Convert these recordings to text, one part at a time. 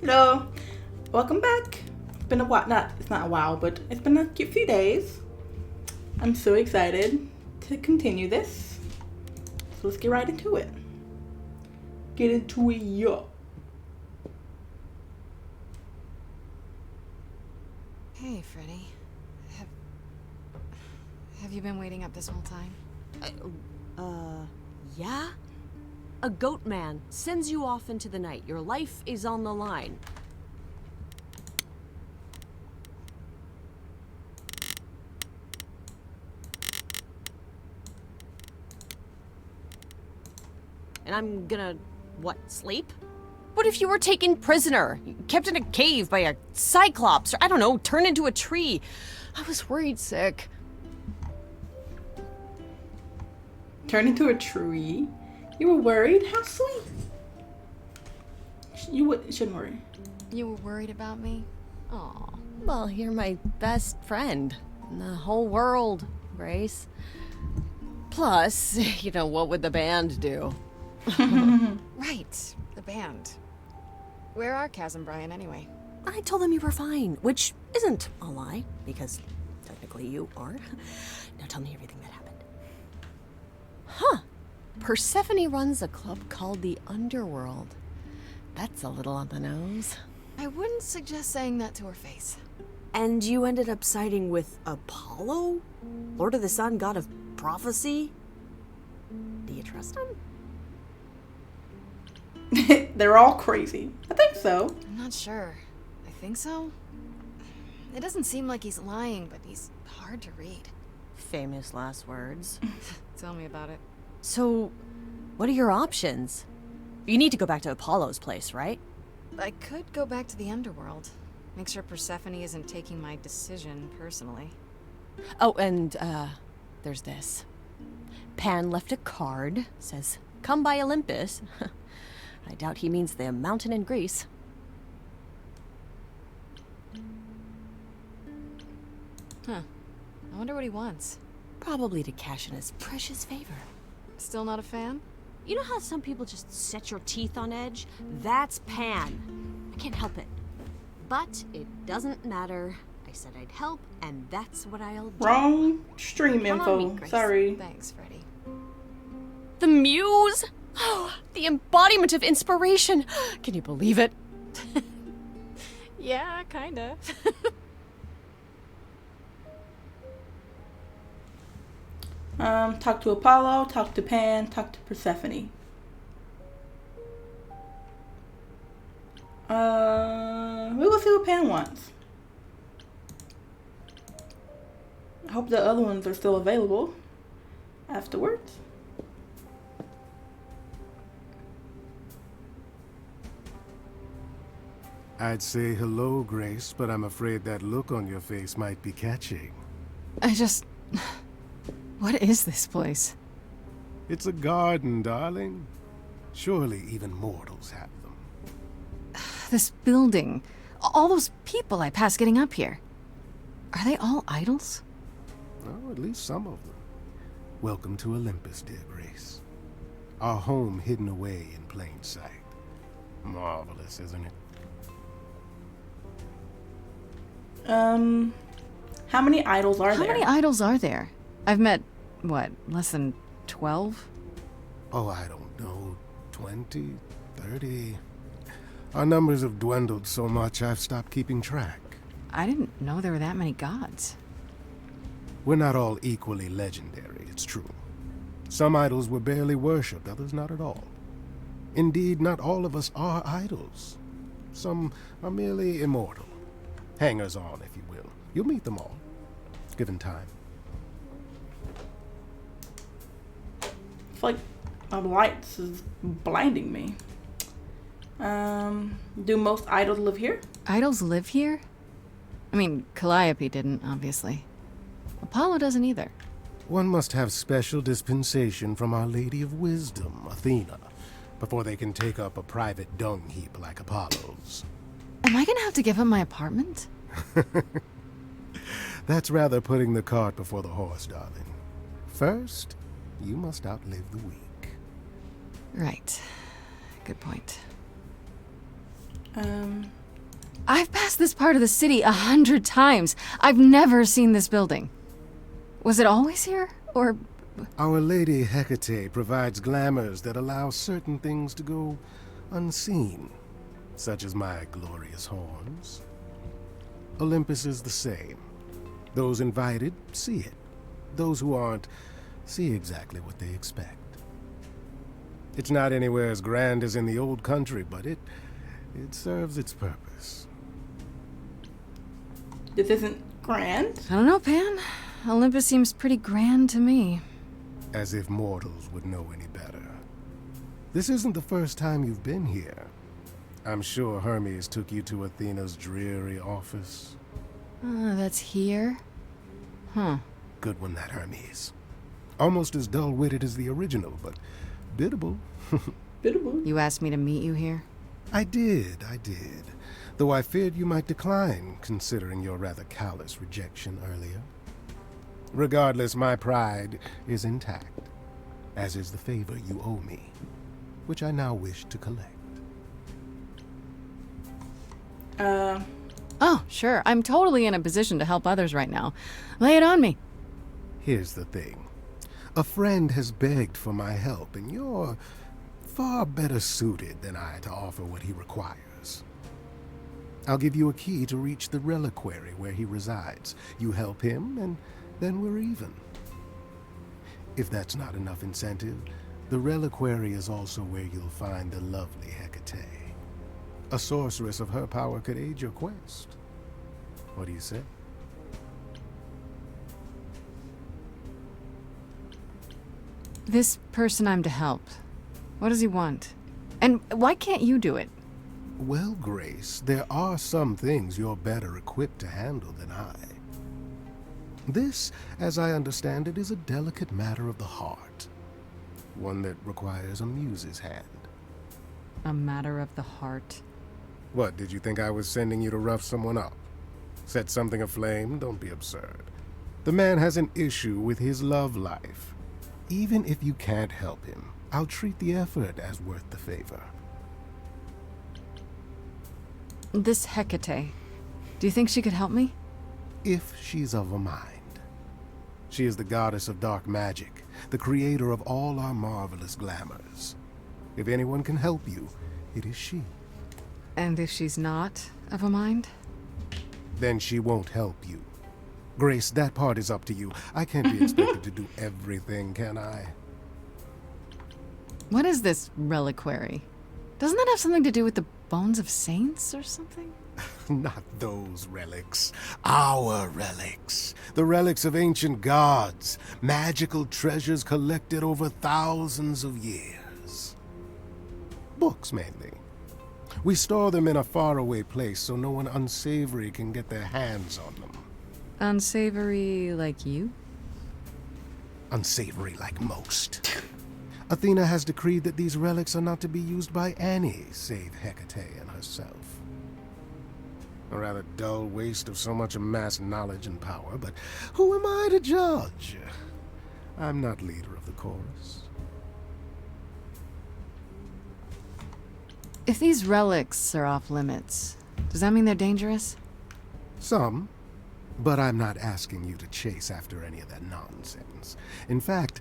Hello, welcome back. It's been a while, it's not a while, but it's been a few days. I'm so excited to continue this. So let's get right into it. Get into it, yo. Hey, Freddy. Have you been waiting up this whole time? Yeah? A goat man sends you off into the night. Your life is on the line. And I'm gonna, what, sleep? What if you were taken prisoner, kept in a cave by a cyclops, or I don't know, turned into a tree? I was worried sick. Turned into a tree? You were worried? How sweet. Shouldn't worry. You were worried about me? Aw. Well, you're my best friend in the whole world, Grace. Plus, what would the band do? Right, the band. Where are Kaz and Brian anyway? I told them you were fine, which isn't a lie, because technically you are. Now tell me everything that happened. Huh. Persephone runs a club called the Underworld. That's a little on the nose. I wouldn't suggest saying that to her face. And you ended up siding with Apollo? Lord of the Sun, god of prophecy? Do you trust him? They're all crazy. I think so. I'm not sure. I think so. It doesn't seem like he's lying, but he's hard to read. Famous last words. Tell me about it. So, what are your options? You need to go back to Apollo's place, right? I could go back to the underworld. Make sure Persephone isn't taking my decision personally. Oh, and, there's this. Pan left a card, says, "Come by Olympus." I doubt he means the mountain in Greece. Huh. I wonder what he wants. Probably to cash in his precious favor. Still not a fan? You know how some people just set your teeth on edge? That's Pan. I can't help it. But it doesn't matter. I said I'd help, and that's what I'll do. Wrong stream Come on, info. me, Grace. Sorry. Thanks, Freddy. The muse? Oh, the embodiment of inspiration. Can you believe it? Yeah, kinda. Talk to Apollo, talk to Pan, talk to Persephone. We'll see what Pan wants. I hope the other ones are still available afterwards. I'd say hello, Grace, but I'm afraid that look on your face might be catching. What is this place? It's a garden, darling. Surely even mortals have them. This building. All those people I pass getting up here. Are they all idols? Well, at least some of them. Welcome to Olympus, dear Grace. Our home hidden away in plain sight. Marvelous, isn't it? How many idols are there? How many idols are there? I've met, what, less than 12? Oh, I don't know. 20, 30. Our numbers have dwindled so much I've stopped keeping track. I didn't know there were that many gods. We're not all equally legendary, it's true. Some idols were barely worshipped, others not at all. Indeed, not all of us are idols. Some are merely immortal. Hangers-on, if you will. You'll meet them all, given time. It's like my lights is blinding me. Do most idols live here? Idols live here? I mean, Calliope didn't, obviously. Apollo doesn't either. One must have special dispensation from Our Lady of Wisdom, Athena, before they can take up a private dung heap like Apollo's. Am I gonna have to give up my apartment? That's rather putting the cart before the horse, darling. First, you must outlive the week. Right. Good point. I've passed this part of the city 100 times. I've never seen this building. Was it always here? Or... Our Lady Hecate provides glamours that allow certain things to go unseen, such as my glorious horns. Olympus is the same. Those invited see it. Those who aren't see exactly what they expect. It's not anywhere as grand as in the old country, but it serves its purpose. This isn't grand? I don't know, Pan. Olympus seems pretty grand to me. As if mortals would know any better. This isn't the first time you've been here. I'm sure Hermes took you to Athena's dreary office. That's here? Huh. Good one, that Hermes. Almost as dull-witted as the original, but biddable. Biddable. You asked me to meet you here? I did. Though I feared you might decline, considering your rather callous rejection earlier. Regardless, my pride is intact, as is the favor you owe me, which I now wish to collect. Oh, sure. I'm totally in a position to help others right now. Lay it on me. Here's the thing. A friend has begged for my help, and you're far better suited than I to offer what he requires. I'll give you a key to reach the reliquary where he resides. You help him, and then we're even. If that's not enough incentive, the reliquary is also where you'll find the lovely Hecate. A sorceress of her power could aid your quest. What do you say? This person I'm to help. What does he want? And why can't you do it? Well, Grace, there are some things you're better equipped to handle than I. This, as I understand it, is a delicate matter of the heart. One that requires a muse's hand. A matter of the heart. What, did you think I was sending you to rough someone up? Set something aflame? Don't be absurd. The man has an issue with his love life. Even if you can't help him, I'll treat the effort as worth the favor. This Hecate, do you think she could help me? If she's of a mind. She is the goddess of dark magic, the creator of all our marvelous glamours. If anyone can help you, it is she. And if she's not of a mind? Then she won't help you. Grace, that part is up to you. I can't be expected to do everything, can I? What is this reliquary? Doesn't that have something to do with the bones of saints or something? Not those relics. Our relics. The relics of ancient gods. Magical treasures collected over thousands of years. Books, mainly. We store them in a faraway place so no one unsavory can get their hands on them. Unsavory like you? Unsavory like most. Athena has decreed that these relics are not to be used by any save Hecate and herself. A rather dull waste of so much amassed knowledge and power, but who am I to judge? I'm not leader of the chorus. If these relics are off limits, does that mean they're dangerous? Some, but I'm not asking you to chase after any of that nonsense. In fact,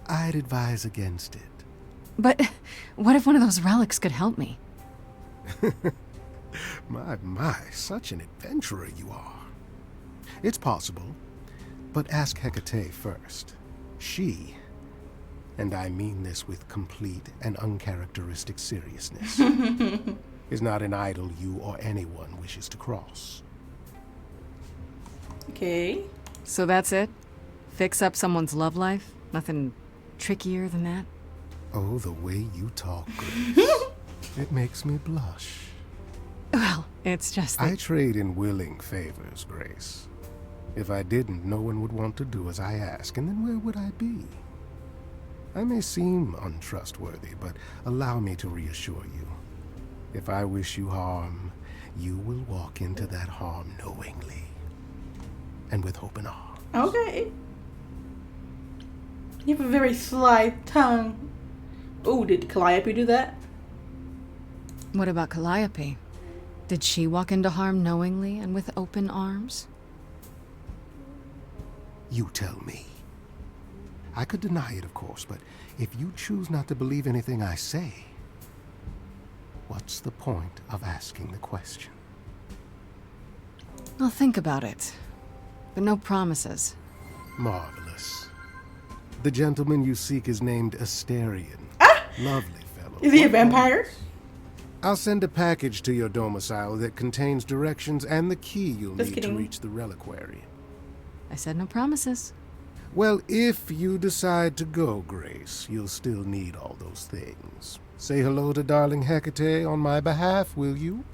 I'd advise against it. But what if one of those relics could help me? My, such an adventurer you are. It's possible, but ask Hecate first. She, and I mean this with complete and uncharacteristic seriousness, is not an idol you or anyone wishes to cross. Okay. So that's it? Fix up someone's love life? Nothing trickier than that? Oh, the way you talk, Grace. It makes me blush. Well, it's just that... I trade in willing favors, Grace. If I didn't, no one would want to do as I ask, and then where would I be? I may seem untrustworthy, but allow me to reassure you. If I wish you harm, you will walk into that harm knowingly, and with open arms. Okay. You have a very sly tongue. Oh, did Calliope do that? What about Calliope? Did she walk into harm knowingly and with open arms? You tell me. I could deny it, of course, but if you choose not to believe anything I say, what's the point of asking the question? I'll think about it. But no promises. Marvelous. The gentleman you seek is named Asterion. Lovely fellow. Is he a vampire? I'll send a package to your domicile that contains directions and the key you'll Just need kidding. to reach the reliquary. I said no promises. Well, if you decide to go, Grace, you'll still need all those things. Say hello to darling Hecate on my behalf, will you?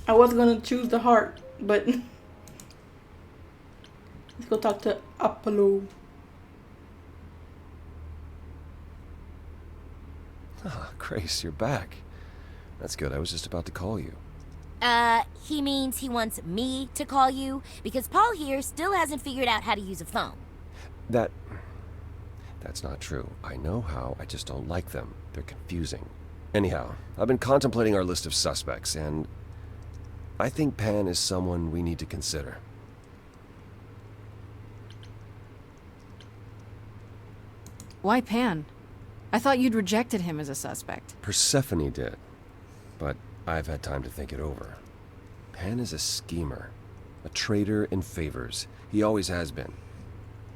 I was gonna choose the heart, but let's go talk to Apollo. Ah, Grace, you're back. That's good. I was just about to call you. He means he wants me to call you because Paul here still hasn't figured out how to use a phone. That's not true. I know how, I just don't like them. They're confusing. Anyhow, I've been contemplating our list of suspects, and I think Pan is someone we need to consider. Why Pan? I thought you'd rejected him as a suspect. Persephone did, but I've had time to think it over. Pan is a schemer, a traitor in favors. He always has been.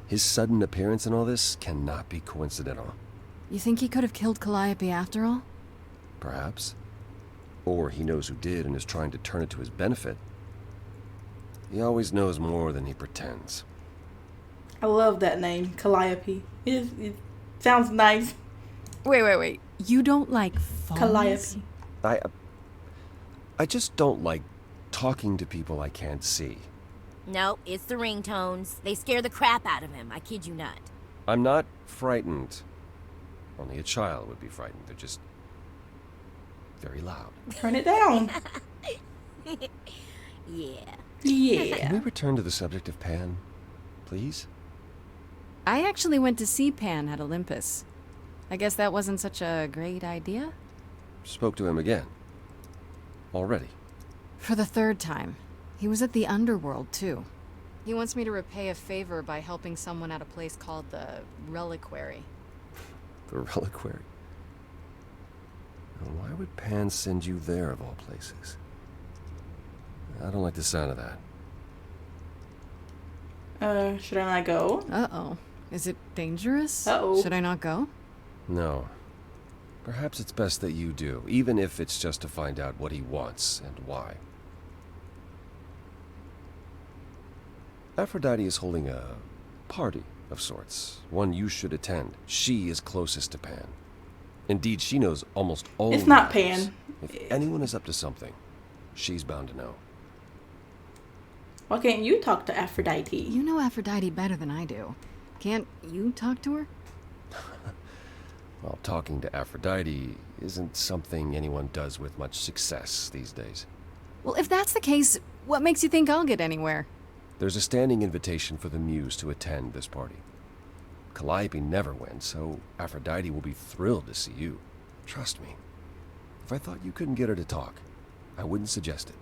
His sudden appearance in all this cannot be coincidental. You think he could have killed Calliope after all? Perhaps. Or he knows who did and is trying to turn it to his benefit. He always knows more than he pretends. I love that name, Calliope. It sounds nice. Wait. You don't like phones? Calliope. I just don't like talking to people I can't see. No, it's the ringtones. They scare the crap out of him. I kid you not. I'm not frightened. Only a child would be frightened. They're just very loud. Turn it down. Yeah. Yeah. Can we return to the subject of Pan, please? I actually went to see Pan at Olympus. I guess that wasn't such a great idea? Spoke to him again. Already. For the third time. He was at the underworld, too. He wants me to repay a favor by helping someone at a place called the Reliquary. The reliquary. Now, why would Pan send you there of all places? I don't like the sound of that. Should I not go? Uh-oh. Is it dangerous? Uh-oh. Should I not go? No. Perhaps it's best that you do, even if it's just to find out what he wants and why. Aphrodite is holding a party of sorts, one you should attend. She is closest to Pan. Indeed, she knows almost all It's the not items. Pan. If anyone is up to something, she's bound to know. Why can't you talk to Aphrodite? You know Aphrodite better than I do. Can't you talk to her? Well, talking to Aphrodite isn't something anyone does with much success these days. Well, if that's the case, what makes you think I'll get anywhere? There's a standing invitation for the Muse to attend this party. Calliope never went, so Aphrodite will be thrilled to see you. Trust me. If I thought you couldn't get her to talk, I wouldn't suggest it.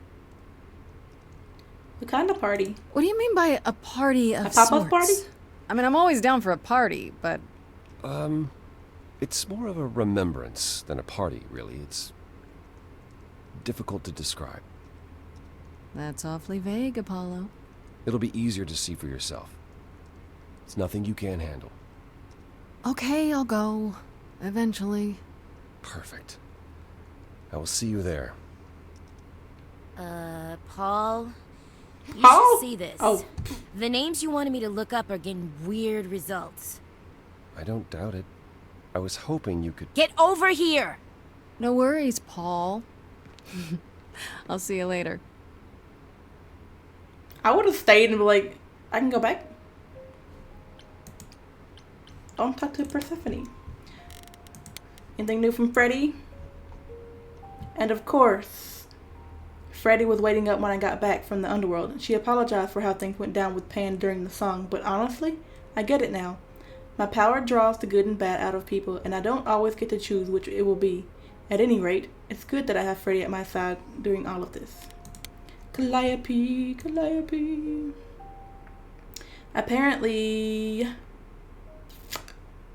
What kind of party? What do you mean by a party of A pop-up sorts? party? I mean, I'm always down for a party, but It's more of a remembrance than a party, really. It's difficult to describe. that's awfully vague, Apollo. It'll be easier to see for yourself. It's nothing you can't handle. Okay, I'll go. Eventually. Perfect. I will see you there. Paul? You Paul? should see this. Oh. The names you wanted me to look up are getting weird results. I don't doubt it. I was hoping you could... Get over here! No worries, Paul. I'll see you later. I would have stayed and be like, I can go back. Don't talk to Persephone. Anything new from Freddy? And of course, Freddy was waiting up when I got back from the underworld. She apologized for how things went down with Pan during the song, but honestly, I get it now. My power draws the good and bad out of people, and I don't always get to choose which it will be. At any rate, it's good that I have Freddy at my side during all of this. Calliope, Calliope. Apparently,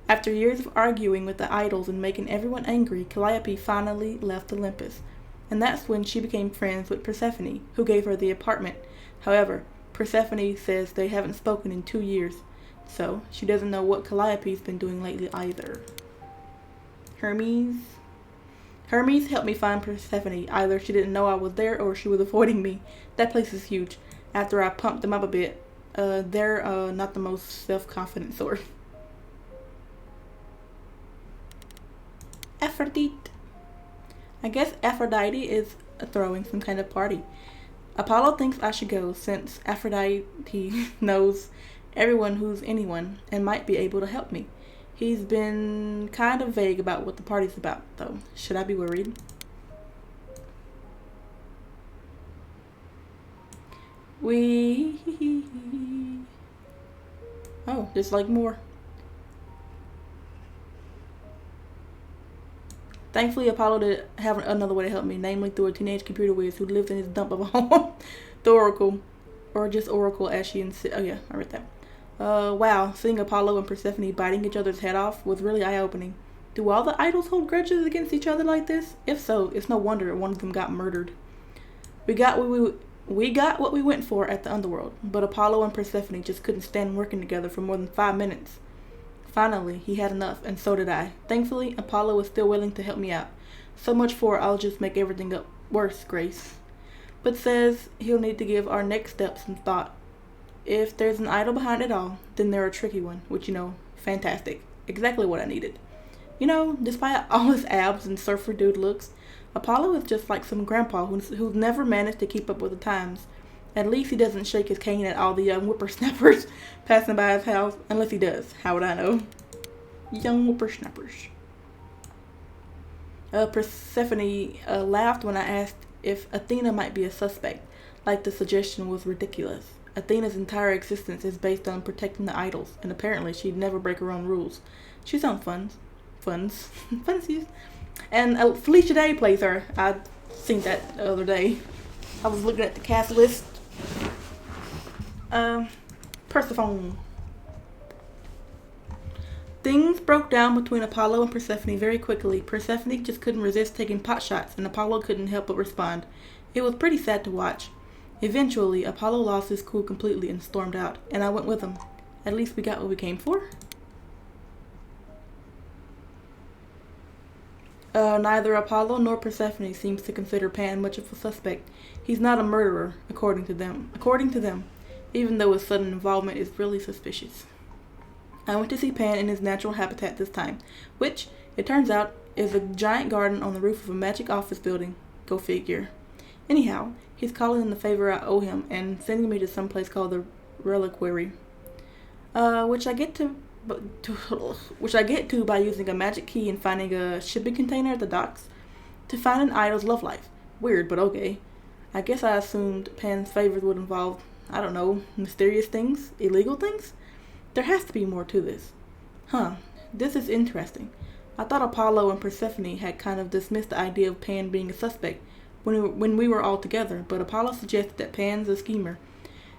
after years of arguing with the idols and making everyone angry, Calliope finally left Olympus. And that's when she became friends with Persephone, who gave her the apartment. However, Persephone says they haven't spoken in 2 years, so she doesn't know what Calliope's been doing lately either. Hermes helped me find Persephone. Either she didn't know I was there or she was avoiding me. That place is huge. After I pumped them up a bit, they're not the most self-confident sort. Aphrodite. I guess Aphrodite is throwing some kind of party. Apollo thinks I should go since Aphrodite knows everyone who's anyone and might be able to help me. He's been kind of vague about what the party's about, though. Should I be worried? Oh, there's like more. Thankfully, Apollo did have another way to help me, namely through a teenage computer whiz who lives in his dump of a home. The Oracle. Or just Oracle as she insists. Oh yeah, I read that. Wow, seeing Apollo and Persephone biting each other's head off was really eye-opening. Do all the idols hold grudges against each other like this? If so, it's no wonder one of them got murdered. We got what we went for at the underworld, but Apollo and Persephone just couldn't stand working together for more than 5 minutes. Finally, he had enough, and so did I. Thankfully, Apollo was still willing to help me out. So much for I'll just make everything up worse, Grace. But says he'll need to give our next step some thought. If there's an idol behind it all, then they're a tricky one, which, fantastic. Exactly what I needed. Despite all his abs and surfer dude looks, Apollo is just like some grandpa who's never managed to keep up with the times. At least he doesn't shake his cane at all the young whippersnappers passing by his house. Unless he does. How would I know? Young whippersnappers. Persephone laughed when I asked if Athena might be a suspect, like the suggestion was ridiculous. Athena's entire existence is based on protecting the idols, and apparently she'd never break her own rules. She's on funsies. And Felicia Day plays her. I seen that the other day. I was looking at the cast list. Persephone. Things broke down between Apollo and Persephone very quickly. Persephone just couldn't resist taking pot shots, and Apollo couldn't help but respond. It was pretty sad to watch. Eventually, Apollo lost his cool completely and stormed out, and I went with him. At least we got what we came for. Neither Apollo nor Persephone seems to consider Pan much of a suspect. He's not a murderer, according to them, even though his sudden involvement is really suspicious. I went to see Pan in his natural habitat this time, which, it turns out, is a giant garden on the roof of a magic office building. Go figure. Anyhow, he's calling in the favor I owe him and sending me to some place called the Reliquary, which I get to by using a magic key and finding a shipping container at the docks to find an idol's love life. Weird, but okay. I guess I assumed Pan's favors would involve, I don't know, mysterious things, illegal things? There has to be more to this. This is interesting. I thought Apollo and Persephone had kind of dismissed the idea of Pan being a suspect when we were all together, but Apollo suggested that Pan's a schemer,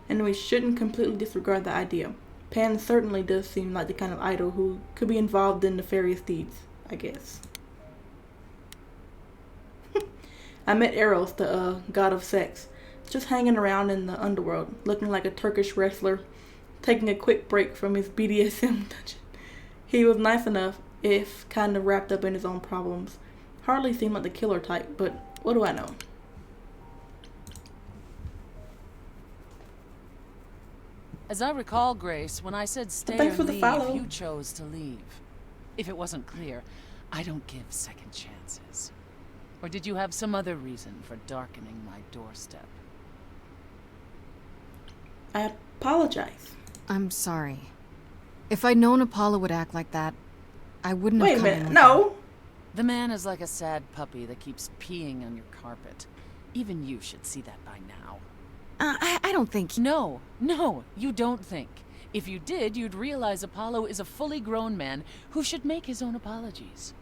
and we shouldn't completely disregard the idea. Pan certainly does seem like the kind of idol who could be involved in nefarious deeds, I guess. I met Eros, the god of sex, just hanging around in the underworld, looking like a Turkish wrestler, taking a quick break from his BDSM dungeon. He was nice enough, if kind of wrapped up in his own problems. Hardly seemed like the killer type, but what do I know? As I recall, Grace, when I said stay Thanks or for the leave, follow. you chose to leave. If it wasn't clear, I don't give second chances. Or did you have some other reason for darkening my doorstep? I apologize. I'm sorry. If I'd known Apollo would act like that, I wouldn't Wait have a come in minute, with no. The man is like a sad puppy that keeps peeing on your carpet. Even you should see that by now. I don't think... No, you don't think. If you did, you'd realize Apollo is a fully grown man who should make his own apologies.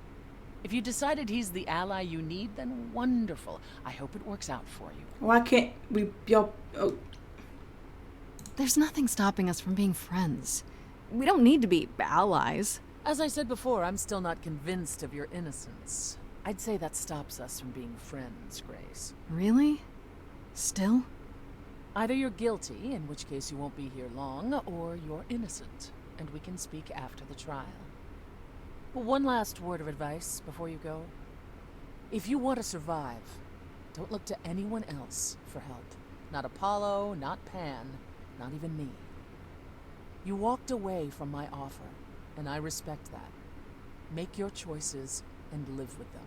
If you decided he's the ally you need, then wonderful. I hope it works out for you. Why can't we, y'all, oh, There's nothing stopping us from being friends. We don't need to be allies. As I said before, I'm still not convinced of your innocence. I'd say that stops us from being friends, Grace. Really? Still? Either you're guilty, in which case you won't be here long, or you're innocent, and we can speak after the trial. But one last word of advice before you go. If you want to survive, don't look to anyone else for help. Not Apollo, not Pan, not even me. You walked away from my offer, and I respect that. Make your choices and live with them.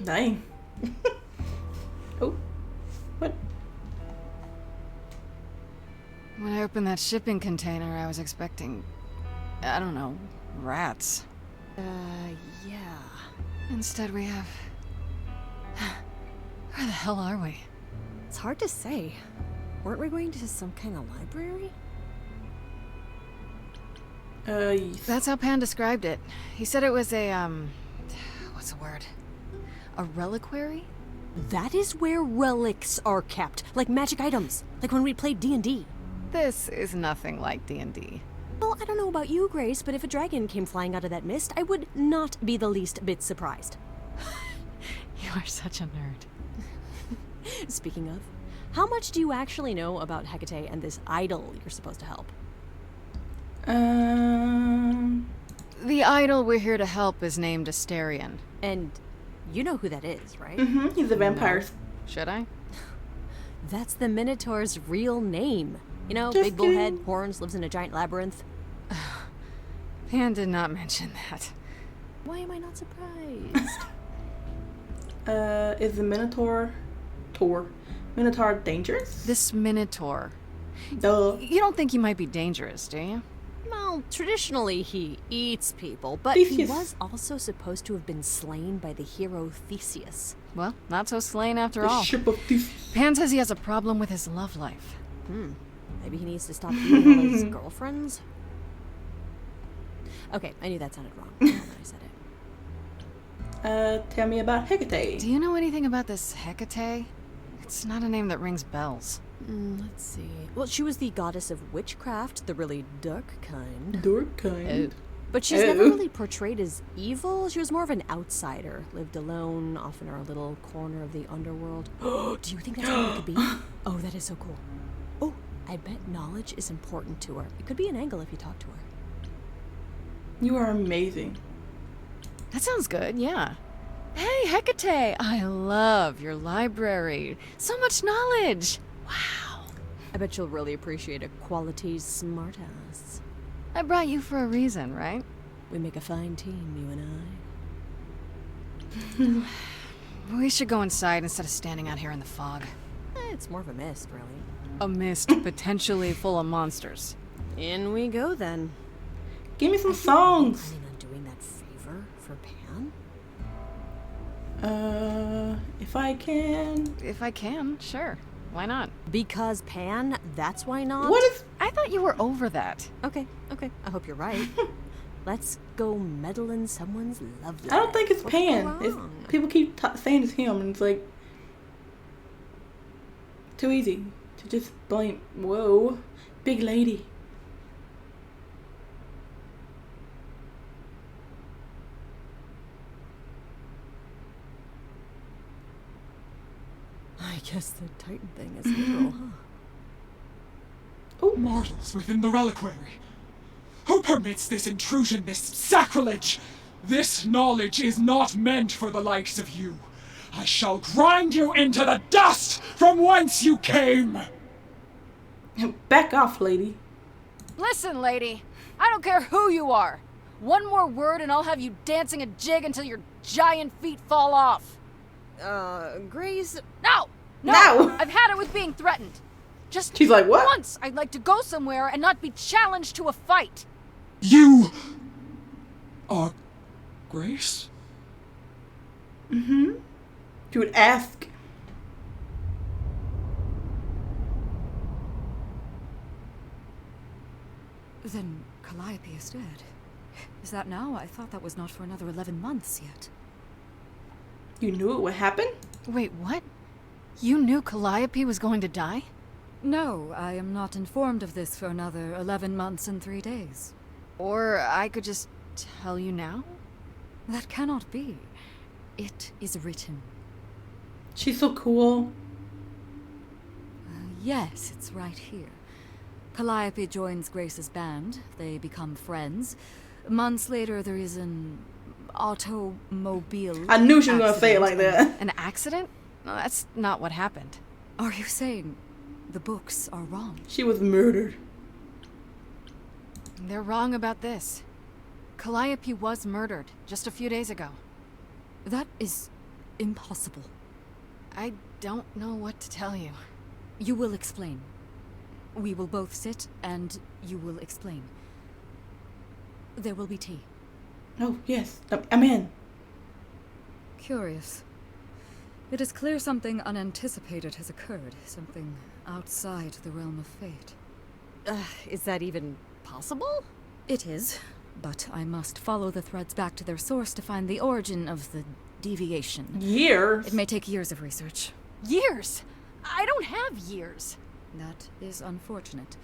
dang. Oh, what? When I opened that shipping container, I was expecting, I don't know, rats. Yeah. Instead we have... Where the hell are we? It's hard to say. Weren't we going to some kind of library? Yes. That's how Pan described it. He said it was a, what's the word? A reliquary? That is where relics are kept, like magic items, like when we played D&D. This is nothing like D&D. Well, I don't know about you, Grace, but if a dragon came flying out of that mist, I would not be the least bit surprised. You are such a nerd. Speaking of, how much do you actually know about Hecate and this idol you're supposed to help? The idol we're here to help is named Asterion. And you know who that is, right? He's a vampire. Should I? That's the Minotaur's real name. You know, Just big bullhead, kidding. horns, lives in a giant labyrinth. Pan did not mention that. Why am I not surprised? Is the Minotaur dangerous? This Minotaur. Duh. You don't think he might be dangerous, do you? Well, traditionally he eats people, but he Theseus. was also supposed to have been slain by the hero Theseus. Well, not so slain after The all. ship of Theseus. Pan says he has a problem with his love life. Maybe he needs to stop eating all his girlfriends? Okay, I knew that sounded wrong when I said it. Tell me about Hecate. Do you know anything about this Hecate? It's not a name that rings bells. Let's see. Well, she was the goddess of witchcraft, the really dark kind. Dark kind. But she's never really portrayed as evil. She was more of an outsider. Lived alone, off in her little corner of the underworld. Do you think that's what it could be? Oh, that is so cool. Oh, I bet knowledge is important to her. It could be an angle if you talk to her. You are amazing. That sounds good, yeah. Hey, Hecate! I love your library. So much knowledge! Wow. I bet you'll really appreciate a quality smartass. I brought you for a reason, right? We make a fine team, you and I. We should go inside instead of standing out here in the fog. It's more of a mist, really. A mist potentially full of monsters. In we go, then. Give me some songs. Planning on doing that favor for Pan? If I can. If I can, sure. Why not? Because Pan, that's why not? What is? I thought you were over that. Okay. I hope you're right. Let's go meddle in someone's love life. I don't think it's What could go Pan. It's, wrong? people keep saying it's him, and it's like too easy to just blame. Whoa, big lady. I guess the Titan thing is literal, huh? Mortals within the reliquary. Who permits this intrusion, this sacrilege? This knowledge is not meant for the likes of you. I shall grind you into the dust from whence you came! Back off, lady. Listen, lady. I don't care who you are. One more word and I'll have you dancing a jig until your giant feet fall off. Grace... No! No! I've had it with being threatened. Just She's like, what? once I'd like to go somewhere and not be challenged to a fight. You are Grace? Mm-hmm. She would ask. Then Calliope is dead. Is that now? I thought that was not for another 11 months yet. You knew it would happen? Wait, what? You knew Calliope was going to die? No, I am not informed of this for another 11 months and 3 days. Or I could just tell you now? That cannot be. It is written. She's so cool. Yes, it's right here. Calliope joins Grace's band. They become friends. Months later, there is an automobile. I knew she was gonna say it like that. An accident? No, that's not what happened. Are you saying the books are wrong? She was murdered. They're wrong about this. Calliope was murdered just a few days ago. That is impossible. I don't know what to tell you. You will explain. We will both sit and you will explain. There will be tea. Oh, yes. I'm in. Curious. It is clear something unanticipated has occurred. Something outside the realm of fate. Is that even possible? It is, but I must follow the threads back to their source to find the origin of the deviation. Years? It may take years of research. Years? I don't have years. That is unfortunate.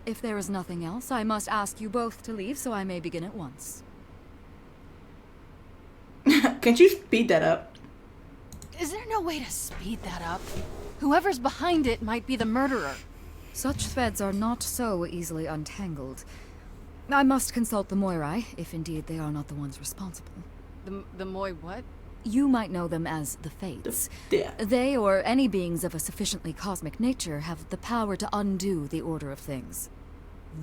If there is nothing else, I must ask you both to leave so I may begin at once. Can't you speed that up? Is there no way to speed that up? Whoever's behind it might be the murderer. Such threads are not so easily untangled. I must consult the Moirai, if indeed they are not the ones responsible. The Moi what? You might know them as the Fates. Yeah. They, or any beings of a sufficiently cosmic nature, have the power to undo the order of things.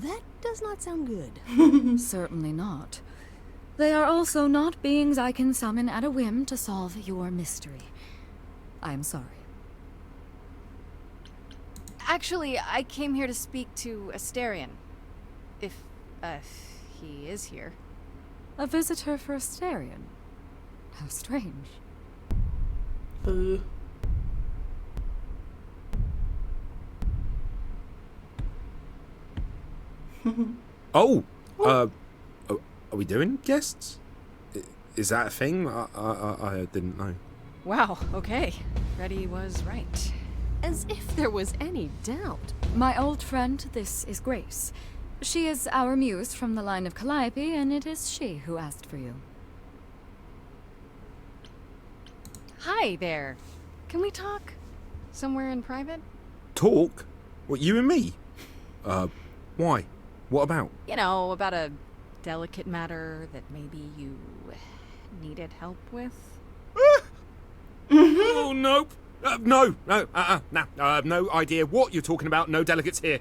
That does not sound good. Certainly not. They are also not beings I can summon at a whim to solve your mystery. I am sorry. Actually, I came here to speak to Asterion. If he is here. A visitor for Asterion? How strange. Oh! Are we doing guests? Is that a thing? I didn't know. Wow, okay. Freddy was right. As if there was any doubt. My old friend, this is Grace. She is our muse from the line of Calliope, and it is she who asked for you. Hi there. Can we talk? Somewhere in private? Talk? What, you and me? Why? What about? You know, about a delicate matter that maybe you needed help with? Oh, nope. No, no idea what you're talking about. No delegates here.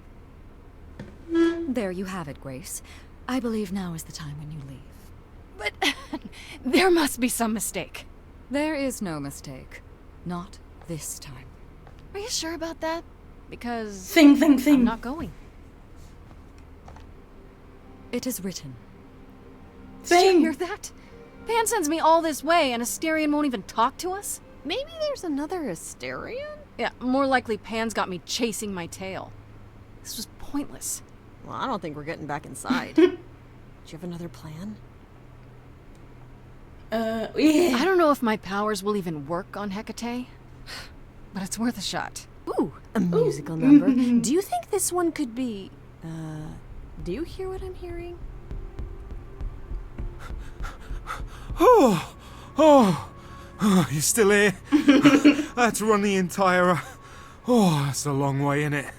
There you have it, Grace. I believe now is the time when you leave. But there must be some mistake. There is no mistake. Not this time. Are you sure about that? Because Sing. I'm not going. It is written. Did you hear that? Pan sends me all this way and Asterion won't even talk to us? Maybe there's another Asterion? Yeah, more likely Pan's got me chasing my tail. This was pointless. Well, I don't think we're getting back inside. Do you have another plan? Yeah. I don't know if my powers will even work on Hecate, but it's worth a shot. Ooh, a musical number. Do you think this one could be... do you hear what I'm hearing? Oh, you're still here? I had to run the entire... that's a long way, innit?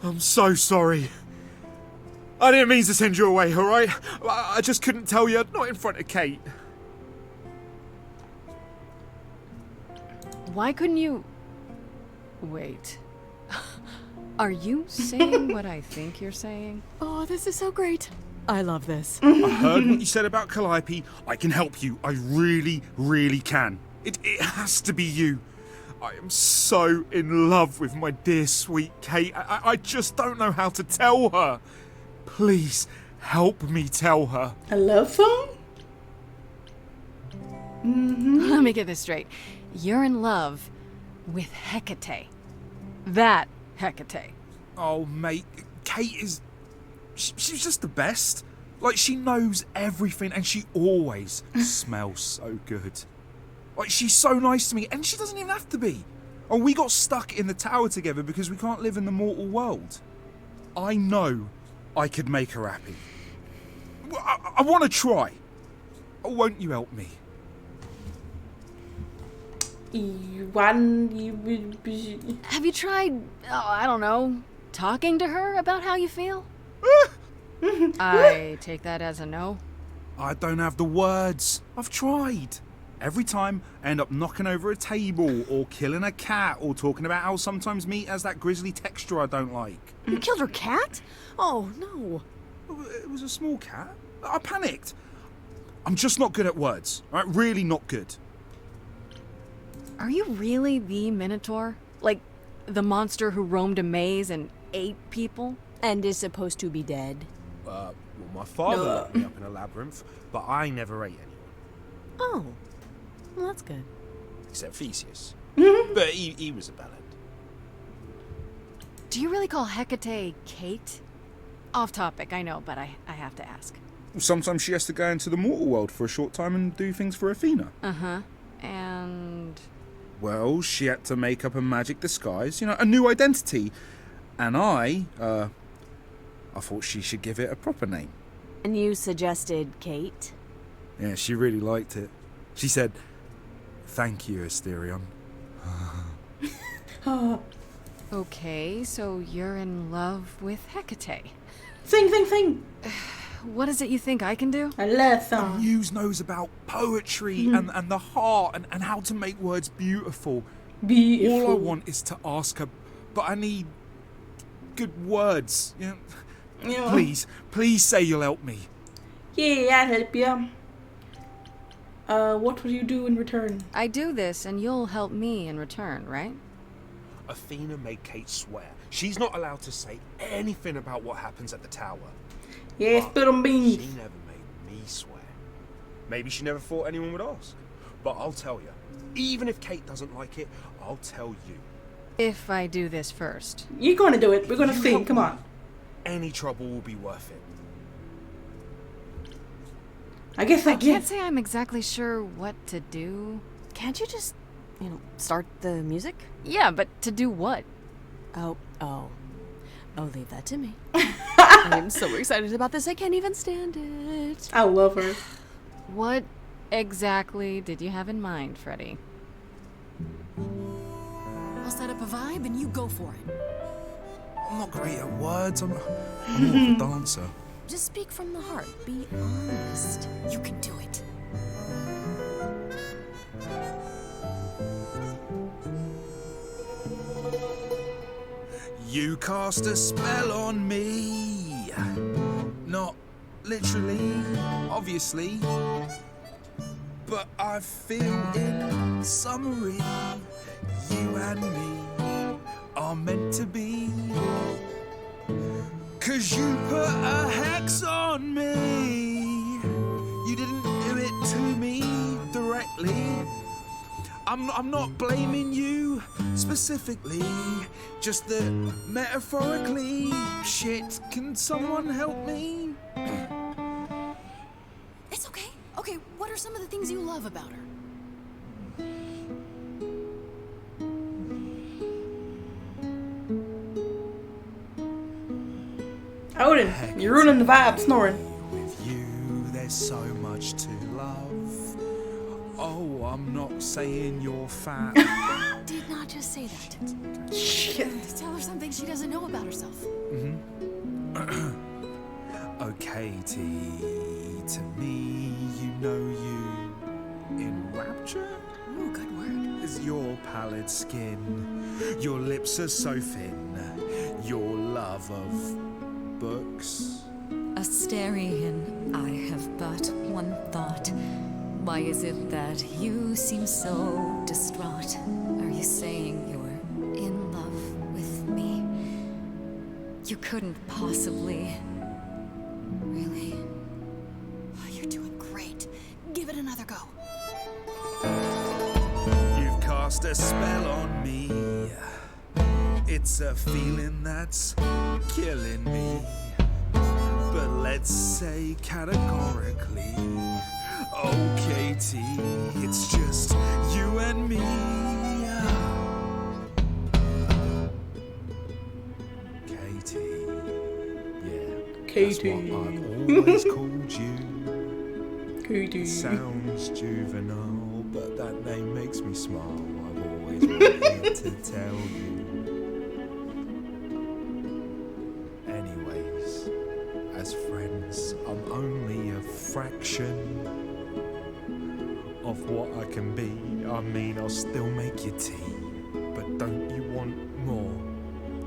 I'm so sorry. I didn't mean to send you away, alright? I just couldn't tell you, not in front of Kate. Why couldn't you... Wait. Are you saying what I think you're saying? Oh, this is so great. I love this. I heard what you said about Calliope. I can help you. I really, really can. It has to be you. I am so in love with my dear sweet Kate. I just don't know how to tell her. Please help me tell her. A love song? Mm-hmm. Let me get this straight. You're in love with Hecate. That Hecate. Oh, mate, Kate is... She's just the best. Like, she knows everything, and she always smells so good. Like, she's so nice to me, and she doesn't even have to be. Oh, we got stuck in the tower together because we can't live in the mortal world. I know I could make her happy. I want to try. Oh, won't you help me? Have you tried, I don't know, talking to her about how you feel? I take that as a no. I don't have the words. I've tried. Every time I end up knocking over a table or killing a cat or talking about how sometimes meat has that grisly texture I don't like. You killed her cat? Oh, no. It was a small cat. I panicked. I'm just not good at words. Right? Really not good. Are you really the Minotaur? Like, the monster who roamed a maze and ate people? And is supposed to be dead? Well, my father locked me up in a labyrinth, but I never ate anyone. Oh. Well, that's good. Except Theseus. But he was a bellend. Do you really call Hecate Kate? Off topic, I know, but I have to ask. Sometimes she has to go into the mortal world for a short time and do things for Athena. Uh-huh. And... Well, she had to make up a magic disguise, you know, a new identity. And I thought she should give it a proper name. And you suggested Kate? Yeah, she really liked it. She said, "Thank you, Asterion." Okay, so you're in love with Hecate. Sing. What is it you think I can do? A love The song. muse knows about poetry and the heart and how to make words beautiful. Beautiful. All I want is to ask her, but I need good words. You know? Yeah. Please say you'll help me. Yeah, I'll help you. What will you do in return? I do this and you'll help me in return, right? Athena made Kate swear she's not allowed to say anything about what happens at the tower. Yeah, But spit on beans. She never made me swear. Maybe she never thought anyone would ask. But I'll tell you, even if Kate doesn't like it, I'll tell you. If I do this first. You're gonna do it. We're gonna You sing. help Come me. on. Any trouble will be worth it. I guess I can't say I'm exactly sure what to do. Can't you just, start the music? Yeah, but to do what? Oh, leave that to me. I'm so excited about this, I can't even stand it. I love her. What exactly did you have in mind, Freddy? I'll set up a vibe and you go for it. I'm not great at words. I'm more of a dancer. Just speak from the heart. Be honest. You can do it. You cast a spell on me. Not literally, obviously. But I feel in summary, you and me are meant to be. 'Cause you put a hex on me. You didn't do it to me directly. I'm not blaming you specifically, just that metaphorically. Shit, can someone help me? It's okay. Okay, what are some of the things you love about her? Odin, you're ruining the vibe, snoring. With you, there's so much to love. Oh, I'm not saying you're fat. Did not just say that. Shit. Tell her something she doesn't know about herself. Oh, Katie, to me, you know you in rapture? Ooh, good word. Is your pallid skin, your lips are so thin, your love of books. Asterion, I have but one thought. Why is it that you seem so distraught? Are you saying you're in love with me? You couldn't possibly. give it another go. You've cast a spell on me. It's a feeling that's killing me. But let's say categorically, oh Katie, it's just you and me. Katie, yeah, Katie. that's what I've always called you. Katie. It sounds juvenile, but that name makes me smile. I've always wanted to tell you. Anyways, as friends, I'm only a fraction of what I can be. I mean, I'll still make you tea, but don't you want more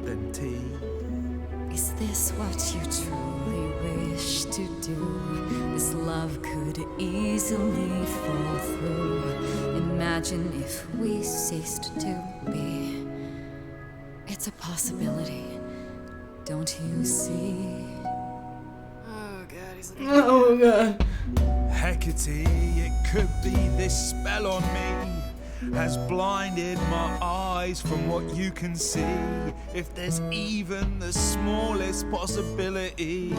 than tea? Is this what you truly wish to do? This love could easily fall through. Imagine if we ceased to be. It's a possibility, don't you see? Oh god, he's like, Oh god. Hecate, it could be this spell on me has blinded my eyes from what you can see. If there's even the smallest possibility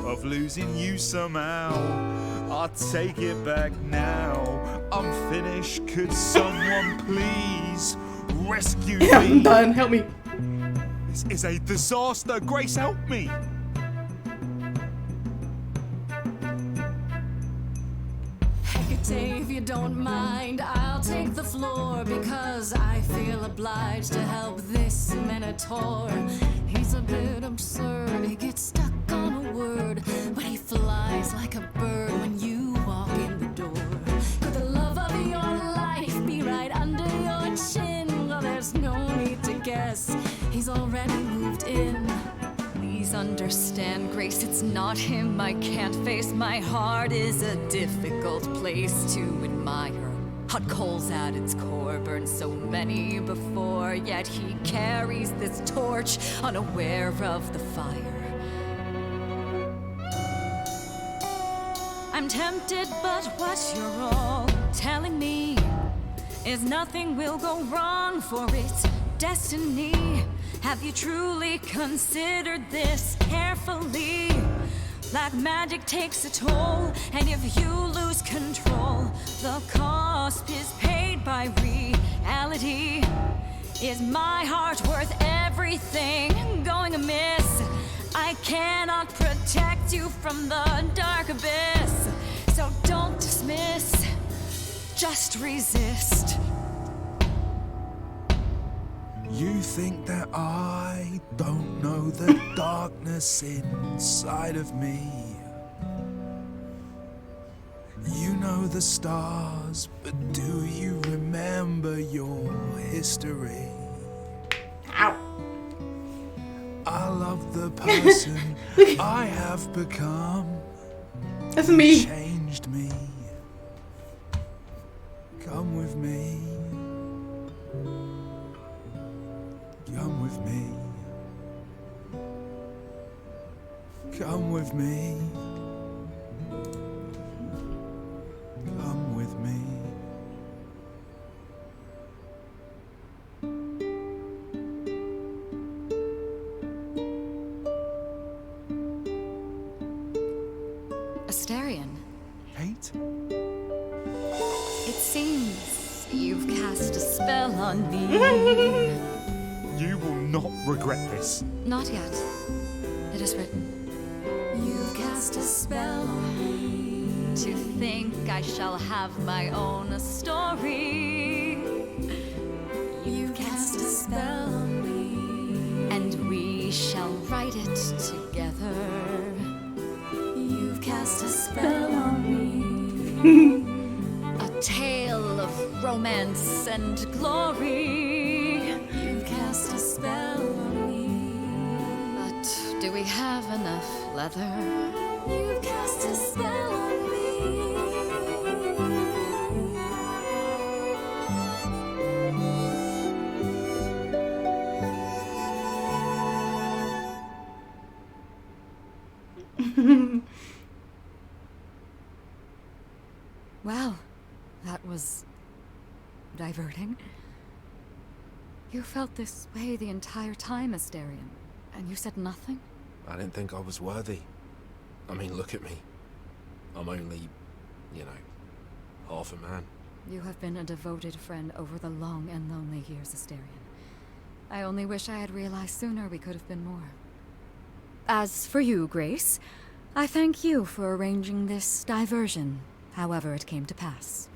of losing you somehow, I'll take it back now. I'm finished. Could someone please rescue me? I'm done. Help me. This is a disaster. Grace, help me. Hecate, if you don't mind, I'll take the floor because I feel obliged to help this minotaur. He's a bit absurd, he gets stuck on a word, but he flies like a bird when you walk in the door. Could the love of your life be right under your chin? Well, there's no need to guess, he's already moved in. Please understand, Grace, it's not him I can't face. My heart is a difficult place to admire. Hot coals at its core, burned so many before, yet he carries this torch, unaware of the fire. I'm tempted, but what you're all telling me is nothing will go wrong, for it's destiny. Have you truly considered this carefully? Black magic takes a toll, and if you lose control, the cost is paid by reality. Is my heart worth everything going amiss? I cannot protect you from the dark abyss, so don't dismiss, just resist. You think that I don't know the darkness inside of me. You know the stars, but do you remember your history? Ow. I love the person I have become. That's me. Changed me. Come with me. Come with me. Come with me. Come with me. Astarion, Kate? it seems you've cast a spell on me. You will not regret this. Not yet. It is written. You've cast a spell on me. To think I shall have my own story. You've cast a spell on me. And we shall write it together. You've cast a spell on me. A tale of romance and glory. You've cast a spell on me. But do we have enough leather? You've cast a spell on me. Well, that was diverting. You felt this way the entire time, Asterion, and you said nothing? I didn't think I was worthy. I mean, look at me. I'm only, you know, half a man. You have been a devoted friend over the long and lonely years, Asterion. I only wish I had realized sooner we could have been more. As for you, Grace, I thank you for arranging this diversion, however it came to pass.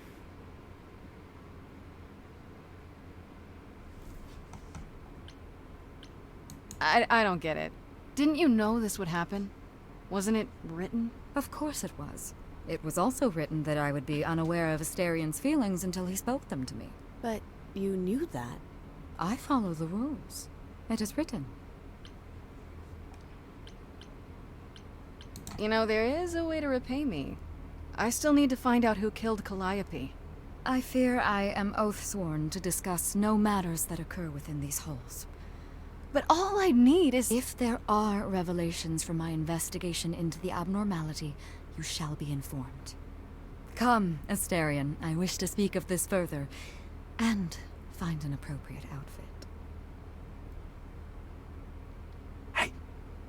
I don't get it. Didn't you know this would happen? Wasn't it written? Of course it was. It was also written that I would be unaware of Asterion's feelings until he spoke them to me. But you knew that. I follow the rules. It is written. You know, there is a way to repay me. I still need to find out who killed Calliope. I fear I am oath-sworn to discuss no matters that occur within these halls. But all I need is... If there are revelations from my investigation into the abnormality, you shall be informed. Come, Asterion, I wish to speak of this further, and find an appropriate outfit. Hey,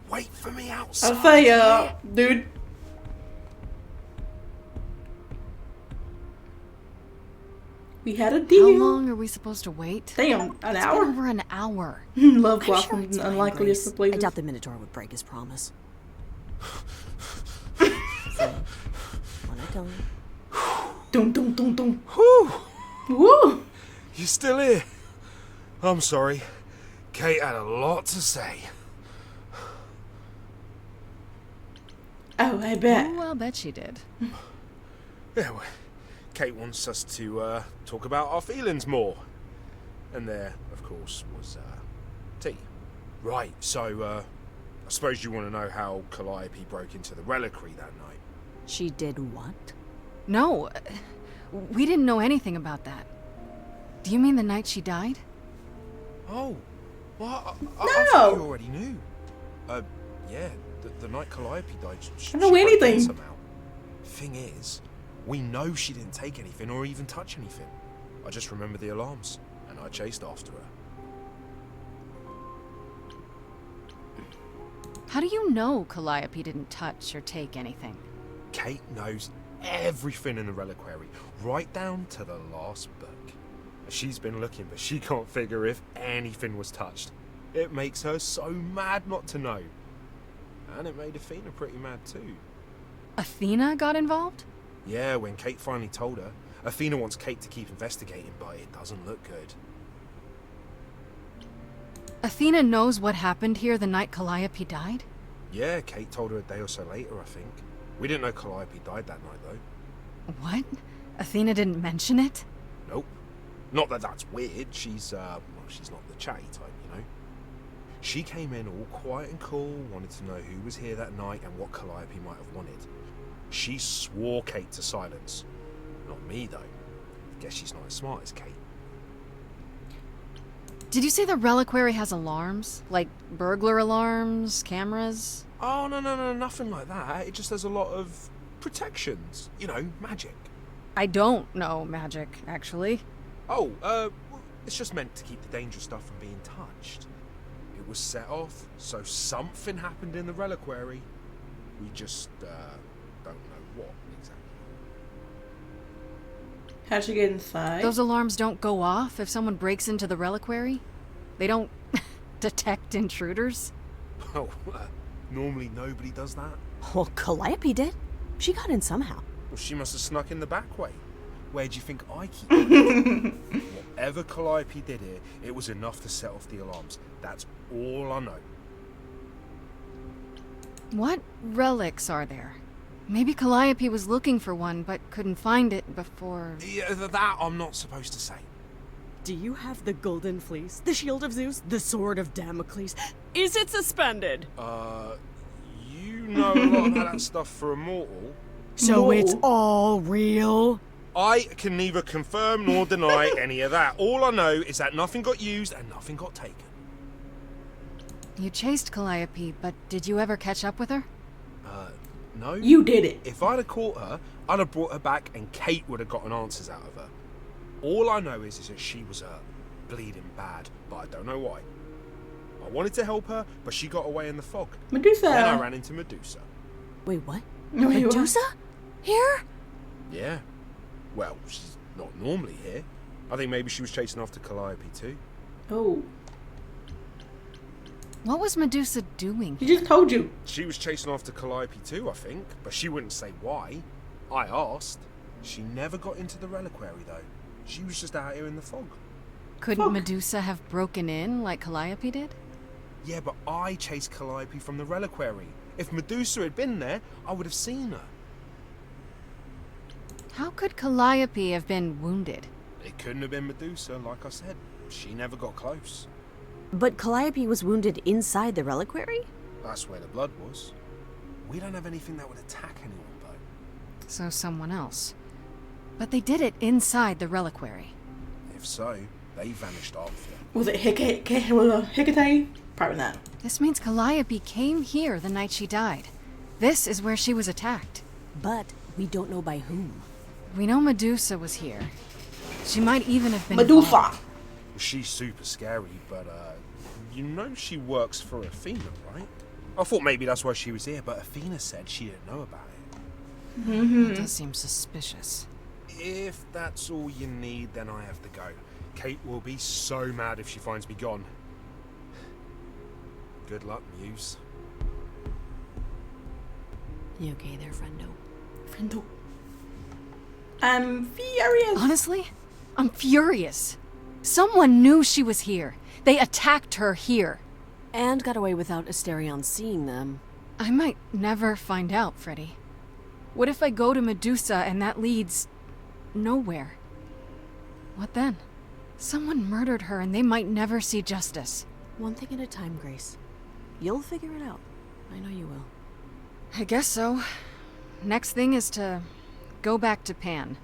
wait for me outside. I'll say, dude. We had a deal. How long are we supposed to wait? Damn, an It's hour? been over an hour. Love I'm walking sure in it's the fine, unlikeliest Grace. of places. I doubt the Minotaur would break his promise. So, when I tell you. Dum dum dum dum. Whew. Woo! You still here? I'm sorry. Kate had a lot to say. Oh, I bet. Oh, I'll bet she did. Yeah, well, Kate wants us to talk about our feelings more. And there, of course, was tea. Right, so I suppose you want to know how Calliope broke into the reliquary that night. She did what? No, we didn't know anything about that. Do you mean the night she died? Oh, well, I No. thought you already knew. Yeah, the night Calliope died, she I know broke in anything. somehow. Thing is, we know she didn't take anything or even touch anything. I just remember the alarms, and I chased after her. How do you know Calliope didn't touch or take anything? Kate knows everything in the reliquary, right down to the last book. She's been looking, but she can't figure if anything was touched. It makes her so mad not to know. And it made Athena pretty mad too. Athena got involved? Yeah, when Kate finally told her, Athena wants Kate to keep investigating, but it doesn't look good. Athena knows what happened here the night Calliope died? Yeah, Kate told her a day or so later, I think. We didn't know Calliope died that night, though. What? Athena didn't mention it? Nope. Not that that's weird. She's she's not the chatty type, you know. She came in all quiet and cool, wanted to know who was here that night and what Calliope might have wanted. She swore Kate to silence. Not me, though. Guess she's not as smart as Kate. Did you say the reliquary has alarms? Like burglar alarms, cameras? Oh, no, nothing like that. It just has a lot of protections. You know, magic. I don't know magic, actually. Oh, it's just meant to keep the dangerous stuff from being touched. It was set off, so something happened in the reliquary. We just, don't know what exactly. How'd you get inside? Those alarms don't go off if someone breaks into the reliquary? They don't detect intruders? Well, normally nobody does that. Well, Calliope did. She got in somehow. Well, she must have snuck in the back way. Where do you think I keep going? Whatever Calliope did here, it was enough to set off the alarms. That's all I know. What relics are there? Maybe Calliope was looking for one, but couldn't find it before... Yeah, that I'm not supposed to say. Do you have the golden fleece, the shield of Zeus, the sword of Damocles? Is it suspended? You know a lot about that stuff for a mortal. So No. it's all real? I can neither confirm nor deny any of that. All I know is that nothing got used and nothing got taken. You chased Calliope, but did you ever catch up with her? No. You did it. If I'd have caught her, I'd have brought her back and Kate would have gotten answers out of her. All I know is that she was bleeding bad, but I don't know why. I wanted to help her, but she got away in the fog. Medusa. Then I ran into Medusa. Wait, what? Wait, Medusa? Here? Yeah. Well, she's not normally here. I think maybe she was chasing after Calliope too. Oh. What was Medusa doing? He just told you. She was chasing after Calliope too, I think, but she wouldn't say why. I asked. She never got into the reliquary though. She was just out here in the fog. Couldn't Medusa have broken in like Calliope did? Yeah, but I chased Calliope from the reliquary. If Medusa had been there, I would have seen her. How could Calliope have been wounded? It couldn't have been Medusa, like I said. She never got close. But Calliope was wounded inside the reliquary? That's where the blood was. We don't have anything that would attack anyone, though. So someone else. But they did it inside the reliquary. If so, they vanished after. Was it Hecate? Probably not. This means Calliope came here the night she died. This is where she was attacked. But we don't know by whom. We know Medusa was here. She might even have been Medusa. involved. She's super scary, but you know she works for Athena, right? I thought maybe that's why she was here, but Athena said she didn't know about it. That does seem suspicious. If that's all you need, then I have to go. Kate will be so mad if she finds me gone. Good luck, Muse. You okay there, friendo? Friendo. I'm furious. Honestly, I'm furious. Someone knew she was here. They attacked her here. And got away without Asterion seeing them. I might never find out, Freddy. What if I go to Medusa and that leads nowhere? What then? Someone murdered her and they might never see justice. One thing at a time, Grace. You'll figure it out. I know you will. I guess so. Next thing is to go back to Pan.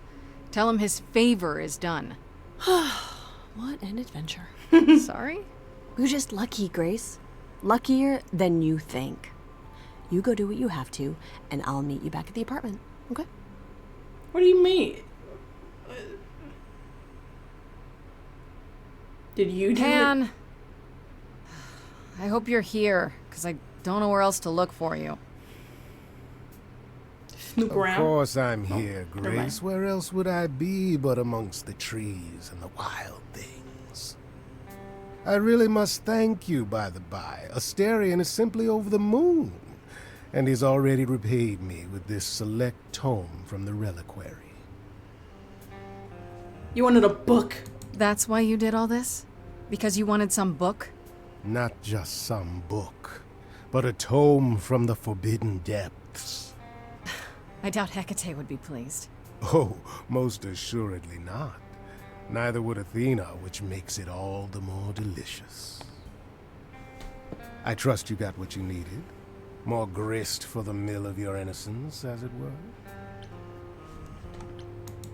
Tell him his favor is done. What an adventure. Sorry? You're just lucky, Grace. Luckier than you think. You go do what you have to, and I'll meet you back at the apartment, okay? What do you mean? Did you do Pan! it? I hope you're here, because I don't know where else to look for you. Snoop Of around? course I'm here, never mind. Grace. Where else would I be but amongst the trees and the wild things? I really must thank you, by the by. Asterion is simply over the moon, and he's already repaid me with this select tome from the reliquary. You wanted a book. That's why you did all this? Because you wanted some book? Not just some book, but a tome from the forbidden depths. I doubt Hecate would be pleased. Oh, most assuredly not. Neither would Athena, which makes it all the more delicious. I trust you got what you needed. More grist for the mill of your innocence, as it were.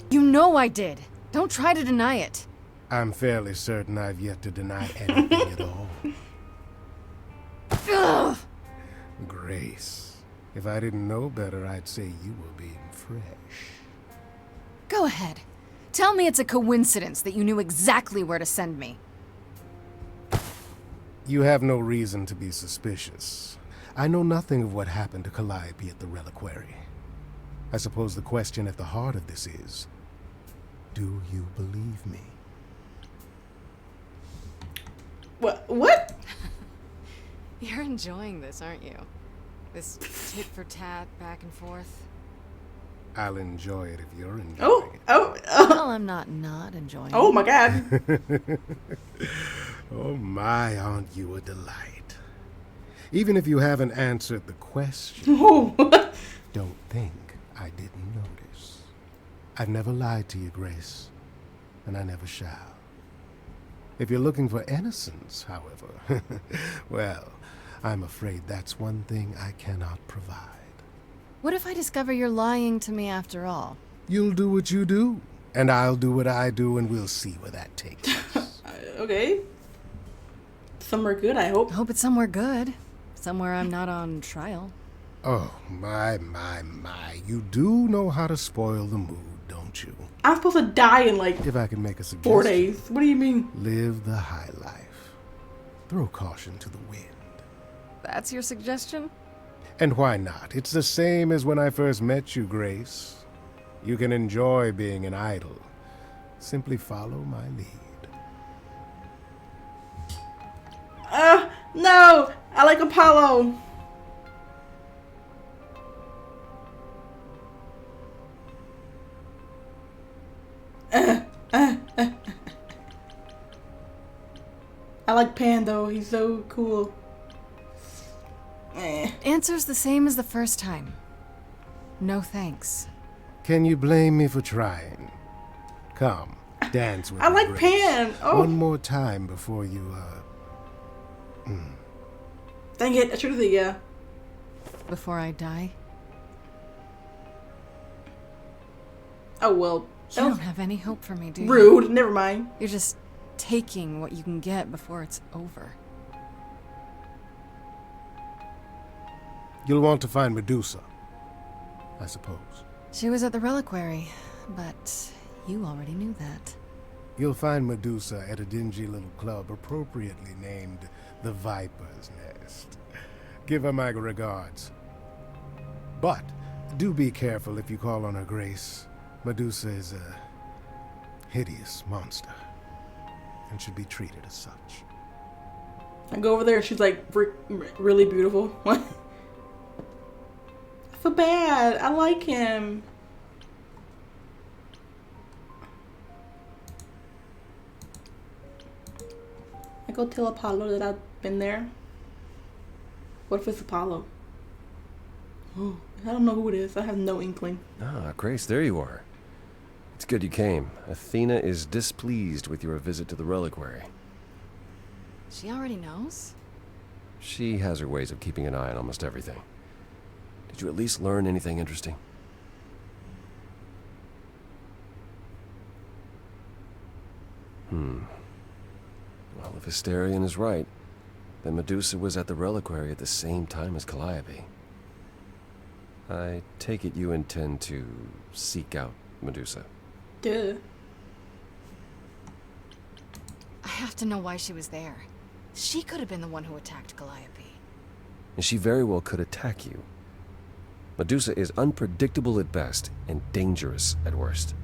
You know I did! Don't try to deny it! I'm fairly certain I've yet to deny anything at all. Ugh! Grace, if I didn't know better, I'd say you were being fresh. Go ahead. Tell me it's a coincidence that you knew exactly where to send me. You have no reason to be suspicious. I know nothing of what happened to Calliope at the reliquary. I suppose the question at the heart of this is, do you believe me? What? You're enjoying this, aren't you? This tit for tat, back and forth. I'll enjoy it if you're enjoying it. Well, I'm not enjoying Oh it. my god. Oh my, aren't you a delight? Even if you haven't answered the question, don't think I didn't notice. I've never lied to you, Grace, and I never shall. If you're looking for innocence, however, well, I'm afraid that's one thing I cannot provide. What if I discover you're lying to me after all? You'll do what you do, and I'll do what I do, and we'll see where that takes us. Okay. Somewhere good, I hope. Hope it's somewhere good. Somewhere I'm not on trial. Oh, my. You do know how to spoil the mood, don't you? I'm supposed to die in like If I can make a suggestion. 4 days. What do you mean? Live the high life. Throw caution to the wind. That's your suggestion? And why not? It's the same as when I first met you, Grace. You can enjoy being an idol. Simply follow my lead. No! I like Apollo. I like Pan though, he's so cool. Answer's the same as the first time. No thanks. Can you blame me for trying? Come, dance with me, I like Grace. Pan. Oh. One more time before you, Dang it, I should've said yeah. Before I die? Oh well. You don't have any hope for me, do you? Rude, never mind. You're just taking what you can get before it's over. you'll want to find Medusa, I suppose. She was at the reliquary, but you already knew that. You'll find Medusa at a dingy little club appropriately named the Viper's Nest. Give her my regards. But do be careful if you call on her Grace. Medusa is a hideous monster and should be treated as such. I go over there and she's like really beautiful. What? I feel bad. I like him. I go tell Apollo that I've been there. What if it's Apollo? Oh, I don't know who it is. I have no inkling. Ah, Grace, there you are. It's good you came. Athena is displeased with your visit to the reliquary. She already knows? She has her ways of keeping an eye on almost everything. Did you at least learn anything interesting? Well, if Hysterion is right, then Medusa was at the reliquary at the same time as Calliope. I take it you intend to seek out Medusa. Duh. I have to know why she was there. She could have been the one who attacked Calliope. And she very well could attack you. Medusa is unpredictable at best and dangerous at worst.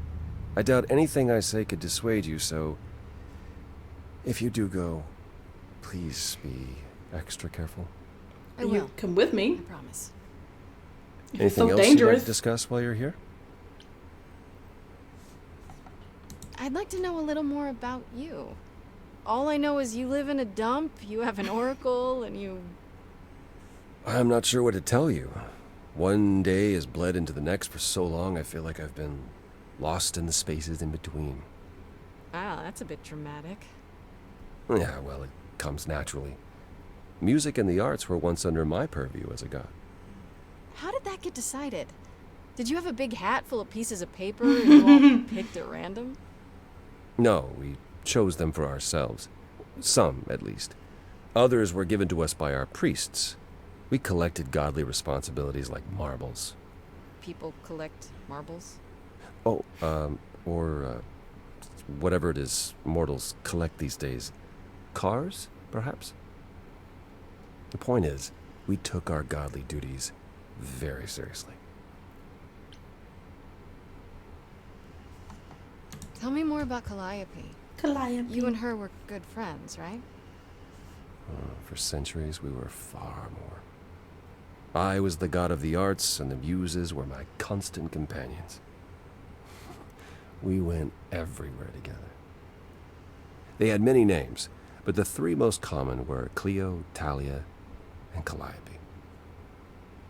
I doubt anything I say could dissuade you, so if you do go, please be extra careful. I will. You come with me. I promise. It's Anything so else you'd like dangerous. to discuss while you're here? I'd like to know a little more about you. All I know is you live in a dump, you have an oracle, and you... I'm not sure what to tell you. One day has bled into the next for so long I feel like I've been lost in the spaces in between. Wow, that's a bit dramatic. Yeah, well, it comes naturally. Music and the arts were once under my purview as a god. How did that get decided? Did you have a big hat full of pieces of paper and you all picked at random? No, we chose them for ourselves. Some, at least. Others were given to us by our priests. We collected godly responsibilities like marbles. People collect marbles? Oh, or whatever it is mortals collect these days. Cars, perhaps? The point is, we took our godly duties very seriously. Tell me more about Calliope. Calliope. You and her were good friends, right? For centuries, we were far more. I was the god of the arts, and the muses were my constant companions. We went everywhere together. They had many names, but the three most common were Clio, Talia, and Calliope.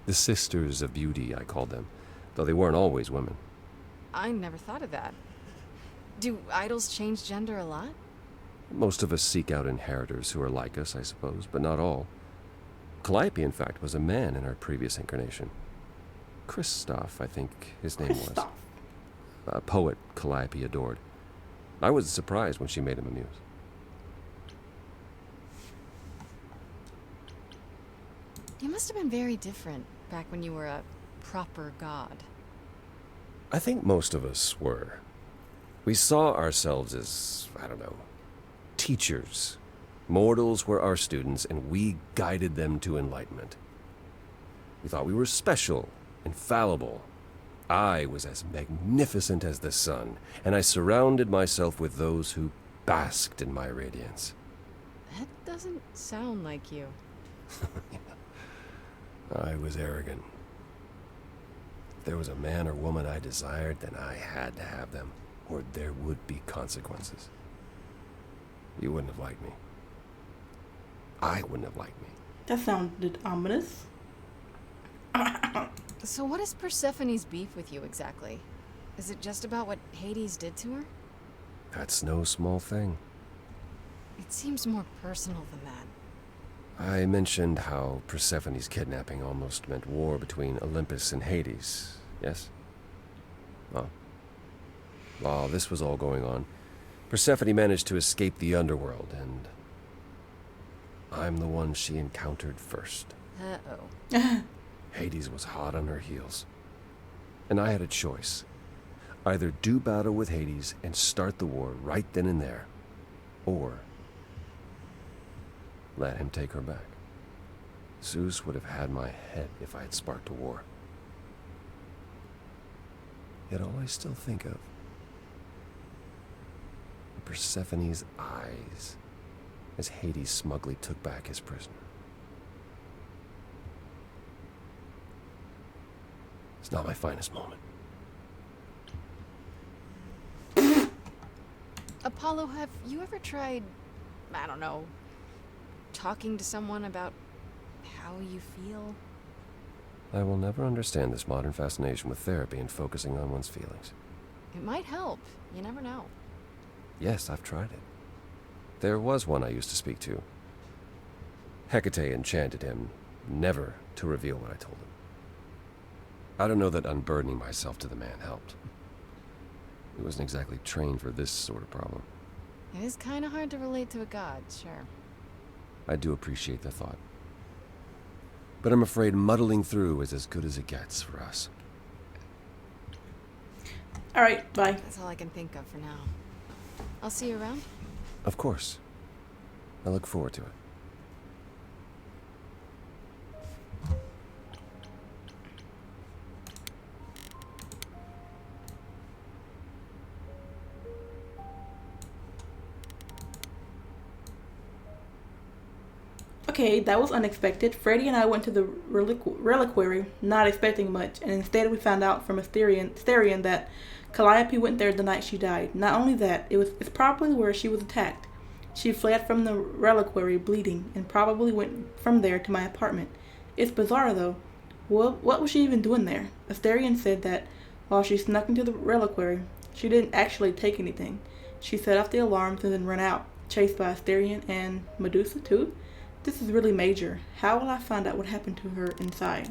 The Sisters of Beauty, I called them, though they weren't always women. I never thought of that. Do idols change gender a lot? Most of us seek out inheritors who are like us, I suppose, but not all. Calliope, in fact, was a man in our previous incarnation. Christoph, I think his name was. A poet Calliope adored. I was surprised when she made him a muse. You must have been very different, back when you were a proper god. I think most of us were. We saw ourselves as, I don't know, teachers. Mortals were our students, and we guided them to enlightenment. We thought we were special, infallible. I was as magnificent as the sun, and I surrounded myself with those who basked in my radiance. That doesn't sound like you. I was arrogant. If there was a man or woman I desired, then I had to have them, or there would be consequences. You wouldn't have liked me. I wouldn't have liked me. That sounded ominous. So what is Persephone's beef with you exactly? Is it just about what Hades did to her? That's no small thing. It seems more personal than that. I mentioned how Persephone's kidnapping almost meant war between Olympus and Hades, yes? Well, while this was all going on, Persephone managed to escape the underworld, and I'm the one she encountered first. Uh-oh. Hades was hot on her heels. And I had a choice. Either do battle with Hades and start the war right then and there, or let him take her back. Zeus would have had my head if I had sparked a war. Yet all I still think of are Persephone's eyes as Hades smugly took back his prisoner. It's not my finest moment. Apollo, have you ever tried, I don't know, talking to someone about how you feel? I will never understand this modern fascination with therapy and focusing on one's feelings. It might help. You never know. Yes, I've tried it. There was one I used to speak to. Hecate enchanted him never to reveal what I told him. I don't know that unburdening myself to the man helped. He wasn't exactly trained for this sort of problem. It is kind of hard to relate to a god, sure. I do appreciate the thought. But I'm afraid muddling through is as good as it gets for us. Alright, bye. That's all I can think of for now. I'll see you around. Of course. I look forward to it. Okay, that was unexpected. Freddy and I went to the reliquary, not expecting much, and instead we found out from Asterion that Calliope went there the night she died. Not only that, it's probably where she was attacked. She fled from the reliquary bleeding, and probably went from there to my apartment. It's bizarre though. What was she even doing there? Asterion said that while she snuck into the reliquary, she didn't actually take anything. She set off the alarms and then ran out, chased by Asterion and Medusa too. This is really major. How will I find out what happened to her inside?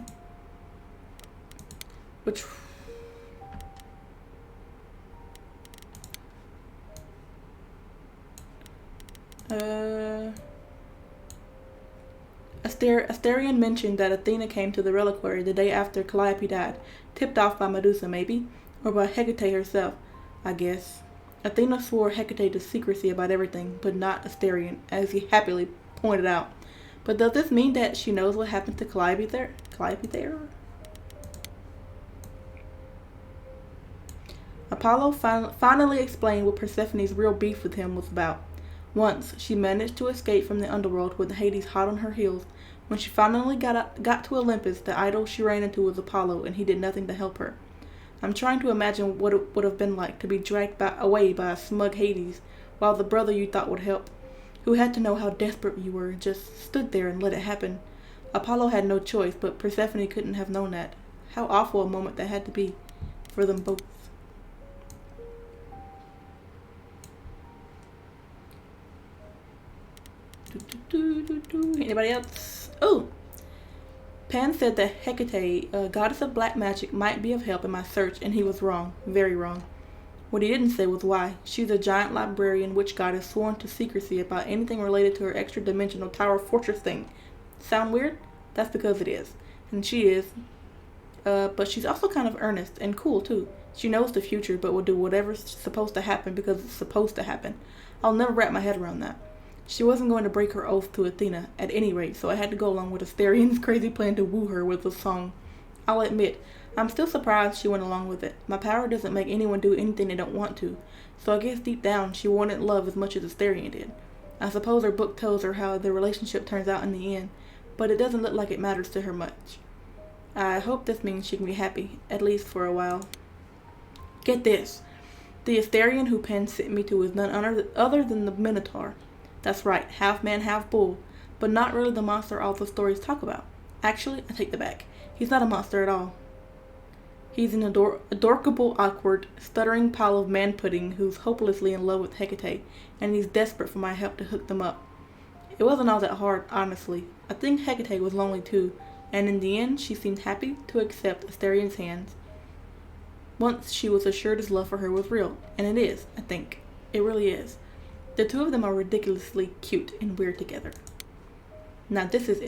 Which... Asterion mentioned that Athena came to the reliquary the day after Calliope died, tipped off by Medusa maybe, or by Hecate herself, I guess. Athena swore Hecate to secrecy about everything, but not Asterion, as he happily pointed out. But does this mean that she knows what happened to Calliope there? Apollo finally explained what Persephone's real beef with him was about. Once, she managed to escape from the underworld with Hades hot on her heels. When she finally got to Olympus, the idol she ran into was Apollo, and he did nothing to help her. I'm trying to imagine what it would have been like to be dragged away by a smug Hades, while the brother you thought would help, who had to know how desperate you were, just stood there and let it happen. Apollo had no choice, but Persephone couldn't have known that. How awful a moment that had to be for them both. Anybody else? Oh! Pan said that Hecate, goddess of black magic, might be of help in my search, and he was wrong. Very wrong. What he didn't say was why. She's a giant librarian witch goddess sworn to secrecy about anything related to her extra-dimensional tower fortress thing. Sound weird? That's because it is. and she is. But she's also kind of earnest and cool too. She knows the future, but will do whatever's supposed to happen because it's supposed to happen. I'll never wrap my head around that. She wasn't going to break her oath to Athena, at any rate, so I had to go along with Asterian's crazy plan to woo her with a song. I'll admit, I'm still surprised she went along with it. My power doesn't make anyone do anything they don't want to, so I guess deep down she wanted love as much as Asterian did. I suppose her book tells her how the relationship turns out in the end, but it doesn't look like it matters to her much. I hope this means she can be happy, at least for a while. Get this. The Asterian who Pan sent me to is none other than the Minotaur. That's right, half man, half bull, but not really the monster all the stories talk about. Actually, I take that back. He's not a monster at all. He's an adorable, awkward, stuttering pile of man pudding who's hopelessly in love with Hecate, and he's desperate for my help to hook them up. It wasn't all that hard, honestly. I think Hecate was lonely too, and in the end, she seemed happy to accept Asterian's hands. Once she was assured his love for her was real, and it is, I think. It really is. The two of them are ridiculously cute and weird together. Now this is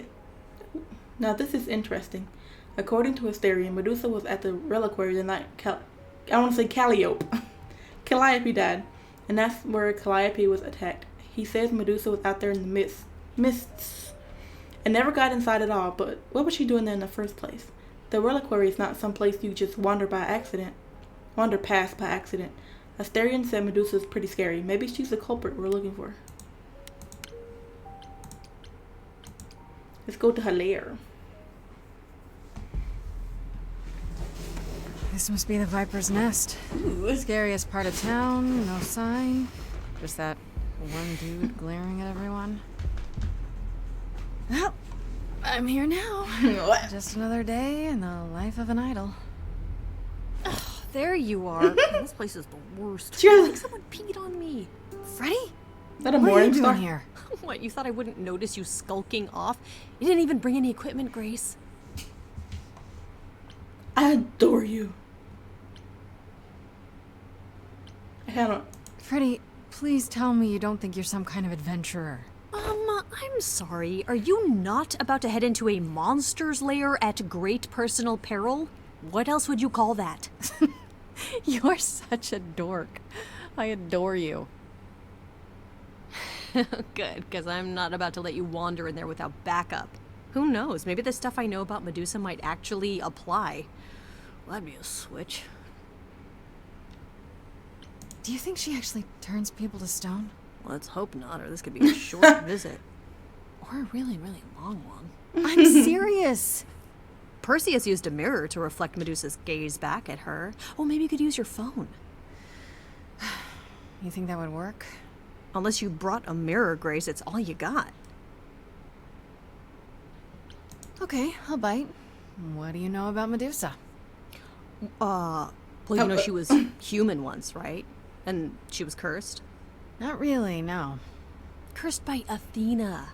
interesting. According to Asterian, Medusa was at the reliquary the night Calliope died, and that's where Calliope was attacked. He says Medusa was out there in the mists and never got inside at all, but what was she doing there in the first place? The reliquary is not some place you just wander past by accident. Asterian said Medusa is pretty scary. Maybe she's the culprit we're looking for. Let's go to her lair. This must be the Viper's Nest. Ooh. Scariest part of town, no sign. Just that one dude glaring at everyone. Well, I'm here now. What? Just another day in the life of an idol. Ugh, there you are. This place is the worst. Cheers. Like someone peed on me. Freddy? Is that a What are you morning doing star? here? What, you thought I wouldn't notice you skulking off? You didn't even bring any equipment, Grace. I adore you. I don't. Freddy, please tell me you don't think you're some kind of adventurer. I'm sorry. Are you not about to head into a monster's lair at great personal peril? What else would you call that? You're such a dork. I adore you. Good, because I'm not about to let you wander in there without backup. Who knows? Maybe the stuff I know about Medusa might actually apply. Well, that'd be a switch. Do you think she actually turns people to stone? Let's hope not, or this could be a short visit. Or a really, really long one. I'm serious. Perseus used a mirror to reflect Medusa's gaze back at her. Oh, maybe you could use your phone. You think that would work? Unless you brought a mirror, Grace, it's all you got. Okay, I'll bite. What do you know about Medusa? Well, you know she was human once, right? And she was cursed? Not really, no. Cursed by Athena.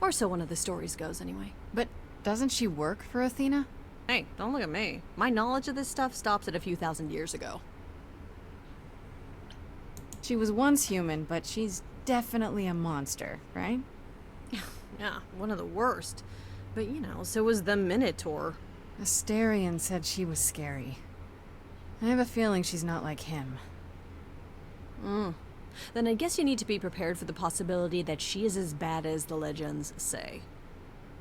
Or so one of the stories goes, anyway. But doesn't she work for Athena? Hey, don't look at me. My knowledge of this stuff stops at a few thousand years ago. She was once human, but she's definitely a monster, right? Yeah, one of the worst. But, you know, so was the Minotaur. Asterian said she was scary. I have a feeling she's not like him. Then I guess you need to be prepared for the possibility that she is as bad as the legends say.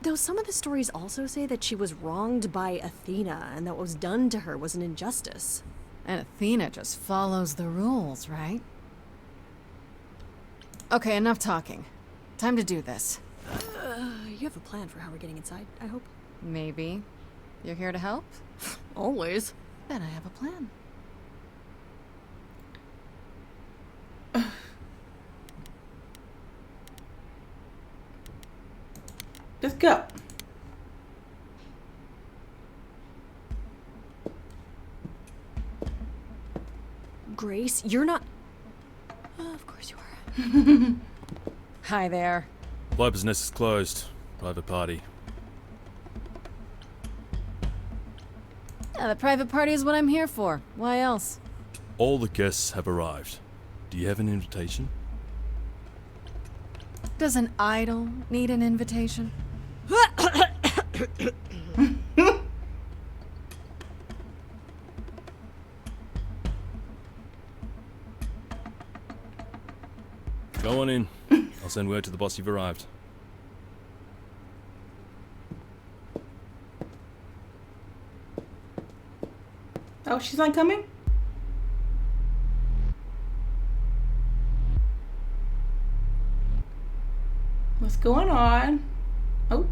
Though some of the stories also say that she was wronged by Athena and that what was done to her was an injustice. And Athena just follows the rules, right? Okay, enough talking. Time to do this. You have a plan for how we're getting inside, I hope? Maybe. You're here to help? Always. Then I have a plan. Let's go. Grace, you're not... of course you are. Hi there. Viper's Nest is closed. Private party. Yeah, the private party is what I'm here for. Why else? All the guests have arrived. Do you have an invitation? Does an idol need an invitation? Go on in. I'll send word to the boss you've arrived. Oh, she's not coming? What's going on? Oh.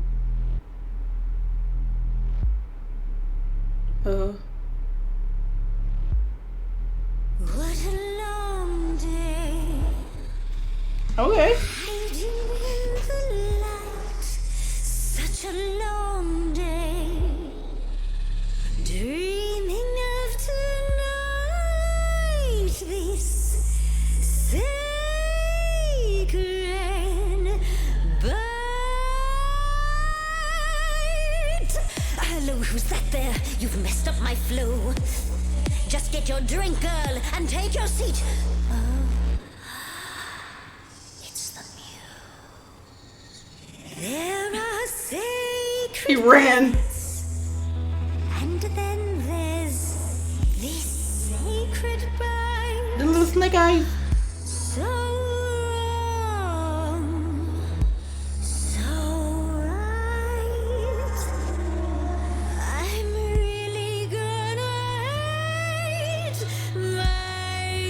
What a long day. Okay. Hiding in the light. Such a long day. Dreaming of tonight. This sacred bite. Hello, who's that there? You've messed up my flow. Just get your drink, girl, and take your seat. Oh, it's the muse. There are sacred He ran. rites, and then there's this sacred bind. The little snake eyes. So wrong, so right. I'm really gonna hate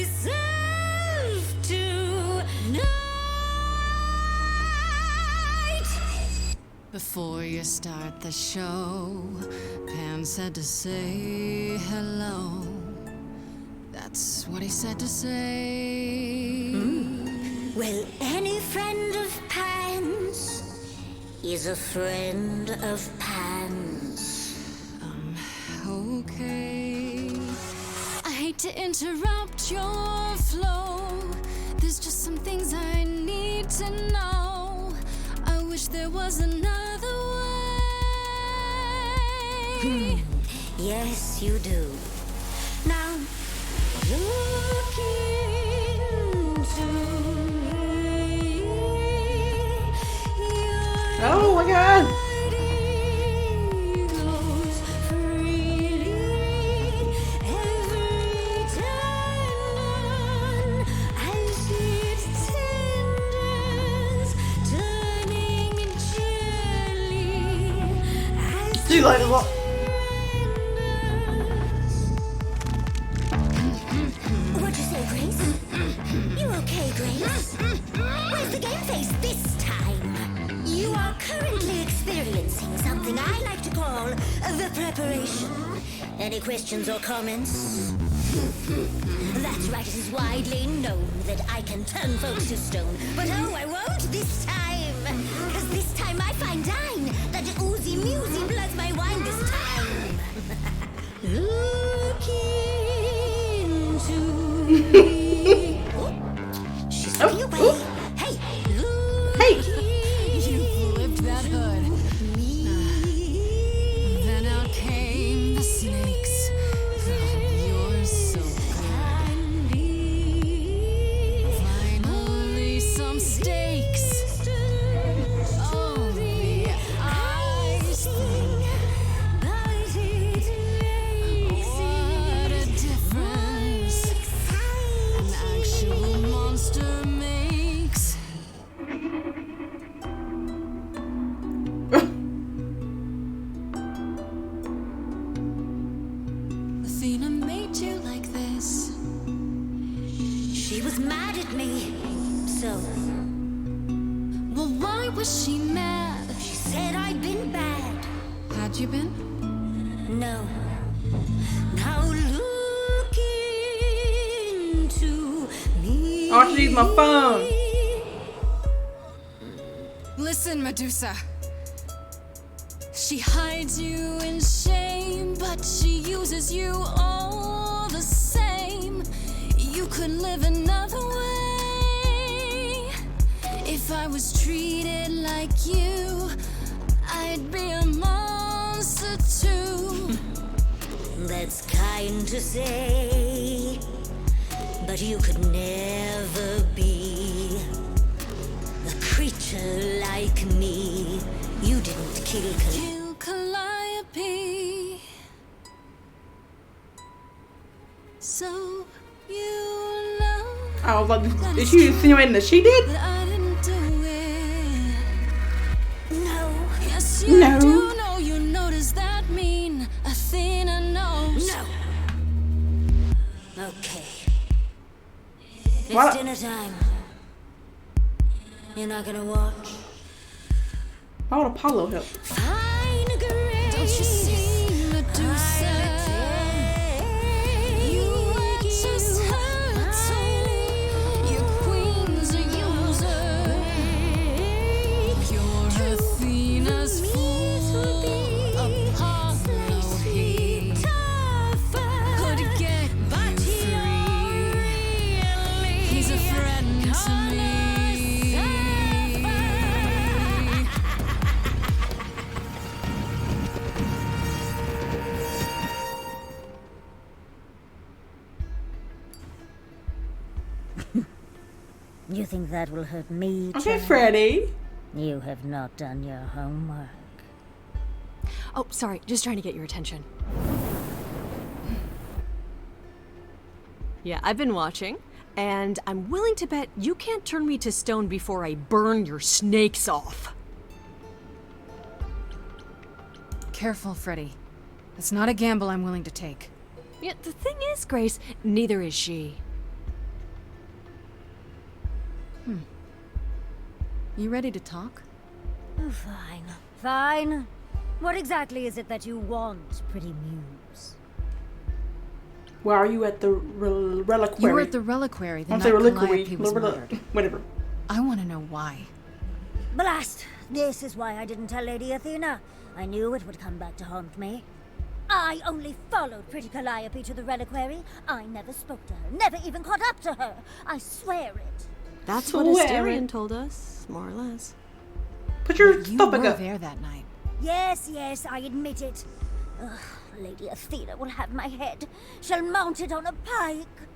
myself tonight. Before you start the show, Pan said to say hello. That's what he said to say. Well, any friend of Pan's is a friend of Pan's. Okay. I hate to interrupt your flow. There's just some things I need to know. I wish there was another way. Yes, you do. Now, look into me. Oh my god. Goes freely every time I see its tendons turning jelly. She like a lot. What'd you say, Grace? You okay, Grace? Where's the game face this time? You are currently experiencing something I like to call the preparation. Any questions or comments? That's right, it is widely known that I can turn folks to stone. But oh, I won't this time. Cause this time I find dine that oozy musy bloods my wine this time. Look into me. Oh, she's slipping away. Hey, look You flipped that hood. Then out came the snakes. Oh, you're so good. Finally, some steaks. Oh, the ice thing. What a difference an actual monster makes. Athena made you like this. She was mad at me. So, Well, why was she mad? she said I'd been bad. Had you been? No. Now look into me. I want to use my phone. Listen, Medusa. She hides you in shame, but she uses you all the same. You could live another way. If I was treated like you, I'd be a monster too. That's kind to say, but you could never be a creature like me. You didn't kill Calliope. So you know I was like, is she insinuating that she did? But I didn't do it. No. Yes, you No. do know. You know, does that mean Athena knows? No. Okay. It's What? dinner time. You're not gonna watch? Why would Apollo help? Fine grace. Don't you see, Medusa? You are just her tool. Your queen's a user. You're Athena's fool. Apollo, he could get you free. He's a friend to me. You think that will hurt me, Okay, child? Freddie. You have not done your homework. Oh, sorry, just trying to get your attention. Yeah, I've been watching, and I'm willing to bet you can't turn me to stone before I burn your snakes off. Careful, Freddy. It's not a gamble I'm willing to take. Yeah, the thing is, Grace, neither is she. You ready to talk? Oh, fine. Fine. What exactly is it that you want, pretty muse? Why are you at the reliquary? You were at the reliquary the I'm night saying reliquary. Calliope was murdered. Whatever. I want to know why. Blast! This is why I didn't tell Lady Athena. I knew it would come back to haunt me. I only followed pretty Calliope to the reliquary. I never spoke to her, never even caught up to her. I swear it. That's what Asterion told us, more or less. Put your You stuff back were up. there that night. Yes, yes, I admit it. Ugh, Lady Athena will have my head. She'll mount it on a pike.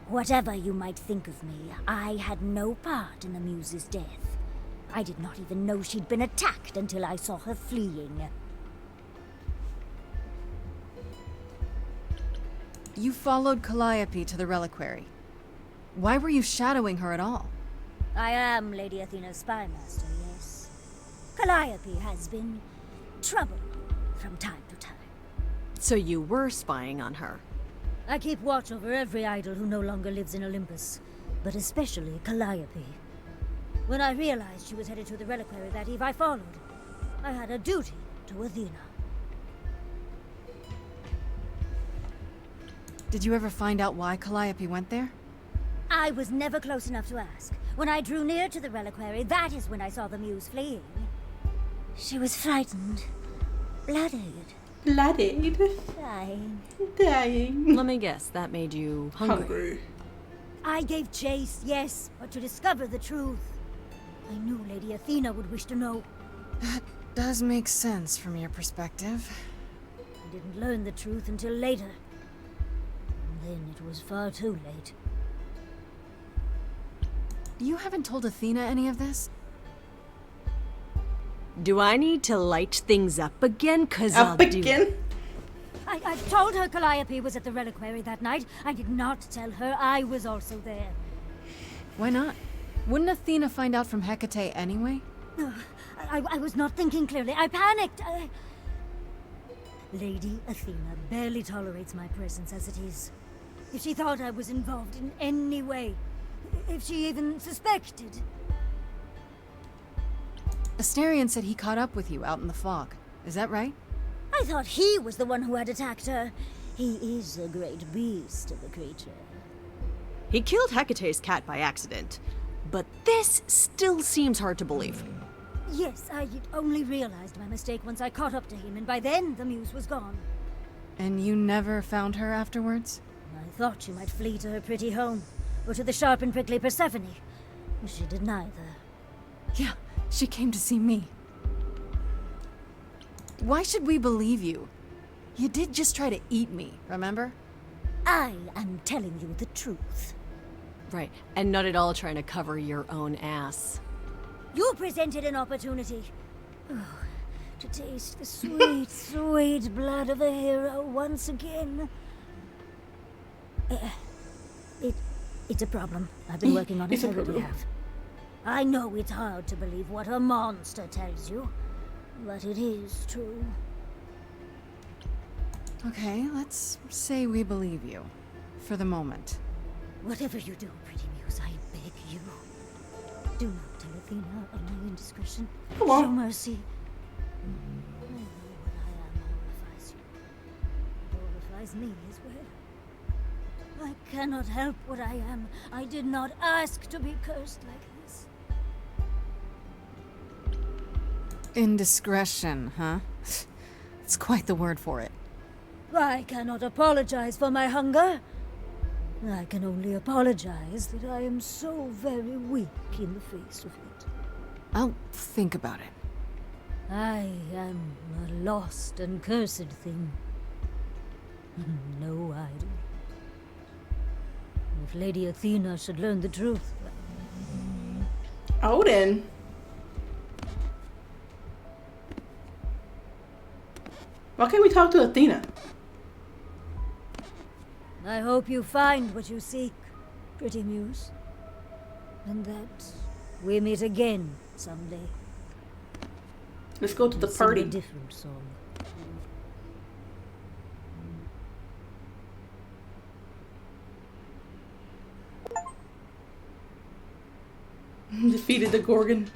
Whatever you might think of me, I had no part in the Muse's death. I did not even know she'd been attacked until I saw her fleeing. You followed Calliope to the reliquary. Why were you shadowing her at all? I am Lady Athena's spy master, yes. Calliope has been trouble from time to time. So you were spying on her. I keep watch over every idol who no longer lives in Olympus, but especially Calliope. When I realized she was headed to the reliquary that eve, I followed. I had a duty to Athena. Did you ever find out why Calliope went there? I was never close enough to ask. When I drew near to the reliquary, that is when I saw the muse fleeing. She was frightened, blooded, Blooded. dying. Dying. Let me guess, that made you hungry. I gave chase, yes, but to discover the truth. I knew Lady Athena would wish to know. That does make sense from your perspective. I didn't learn the truth until later. And then it was far too late. You haven't told Athena any of this? Do I need to light things up again? 'Cause I'll Up again? I told her Calliope was at the reliquary that night. I did not tell her I was also there. Why not? Wouldn't Athena find out from Hecate anyway? I was not thinking clearly. I panicked. Lady Athena barely tolerates my presence as it is. If she thought I was involved in any way, if she even suspected. Asterion said he caught up with you out in the fog. Is that right? I thought he was the one who had attacked her. He is a great beast of a creature. He killed Hecate's cat by accident. But this still seems hard to believe. Yes, I only realized my mistake once I caught up to him, and by then the muse was gone. And you never found her afterwards? I thought she might flee to her pretty home, or to the sharp and prickly Persephone. She did neither. Yeah, she came to see me. Why should we believe you? You did just try to eat me, remember? I am telling you the truth. Right, and not at all trying to cover your own ass. You presented an opportunity. Oh, to taste the sweet, sweet blood of a hero once again. It's a problem. I've been working on it. It's a I really problem. have. I know it's hard to believe what a monster tells you, but it is true. Okay, let's say we believe you. For the moment. Whatever you do, Pretty Muse, I beg you, do not tell Athena of my indiscretion. Come on. Show mercy. I know what I am horrifies you. It horrifies me as well. I cannot help what I am. I did not ask to be cursed like this. Indiscretion, huh? It's quite the word for it. I cannot apologize for my hunger. I can only apologize that I am so very weak in the face of it. I'll think about it. I am a lost and cursed thing. No idol. If Lady Athena should learn the truth... Odin. Why can't we talk to Athena? I hope you find what you seek, Pretty Muse. And that we meet again someday. Let's go to the Sing party. a different song. Defeated the Gorgon.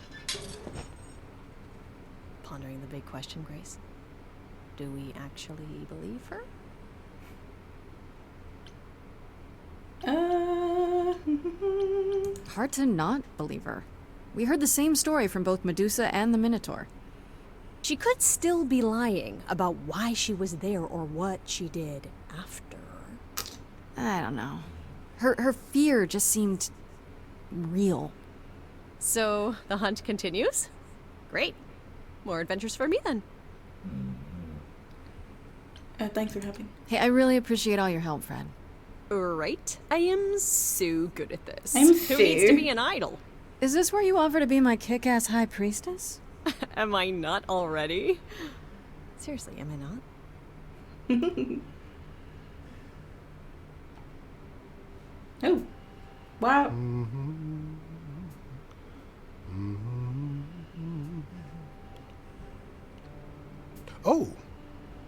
Pondering the big question, Grace. Do we actually believe her? Hard to not believe her. We heard the same story from both Medusa and the Minotaur. She could still be lying about why she was there or what she did after. I don't know. Her fear just seemed real. So, the hunt continues? Great. More adventures for me then. Thanks for helping. Hey, I really appreciate all your help, Fred. Right? I am so good at this. I'm Who so- needs to be an idol? Is this where you offer to be my kick-ass high priestess? Am I not already? Seriously, am I not? Oh. Wow. Oh,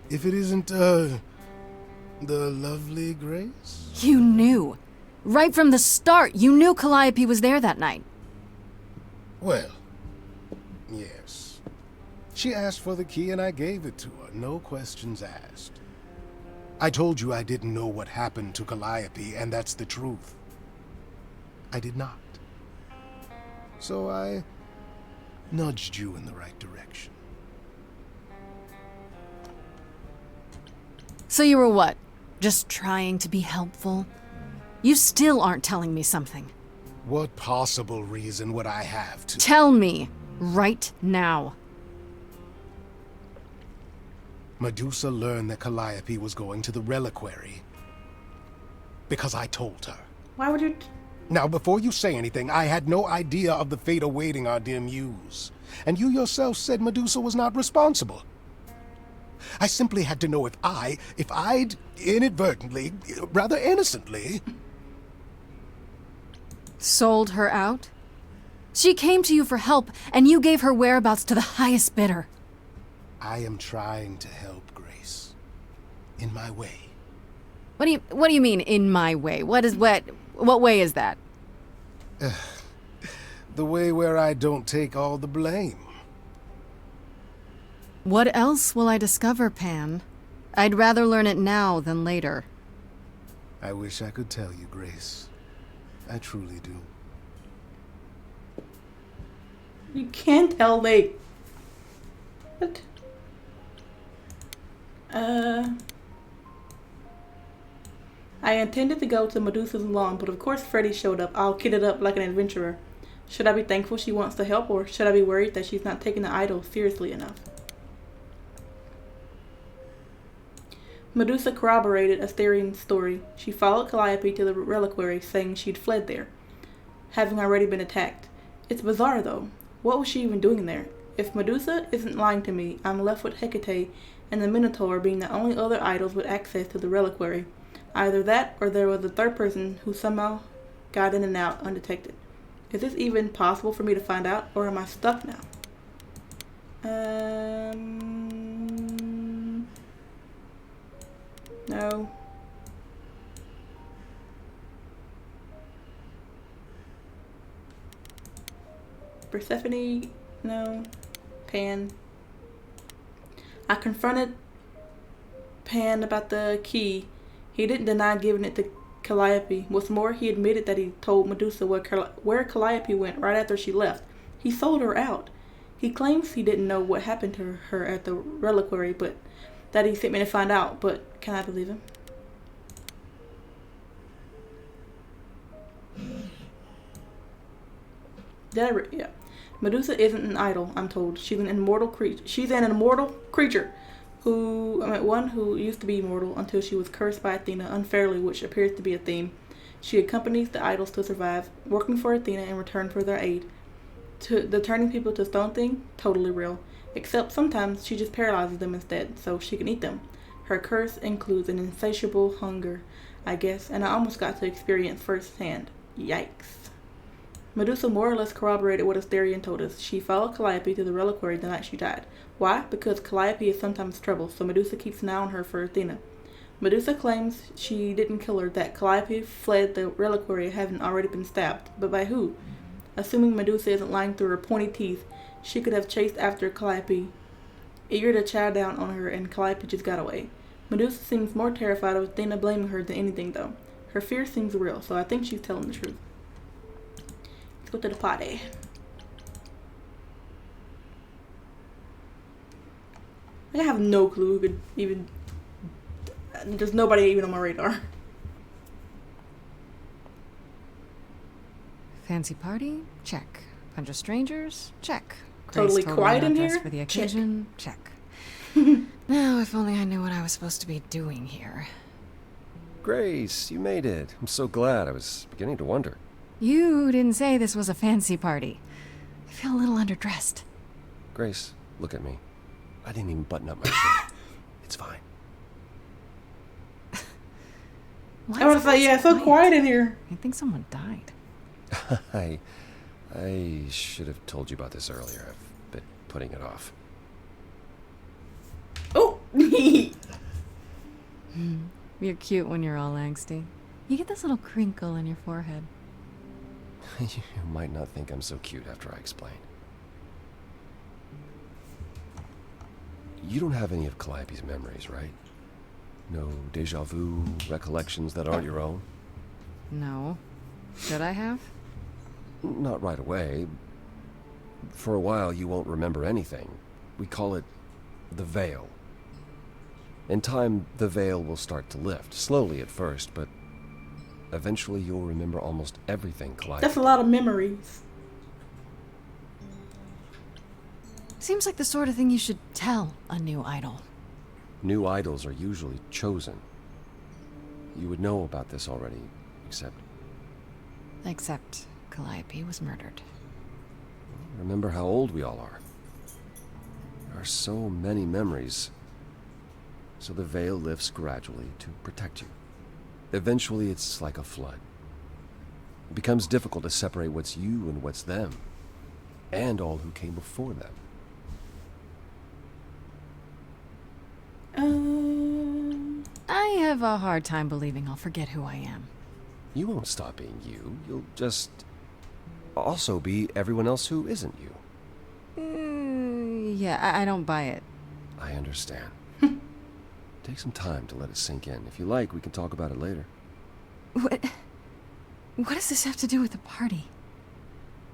if it isn't, the lovely Grace? You knew. Right from the start, you knew Calliope was there that night. Well, yes. She asked for the key and I gave it to her, no questions asked. I told you I didn't know what happened to Calliope, and that's the truth. I did not. So I nudged you in the right direction. So you were what? Just trying to be helpful? You still aren't telling me something. What possible reason would I have to— Tell me, right now. Medusa learned that Calliope was going to the reliquary because I told her. Why would you... Now, before you say anything, I had no idea of the fate awaiting our dear Muse. And you yourself said Medusa was not responsible. I simply had to know if I'd inadvertently, rather innocently... Sold her out? She came to you for help, and you gave her whereabouts to the highest bidder. I am trying to help, Grace. In my way. What do you mean, in my way? What way is that? The way where I don't take all the blame. What else will I discover, Pan? I'd rather learn it now than later. I wish I could tell you, Grace. I truly do. You can't tell, like... What? I intended to go to Medusa's lawn, but of course Freddy showed up, all kitted up like an adventurer. Should I be thankful she wants to help, or should I be worried that she's not taking the idol seriously enough? Medusa corroborated Asterian's story. She followed Calliope to the reliquary, saying she'd fled there, having already been attacked. It's bizarre, though. What was she even doing there? If Medusa isn't lying to me, I'm left with Hecate and the Minotaur being the only other idols with access to the reliquary. Either that, or there was a third person who somehow got in and out undetected. Is this even possible for me to find out, or am I stuck now? No. Persephone, no. Pan. I confronted Pan about the key. He didn't deny giving it to Calliope. What's more, he admitted that he told Medusa where Calliope went right after she left. He sold her out. He claims he didn't know what happened to her at the reliquary, but that he sent me to find out. But can I believe him? Yeah. Medusa isn't an idol, I'm told. She's an immortal creature. She's an immortal creature one who used to be immortal until she was cursed by Athena unfairly, which appears to be a theme. She accompanies the idols to survive, working for Athena in return for their aid. The turning people to stone thing, totally real. Except sometimes she just paralyzes them instead, so she can eat them. Her curse includes an insatiable hunger, I guess, and I almost got to experience firsthand. Yikes. Medusa more or less corroborated what Asterion told us. She followed Calliope to the reliquary the night she died. Why? Because Calliope is sometimes trouble, so Medusa keeps an eye on her for Athena. Medusa claims she didn't kill her, that Calliope fled the reliquary having already been stabbed. But by who? Assuming Medusa isn't lying through her pointy teeth, she could have chased after Calliope, eager to chow down on her, and Calliope just got away. Medusa seems more terrified of Athena blaming her than anything, though. Her fear seems real, so I think she's telling the truth. Let's go to the party. I have no clue who could even... There's nobody even on my radar. Fancy party? Check. Bunch of strangers? Check. Totally quiet in here? For the occasion? Check. Now, if only I knew what I was supposed to be doing here. Grace, you made it. I'm so glad. I was beginning to wonder. You didn't say this was a fancy party. I feel a little underdressed. Grace, look at me. I didn't even button up my shirt. It's fine. I was like, yeah, it's so quiet in here. I think someone died. I should have told you about this earlier. I've been putting it off. Oh! You're cute when you're all angsty. You get this little crinkle in your forehead. You might not think I'm so cute after I explain. You don't have any of Calliope's memories, right? No deja vu, recollections that aren't your own? No. Should I have? Not right away. For a while, you won't remember anything. We call it the veil. In time, the veil will start to lift, slowly at first, but eventually you'll remember almost everything Calliope. That's a lot of memories. Seems like the sort of thing you should tell a new idol. New idols are usually chosen. You would know about this already, except Calliope was murdered. remember how old we all are. There are so many memories. So the veil lifts gradually to protect you. Eventually, it's like a flood. It becomes difficult to separate what's you and what's them, and all who came before them. I have a hard time believing I'll forget who I am. You won't stop being you. You'll just also be everyone else who isn't you. Yeah, I don't buy it. I understand. Take some time to let it sink in. If you like, we can talk about it later. What does this have to do with the party?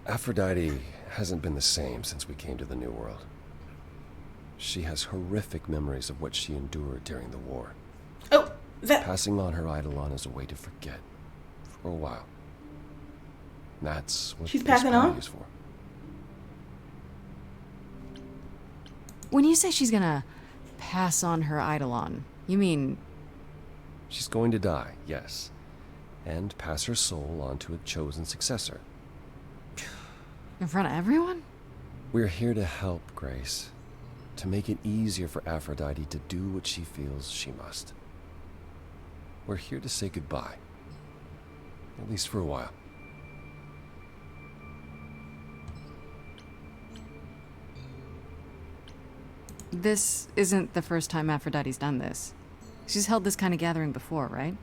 Aphrodite hasn't been the same since we came to the New World. She has horrific memories of what she endured during the war. Oh, that... Passing on her eidolon as a way to forget. For a while. That's what she's this passing party on? is for. When you say she's gonna pass on her eidolon, you mean... She's going to die, yes. And pass her soul on to a chosen successor. In front of everyone? We're here to help, Grace. To make it easier for Aphrodite to do what she feels she must. We're here to say goodbye. At least for a while. This isn't the first time Aphrodite's done this. She's held this kind of gathering before, right?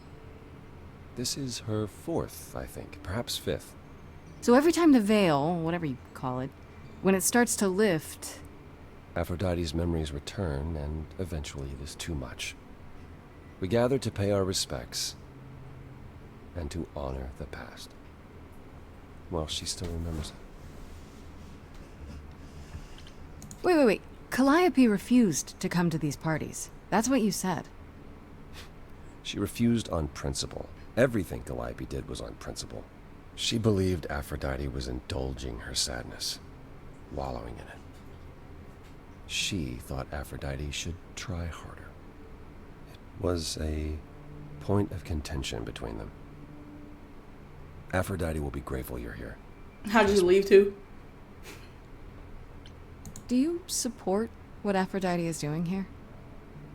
This is her 4th, I think. Perhaps 5th. So every time the veil, whatever you call it, when it starts to lift... Aphrodite's memories return, and eventually it is too much. We gather to pay our respects and to honor the past. Well, she still remembers it. Wait. Calliope refused to come to these parties. That's what you said. She refused on principle. Everything Calliope did was on principle. She believed Aphrodite was indulging her sadness, wallowing in it. She thought Aphrodite should try harder. It was a point of contention between them. Aphrodite will be grateful you're here. How did you leave to? Do you support what Aphrodite is doing here?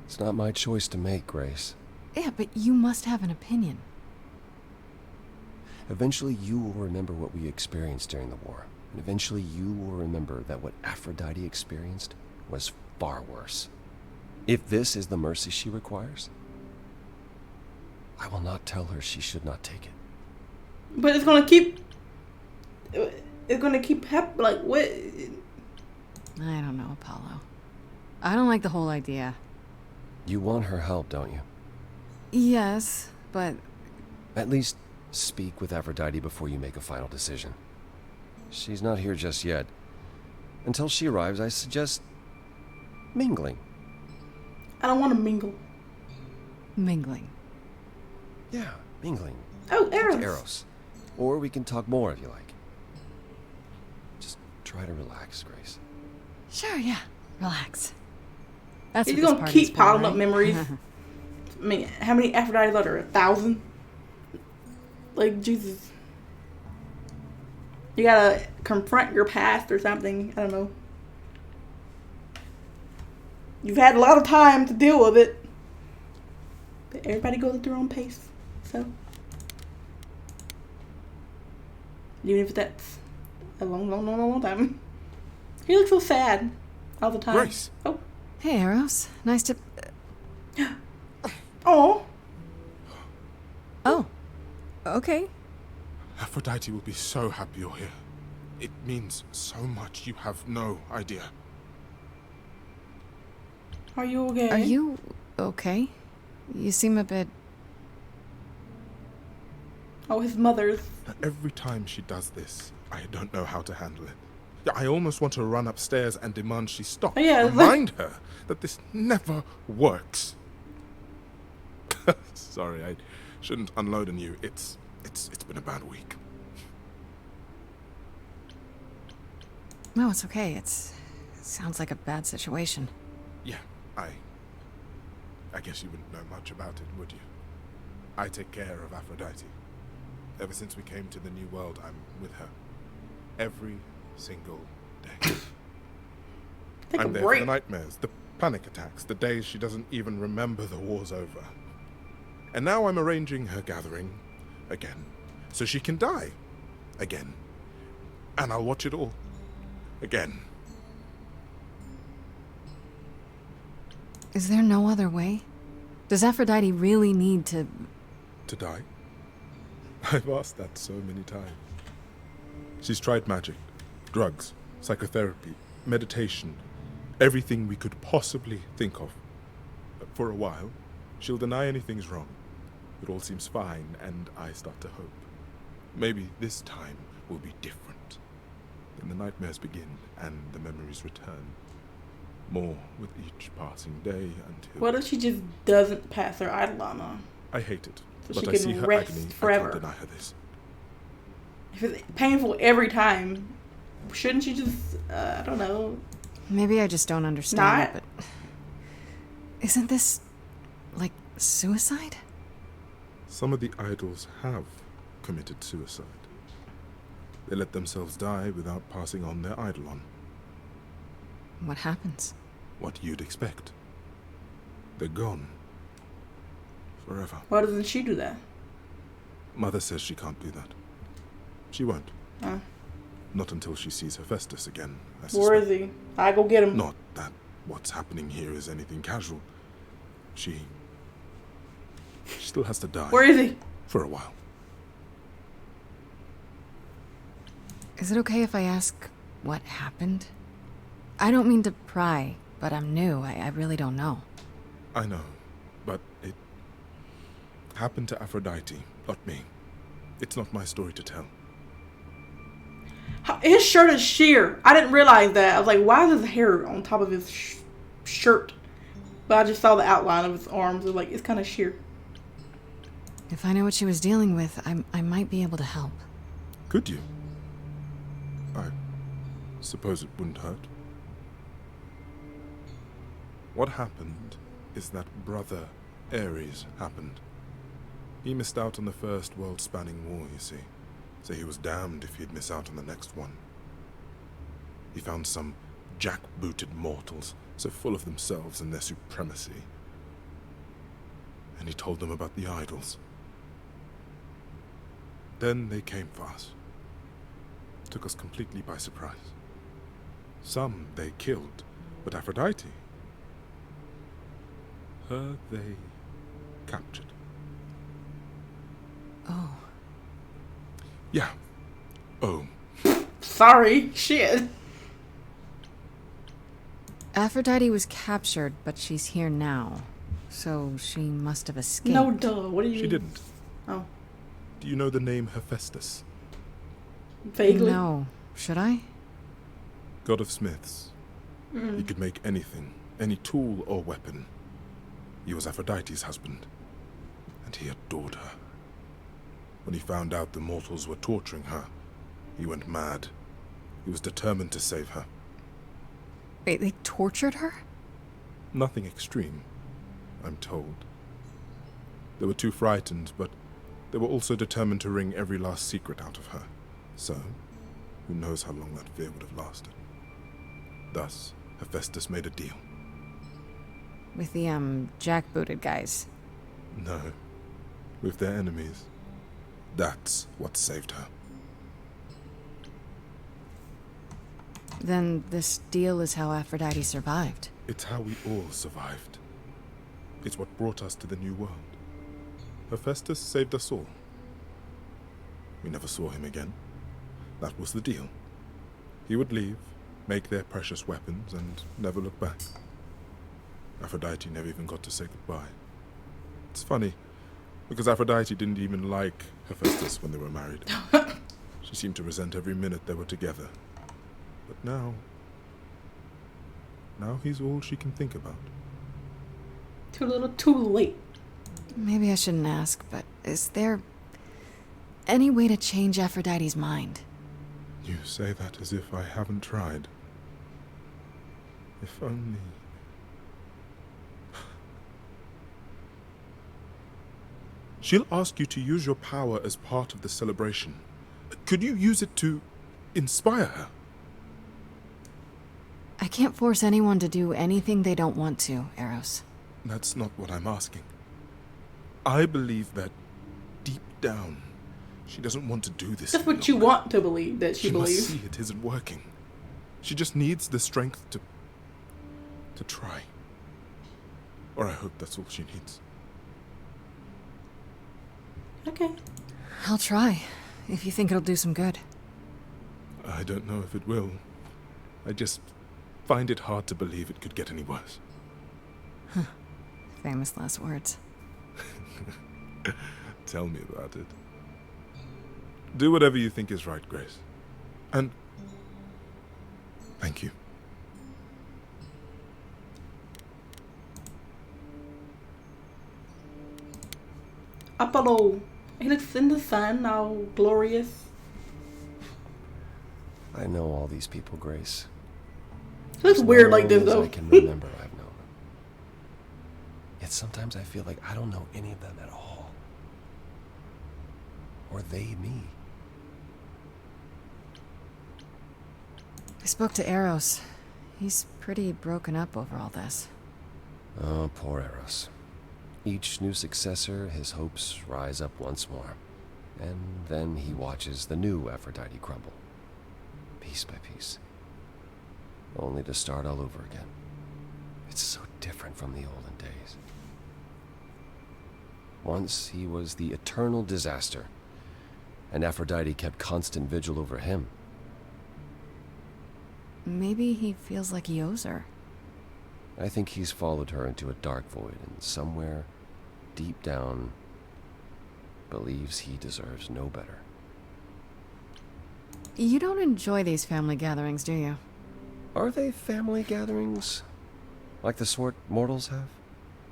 It's not my choice to make, Grace. Yeah, but you must have an opinion. Eventually you will remember what we experienced during the war. And eventually you will remember that what Aphrodite experienced was far worse. If this is the mercy she requires, I will not tell her she should not take it. But it's gonna keep... It's gonna keep like, what? I don't know, Apollo. I don't like the whole idea. You want her help, don't you? Yes, but... At least speak with Aphrodite before you make a final decision. She's not here just yet. Until she arrives, I suggest mingling. I don't want to mingle. Mingling. Yeah, mingling. Oh, Eros. Eros. Or we can talk more if you like. Just try to relax, Grace. Sure, yeah. Relax. That's You're what gonna this keep party's piling for, up right? memories. I mean, how many Aphrodite are there? 1,000? Like, Jesus. You gotta confront your past or something. I don't know. You've had a lot of time to deal with it. But everybody goes at their own pace. So. Even if that's a long time. He looks so sad all the time. Grace. Oh. Hey, Eros. Nice to... Oh. Oh. Okay. Aphrodite will be so happy you're here. It means so much, you have no idea. Are you okay? Are you okay? You seem a bit... Oh, his mother's. Every time she does this, I don't know how to handle it. I almost want to run upstairs and demand she stop. Oh, yeah. Remind her that this never works. Sorry, I shouldn't unload on you. It's been a bad week. No, it's okay. It sounds like a bad situation. Yeah, I guess you wouldn't know much about it, would you? I take care of Aphrodite. Ever since we came to the New World, I'm with her. Every single day. I'm there for the nightmares, the panic attacks, the days she doesn't even remember the war's over. And now I'm arranging her gathering again, so she can die again. And I'll watch it all again. Is there no other way? Does Aphrodite really need to... To die? I've asked that so many times. She's tried magic, drugs, psychotherapy, meditation, everything we could possibly think of. But for a while, she'll deny anything's wrong. It all seems fine, and I start to hope. Maybe this time will be different. Then the nightmares begin, and the memories return. More with each passing day until... What if she just doesn't pass her Eidolon? I hate it, So but she I see can her rest agony. forever. I can't deny her this. If it's painful every time, shouldn't she just, I don't know. Maybe I just don't understand it, but... Isn't this, like, suicide? Some of the idols have committed suicide. They let themselves die without passing on their eidolon. What happens? What you'd expect. They're gone. Forever. Why doesn't she do that? Mother says she can't do that. She won't. Oh. Not until she sees Hephaestus again, I Where is suspect. he? I go get him. Not that what's happening here is anything casual. She still has to die. Where is he? For a while. Is it okay if I ask what happened? I don't mean to pry, but I'm new. I really don't know. I know, but it happened to Aphrodite, not me. It's not my story to tell. His shirt is sheer. I didn't realize that. I was like, why is his hair on top of his shirt? But I just saw the outline of his arms. It was like, it's kind of sheer. If I know what she was dealing with, I might be able to help. Could you? I suppose it wouldn't hurt. What happened is that Brother Ares happened. He missed out on the first world-spanning war, you see. So he was damned if he'd miss out on the next one. He found some jack-booted mortals, so full of themselves and their supremacy. And he told them about the idols. Then they came for us. Took us completely by surprise. Some they killed, but Aphrodite, her they captured. Oh. Yeah. Oh. Sorry. Shit. Aphrodite was captured, but she's here now. So she must have escaped. No, duh. What do you She didn't. Oh. Do you know the name Hephaestus? Vaguely. No. Should I? God of smiths. He could make anything, any tool or weapon. He was Aphrodite's husband, and he adored her. When he found out the mortals were torturing her, he went mad. He was determined to save her. Wait, they tortured her? Nothing extreme, I'm told. They were too frightened, but they were also determined to wring every last secret out of her. So, who knows how long that fear would have lasted. Thus, Hephaestus made a deal. With the, jackbooted guys. No, with their enemies. That's what saved her. Then this deal is how Aphrodite survived. It's how we all survived. It's what brought us to the new world. Hephaestus saved us all. We never saw him again. That was the deal. He would leave, make their precious weapons, and never look back. Aphrodite never even got to say goodbye. It's funny, because Aphrodite didn't even like Hephaestus when they were married. She seemed to resent every minute they were together. But now he's all she can think about. Too little, too late. Maybe I shouldn't ask, but is there any way to change Aphrodite's mind? You say that as if I haven't tried. If only... She'll ask you to use your power as part of the celebration. Could you use it to inspire her? I can't force anyone to do anything they don't want to, Eros. That's not what I'm asking. I believe that deep down, she doesn't want to do this. That's what you want to believe that she believes. Must see it isn't working. She just needs the strength to try. Or I hope that's all she needs. Okay. I'll try, if you think it'll do some good. I don't know if it will. I just find it hard to believe it could get any worse. Famous last words. Tell me about it. Do whatever you think is right, Grace. And thank you. Apollo. He looks in the sun, all glorious. I know all these people, Grace. He looks weird like this, As though. I can remember I've known them. Yet sometimes I feel like I don't know any of them at all. Or they me. I spoke to Eros. He's pretty broken up over all this. Oh, poor Eros. Each new successor, his hopes rise up once more. And then he watches the new Aphrodite crumble. Piece by piece. Only to start all over again. It's so different from the olden days. Once he was the eternal disaster, and Aphrodite kept constant vigil over him. Maybe he feels like he owes her. I think he's followed her into a dark void, and somewhere, deep down, believes he deserves no better. You don't enjoy these family gatherings, do you? Are they family gatherings? Like the sort mortals have?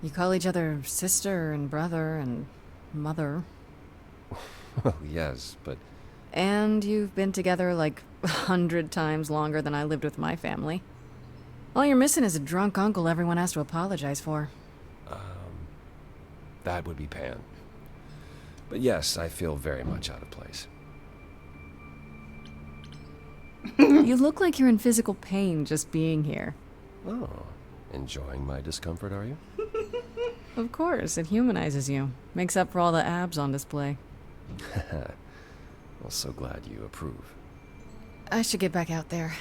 You call each other sister and brother and mother. Well, yes, but... And you've been together like 100 times longer than I lived with my family. All you're missing is a drunk uncle everyone has to apologize for. That would be Pan. But yes, I feel very much out of place. You look like you're in physical pain just being here. Oh, enjoying my discomfort, are you? Of course, it humanizes you. Makes up for all the abs on display. Well, so glad you approve. I should get back out there.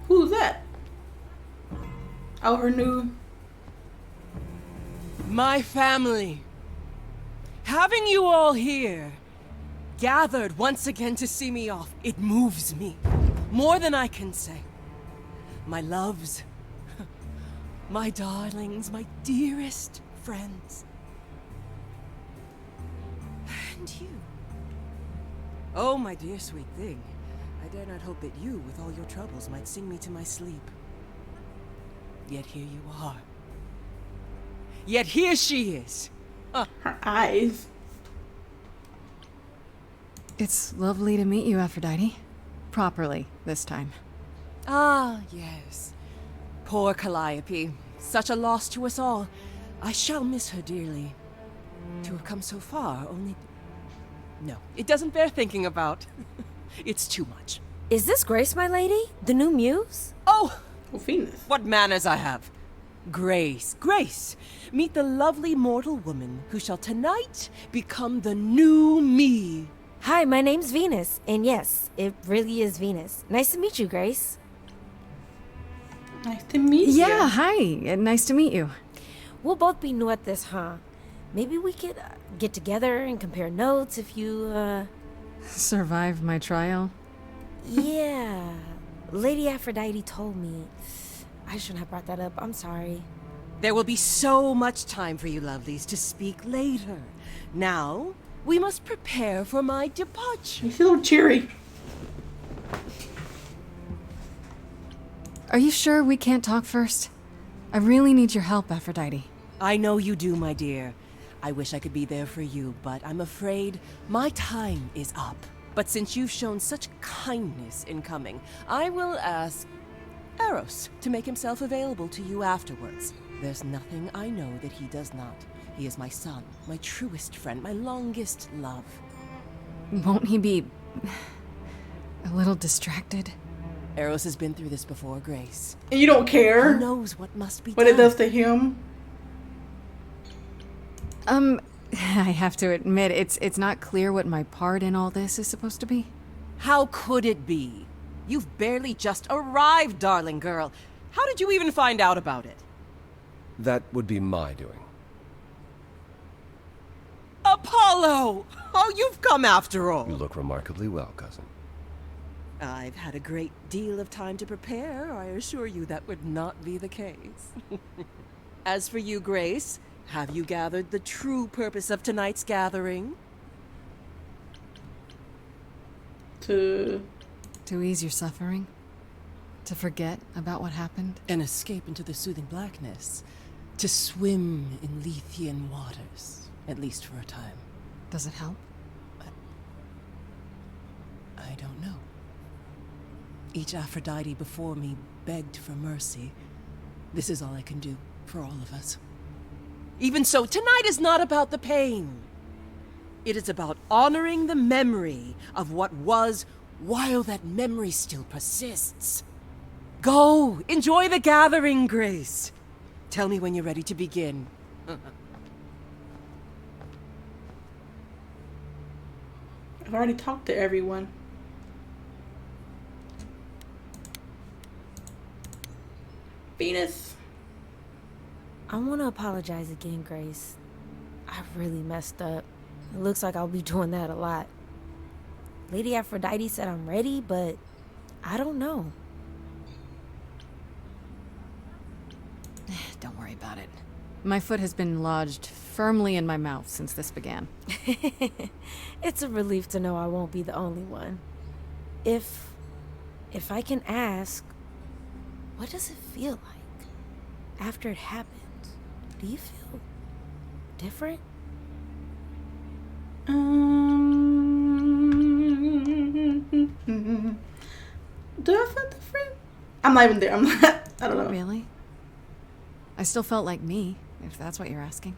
Who's that? Oh, her new... My family. Having you all here, gathered once again to see me off, it moves me. More than I can say. My loves, my darlings, my dearest friends. And you. Oh, my dear sweet thing. I dare not hope that you, with all your troubles, might sing me to my sleep. Yet here you are. Yet here she is. Her eyes. It's lovely to meet you, Aphrodite. Properly, this time. Ah, yes. Poor Calliope. Such a loss to us all. I shall miss her dearly. To have come so far, only... No, it doesn't bear thinking about. It's too much. Is this Grace, my lady? The new muse? Oh! Venus. What manners I have. Grace, Grace, meet the lovely mortal woman who shall tonight become the new me. Hi, my name's Venus, and yes, it really is Venus. Nice to meet you, Grace. Nice to meet you. Yeah, hi. Nice to meet you. We'll both be new at this, huh? Maybe we could get together and compare notes if you, Survive my trial? Yeah. Lady Aphrodite told me. I shouldn't have brought that up. I'm sorry. There will be so much time for you lovelies to speak later. Now, we must prepare for my departure. You feel cheery. Are you sure we can't talk first? I really need your help, Aphrodite. I know you do, my dear. I wish I could be there for you, but I'm afraid my time is up. But since you've shown such kindness in coming, I will ask Eros to make himself available to you afterwards. There's nothing I know that he does not. He is my son, my truest friend, my longest love. Won't he be... a little distracted? Eros has been through this before, Grace. And you don't care? He knows what must be what done. it does to him? I have to admit, it's not clear what my part in all this is supposed to be. How could it be? You've barely just arrived, darling girl. How did you even find out about it? That would be my doing. Apollo! Oh, you've come after all. You look remarkably well, cousin. I've had a great deal of time to prepare. I assure you that would not be the case. As for you, Grace, have you gathered the true purpose of tonight's gathering? To ease your suffering? To forget about what happened? And escape into the soothing blackness. To swim in Lethean waters. At least for a time. Does it help? I don't know. Each Aphrodite before me begged for mercy. This is all I can do for all of us. Even so, tonight is not about the pain. It is about honoring the memory of what was while that memory still persists. Go! Enjoy the gathering, Grace! Tell me when you're ready to begin. I've already talked to everyone. Venus. I want to apologize again, Grace. I really messed up. It looks like I'll be doing that a lot. Lady Aphrodite said I'm ready, but I don't know. Don't worry about it. My foot has been lodged firmly in my mouth since this began. It's a relief to know I won't be the only one. If I can ask, what does it feel like after it happens? Do you feel different? Do I feel different? I'm not even there. I don't know. Really? I still felt like me, if that's what you're asking.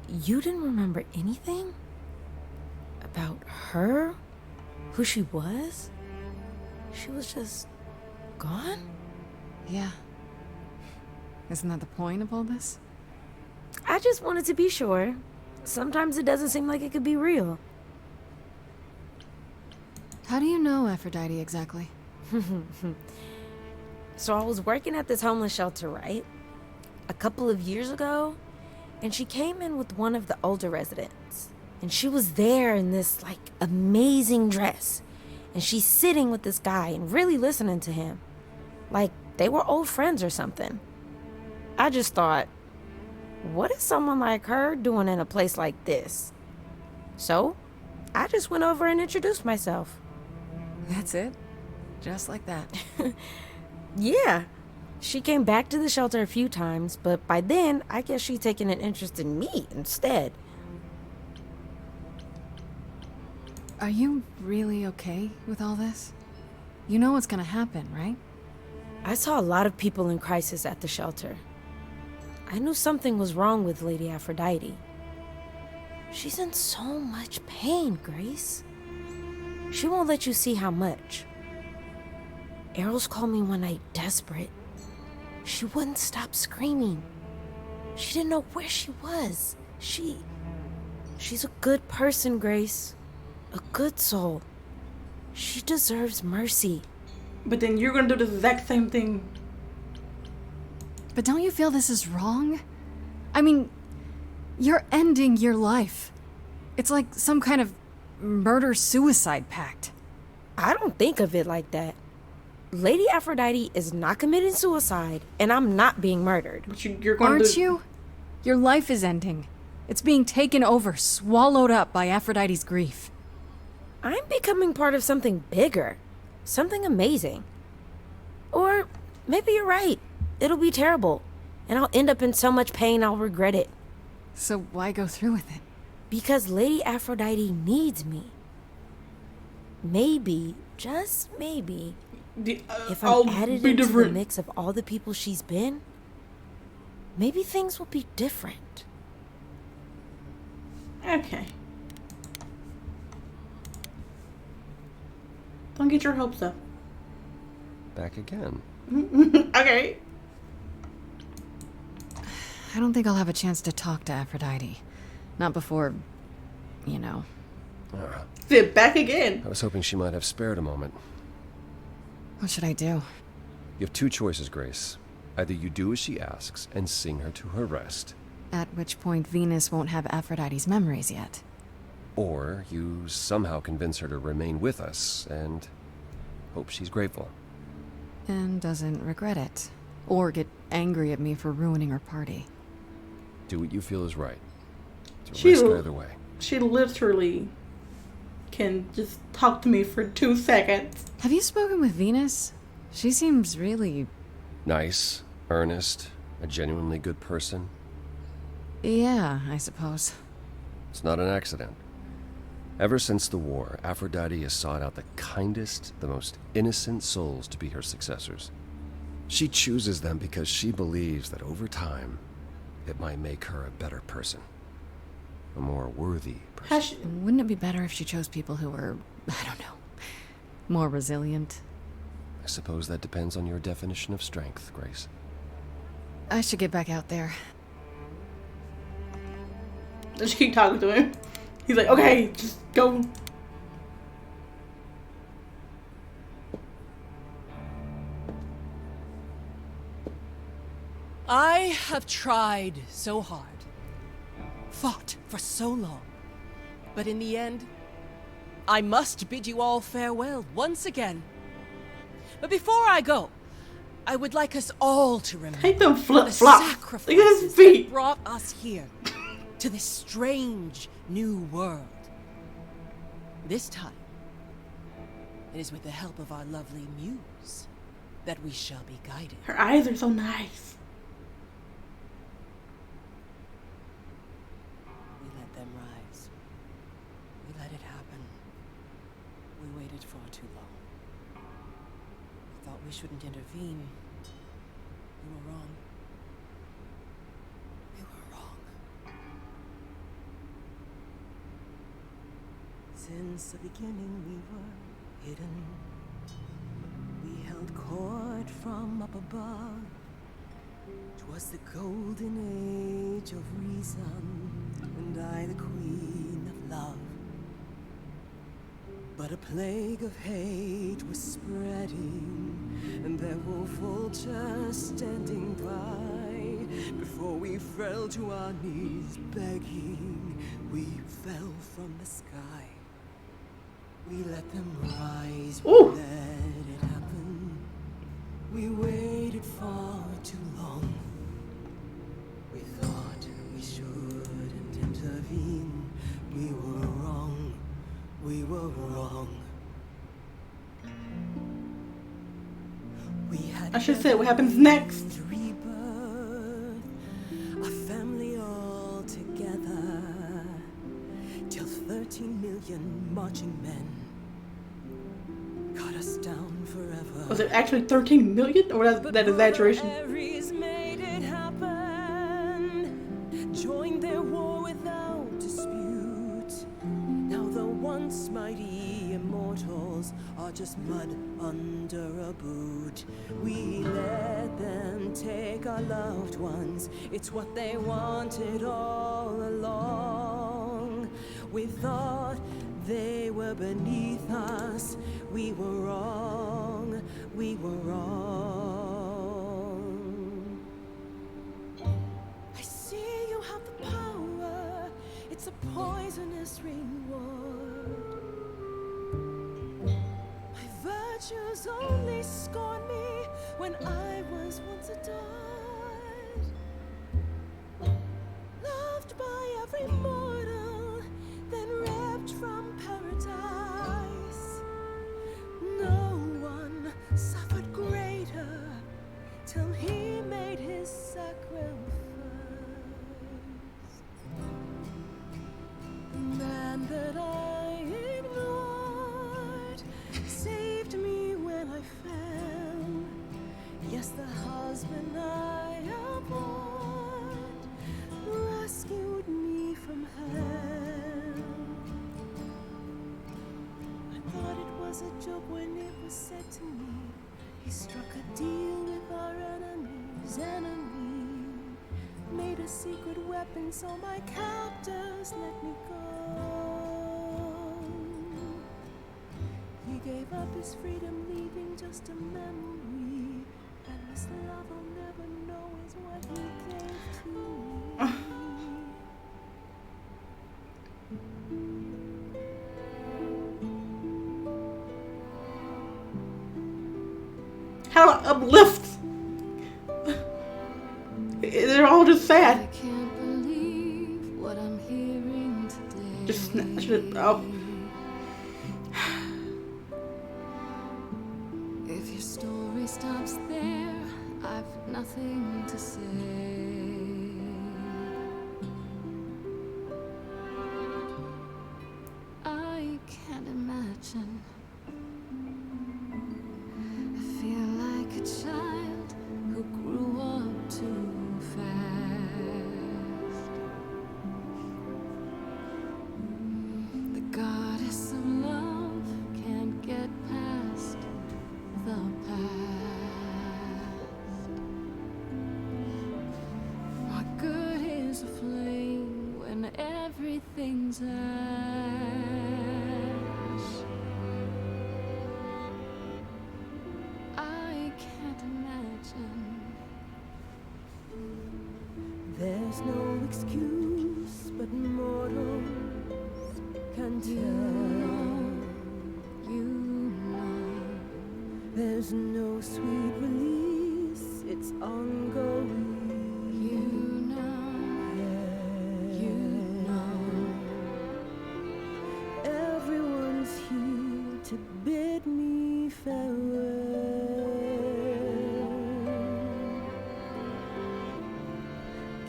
You didn't remember anything? About her? Who she was? She was just gone? Yeah. Isn't that the point of all this? I just wanted to be sure. Sometimes it doesn't seem like it could be real. How do you know Aphrodite exactly? So I was working at this homeless shelter, right? A couple of years ago, and she came in with one of the older residents. And she was there in this, like, amazing dress. And she's sitting with this guy and really listening to him. Like, they were old friends or something. I just thought, what is someone like her doing in a place like this? So, I just went over and introduced myself. That's it? Just like that? Yeah. She came back to the shelter a few times, but by then, I guess she'd taken an interest in me instead. Are you really okay with all this? You know what's gonna happen, right? I saw a lot of people in crisis at the shelter. I knew something was wrong with Lady Aphrodite. She's in so much pain, Grace. She won't let you see how much. Eros called me one night desperate. She wouldn't stop screaming. She didn't know where she was. She's a good person, Grace. A good soul. She deserves mercy. But then you're gonna do the exact same thing. But don't you feel this is wrong? I mean, you're ending your life. It's like some kind of murder-suicide pact. I don't think of it like that. Lady Aphrodite is not committing suicide, and I'm not being murdered. But you're going Aren't you? Your life is ending. It's being taken over, swallowed up by Aphrodite's grief. I'm becoming part of something bigger. Something amazing. Or maybe you're right. It'll be terrible. And I'll end up in so much pain I'll regret it. So why go through with it? Because Lady Aphrodite needs me. Maybe, just maybe, if I'm added into the mix of all the people she's been, maybe things will be different. Okay. Don't get your hopes up. Back again. Okay. I don't think I'll have a chance to talk to Aphrodite. Not before, you know. Sit back again. I was hoping she might have spared a moment. What should I do? You have two choices, Grace. Either you do as she asks and sing her to her rest. At which point Venus won't have Aphrodite's memories yet. Or you somehow convince her to remain with us and hope she's grateful. And doesn't regret it. Or get angry at me for ruining her party. Do what you feel is right. It's a risk either way. She literally can just talk to me for 2 seconds. Have you spoken with Venus? She seems really... Nice, earnest, a genuinely good person. Yeah, I suppose. It's not an accident. Ever since the war, Aphrodite has sought out the kindest, the most innocent souls to be her successors. She chooses them because she believes that over time, it might make her a better person. A more worthy person. Wouldn't it be better if she chose people who were, I don't know, More resilient. I suppose that depends on your definition of strength, Grace. I should get back out there. Just keep talking to him. He's like, okay, just go. I have tried so hard, fought for so long, but in the end, I must bid you all farewell once again. But before I go, I would like us all to remember Hate them the flip-flops. Look at his sacrifices feet. that brought us here, to this strange new world. This time, it is with the help of our lovely muse that we shall be guided. Her eyes are so nice. We let them rise. We let it happen. We waited far too long. We thought we shouldn't intervene. We were wrong. We were wrong. Since the beginning we were hidden. We held court from up above. 'Twas the golden age of reason, and I the queen of love. But a plague of hate was spreading, and there were vultures standing by. Before we fell to our knees begging, we fell from the sky. We let them rise, we Ooh. let it happen. We waited far too long. We thought we shouldn't intervene. We were wrong. We were wrong. We had I should say what happens next. rebirth, a family all together, till 13 million marching men cut us down forever. Was it actually 13 million? Or was that exaggeration? Ares made it happen, joined their war without dispute. Now the once mighty immortals are just mud under a boot. We let them take our loved ones, it's what they wanted all along. We thought they were beneath us. We were wrong. We were wrong. I see you have the power. It's a poisonous reward. My virtues only scorned me when I was once adored. Loved by every mortal, then ripped from paradise. No one suffered greater till he made his sacrifice. The man that I ignored saved me when I fell. Yes, the husband I abhorred rescued me from hell. I thought it was a joke when it was said to me. He struck a deal with our enemy's enemy, made a secret weapon so my captors let me go. He gave up his freedom, leaving just a memory, and this love I'll never know is what he gave to me. How uplift. They're all just sad. I can't believe what I'm hearing today. Just snatch it up. If your story stops there, I've nothing to say. I can't imagine. I feel like a child who grew up too fast. The God everything's ash. I can't imagine. There's no excuse but mortals can tell. You know. There's no sweet release, it's ongoing. You know. You know. Everyone's here to bid me farewell.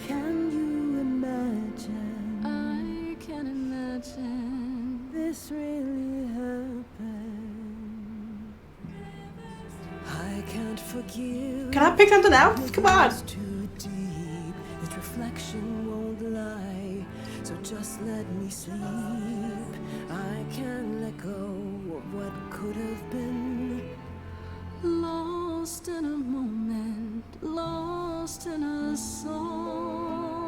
Can you imagine? I can imagine. This really happened. I can't forgive. Can I pick something else? Come on. It's too deep. Its reflection won't lie. So just let me sleep. I can't let go of what could have been. Lost in a moment, lost in a song.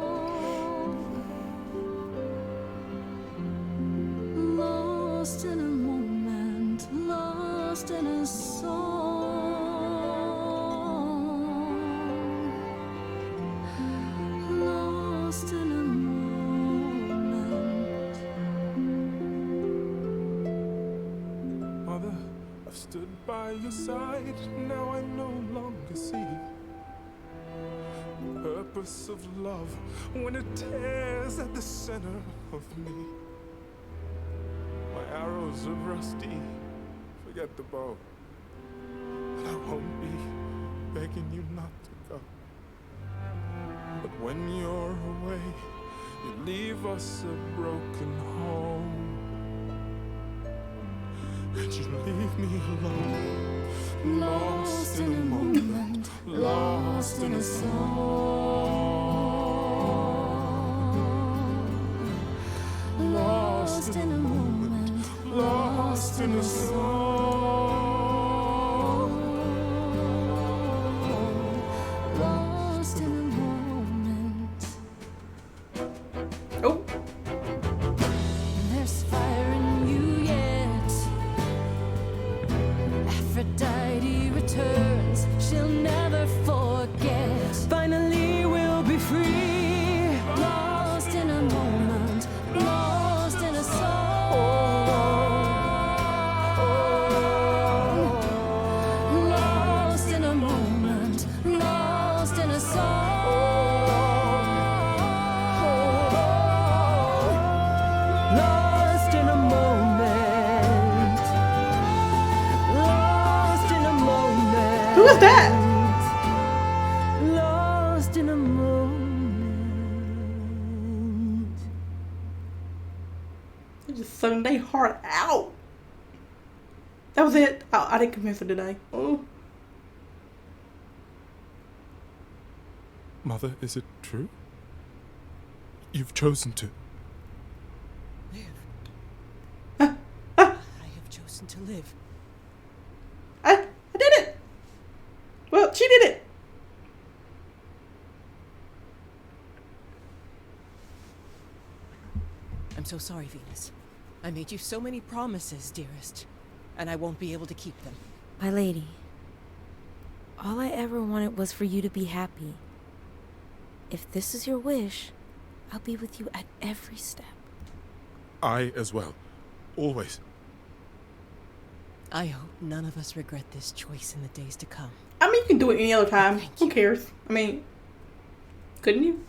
Lost in a moment, lost in a song. Lost in a moment. Mother, I've stood by your side, now I no longer see the purpose of love when it tears at the center of me. My arrows are rusty, forget the bow, and I won't be begging you not to go. But when you're away, you leave us a broken home. And you leave me alone, lost in a moment, lost in a song. Lost in a moment, lost in a song. Lost in a moment. Oh. There's fire in you yet. Aphrodite returns, she'll never forget. Finally, we'll be free. Lost in a moment, lost in a song. Lost in a moment, lost in a song. Lost in a moment. Lost in a moment. Who is that? Lost in a moment. They just sung their heart out. That was it. Oh, I didn't convince her today. Oh. Mother, is it true? You've chosen to. I have chosen to live. I did it. Well, she did it. I'm so sorry, Venus. I made you so many promises, dearest, and I won't be able to keep them. My lady, all I ever wanted was for you to be happy. If this is your wish, I'll be with you at every step. I as well. Always. I hope none of us regret this choice in the days to come. I mean, you can do it any other time. Who cares? I mean, couldn't you?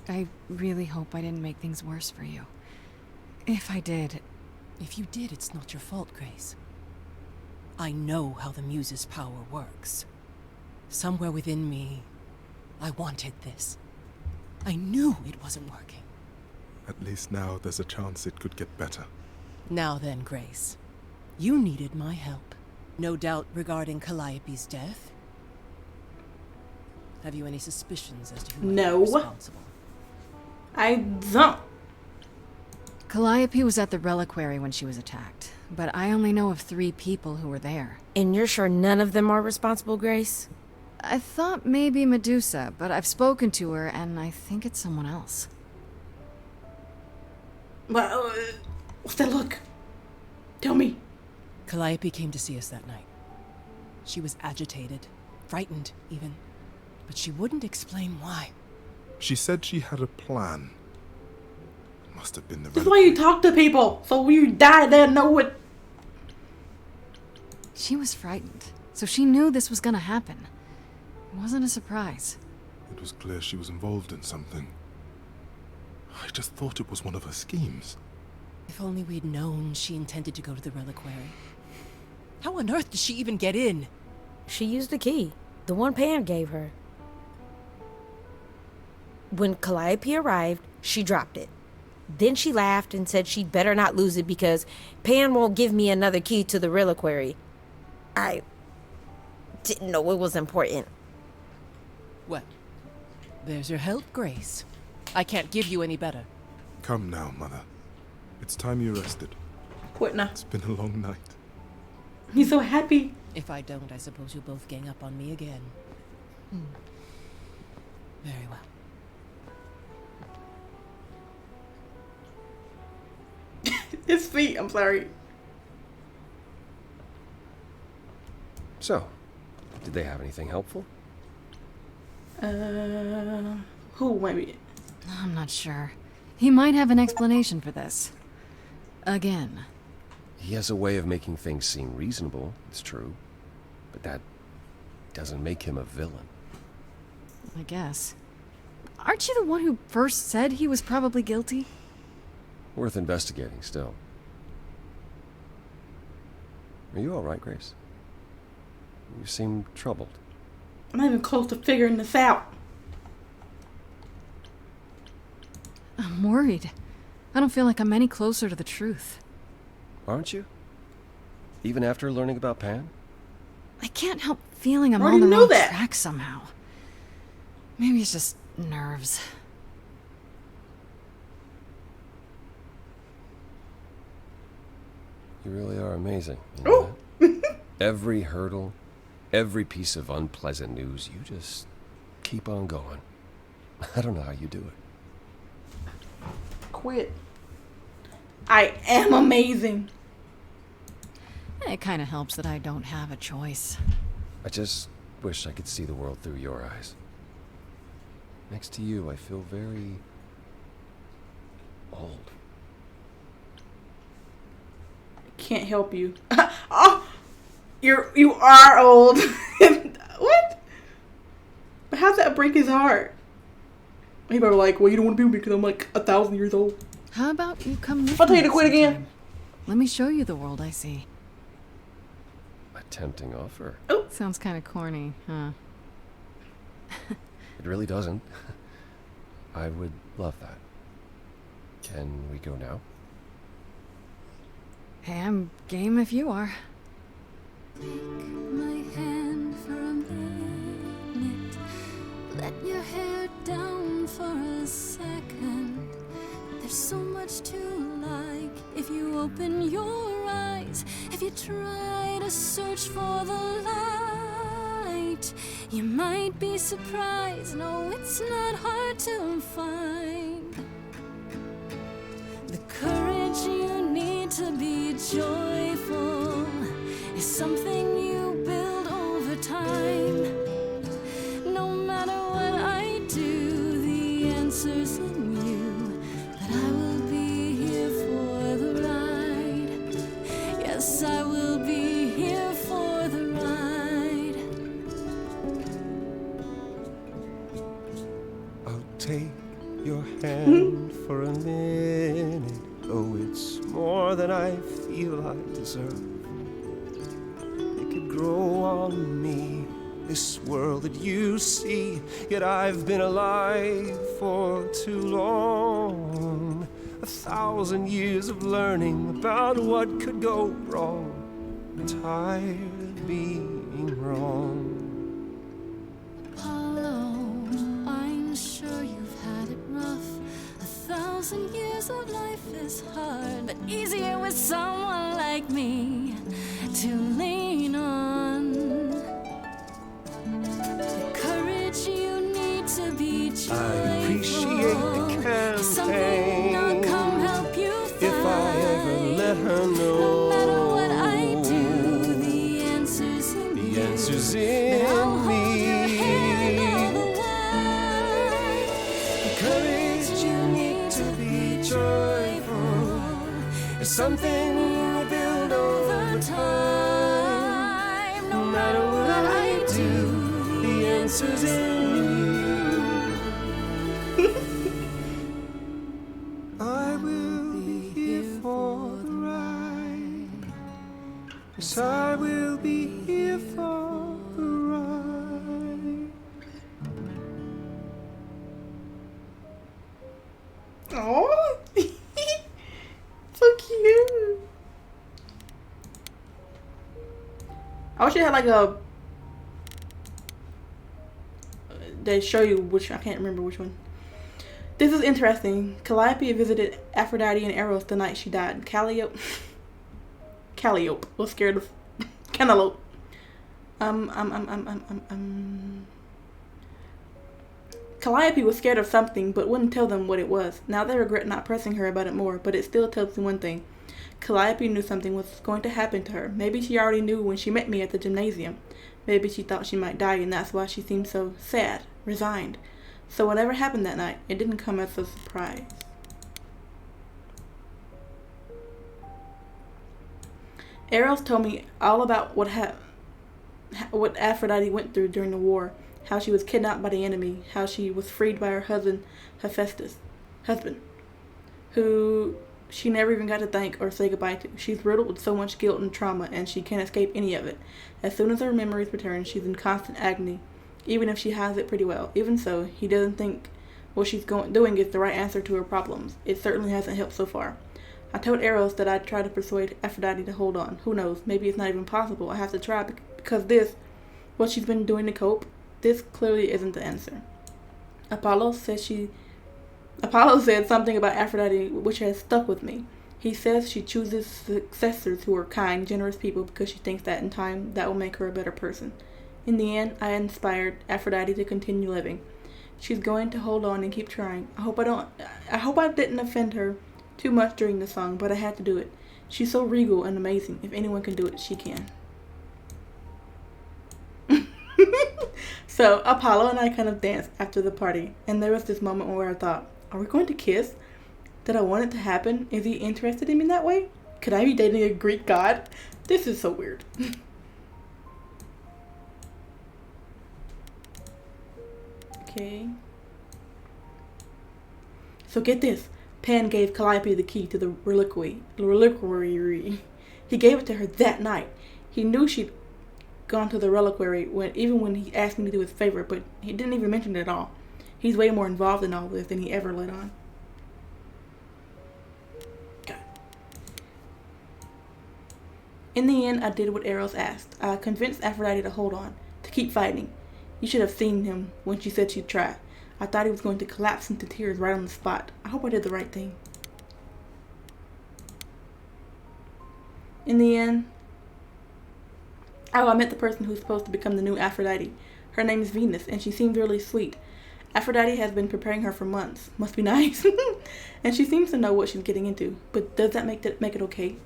I really hope I didn't make things worse for you. If I did... If you did, it's not your fault, Grace. I know how the Muse's power works. Somewhere within me, I wanted this. I knew it wasn't working. At least now there's a chance it could get better. Now then, Grace. You needed my help. No doubt regarding Calliope's death. Have you any suspicions as to who might be responsible? I don't. Calliope was at the reliquary when she was attacked, but I only know of 3 people who were there. And you're sure none of them are responsible, Grace? I thought maybe Medusa, but I've spoken to her and I think it's someone else. Well, what's that look? Tell me. Calliope came to see us that night. She was agitated, frightened even, but she wouldn't explain why. She said she had a plan. Must have been the That's why you talk to people, so when you die, they'll know what. She was frightened, so she knew this was gonna happen. It wasn't a surprise. It was clear she was involved in something. I just thought it was one of her schemes. If only we'd known she intended to go to the reliquary. How on earth did she even get in? She used the key, the one Pan gave her. When Calliope arrived, she dropped it. Then she laughed and said she'd better not lose it because Pan won't give me another key to the reliquary. I didn't know it was important. Well, there's your help, Grace. I can't give you any better. Come now, Mother. It's time you rested. Quit now. It's been a long night. He's so happy. If I don't, I suppose you'll both gang up on me again. Very well. His feet, I'm sorry. So, did they have anything helpful? Who maybe? I'm not sure. He might have an explanation for this. Again. He has a way of making things seem reasonable, it's true. But that doesn't make him a villain. I guess. Aren't you the one who first said he was probably guilty? Worth investigating still. Are you all right, Grace? You seem troubled. I'm not even close to figuring this out. I'm worried. I don't feel like I'm any closer to the truth. Aren't you? Even after learning about Pan? I can't help feeling I'm I on the already knew wrong that. track somehow. Maybe it's just nerves. You really are amazing. You know that? Every hurdle, every piece of unpleasant news, you just keep on going. I don't know how you do it. Quit. I am amazing. It kind of helps that I don't have a choice. I just wish I could see the world through your eyes. Next to you, I feel very old. Can't help you. Oh, you are old. What? But how's that break his heart? He probably like, well, you don't want to be with me because I'm like 1,000 years old. How about you come with I'll tell me you to quit again. sometime? Let me show you the world I see. A tempting offer. Oh. Sounds kind of corny, huh? It really doesn't. I would love that. Can we go now? Hey, I'm game if you are. My hand for a minute. Let your hair down for a second. There's so much to like if you open your eyes. If you try to search for the light, you might be surprised. No, it's not hard to find. The courage you need to be joyful is something you build over time. No matter what I do, the answer's in you. But I will be here for the ride. Yes, I will be here for the ride. I'll take your hand for a minute. Oh, it's more than I feel I deserve. It could grow on me, this world that you see. Yet I've been alive for too long. 1,000 years of learning about what could go wrong. I'm tired of being wrong. Apollo, I'm sure you've had it rough. 1,000 years of life is hard, but easier with someone like me to lean on. is in me. Courage you need to be joyful. It's something we build over time. No matter what I do, the answer's in you. I will be here for the ride. Yes, I will be here for the ride. Oh, so cute. I wish they had like a. They show you which, I can't remember which one. This is interesting. Calliope visited Aphrodite and Eros the night she died. Calliope was scared of Cantaloupe. Calliope was scared of something, but wouldn't tell them what it was. Now they regret not pressing her about it more, but it still tells them one thing. Calliope knew something was going to happen to her. Maybe she already knew when she met me at the gymnasium. Maybe she thought she might die, and that's why she seemed so sad, resigned. So whatever happened that night, it didn't come as a surprise. Eros told me all about what Aphrodite went through during the war, how she was kidnapped by the enemy, how she was freed by her husband, who she never even got to thank or say goodbye to. She's riddled with so much guilt and trauma, and she can't escape any of it. As soon as her memories return, she's in constant agony, even if she has it pretty well. Even so, he doesn't think what she's doing is the right answer to her problems. It certainly hasn't helped so far. I told Eros that I'd try to persuade Aphrodite to hold on. Who knows? Maybe it's not even possible. I have to try because what she's been doing to cope, this clearly isn't the answer. Apollo said something about Aphrodite which has stuck with me. He says she chooses successors who are kind, generous people because she thinks that in time that will make her a better person. In the end, I inspired Aphrodite to continue living. She's going to hold on and keep trying. I hope I didn't offend her too much during the song, but I had to do it. She's so regal and amazing. If anyone can do it, she can. So Apollo and I kind of danced after the party, and there was this moment where I thought, are we going to kiss? Did I want it to happen? Is he interested in me that way? Could I be dating a Greek god? This is so weird. Okay. So get this. Pan gave Calliope the key to the reliquary. He gave it to her that night. He knew she'd gone to the reliquary even when he asked me to do his favor, but he didn't even mention it at all. He's way more involved in all this than he ever let on. God. In the end, I did what Eros asked. I convinced Aphrodite to hold on, to keep fighting. You should have seen him when she said she'd try. I thought he was going to collapse into tears right on the spot. I hope I did the right thing. In the end, I met the person who's supposed to become the new Aphrodite. Her name is Venus, and she seems really sweet. Aphrodite has been preparing her for months. Must be nice. And she seems to know what she's getting into. But does that make it okay?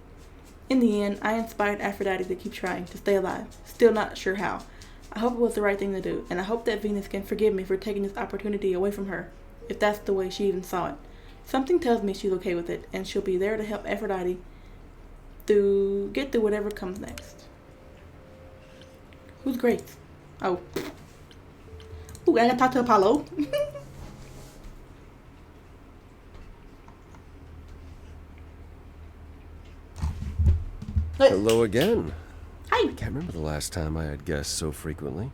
In the end, I inspired Aphrodite to keep trying, to stay alive. Still not sure how. I hope it was the right thing to do, and I hope that Venus can forgive me for taking this opportunity away from her, if that's the way she even saw it. Something tells me she's okay with it, and she'll be there to help Aphrodite get through whatever comes next. Who's Grace? Oh. Ooh, I gotta talk to Apollo. Hello again. Hi. I can't remember the last time I had guests so frequently.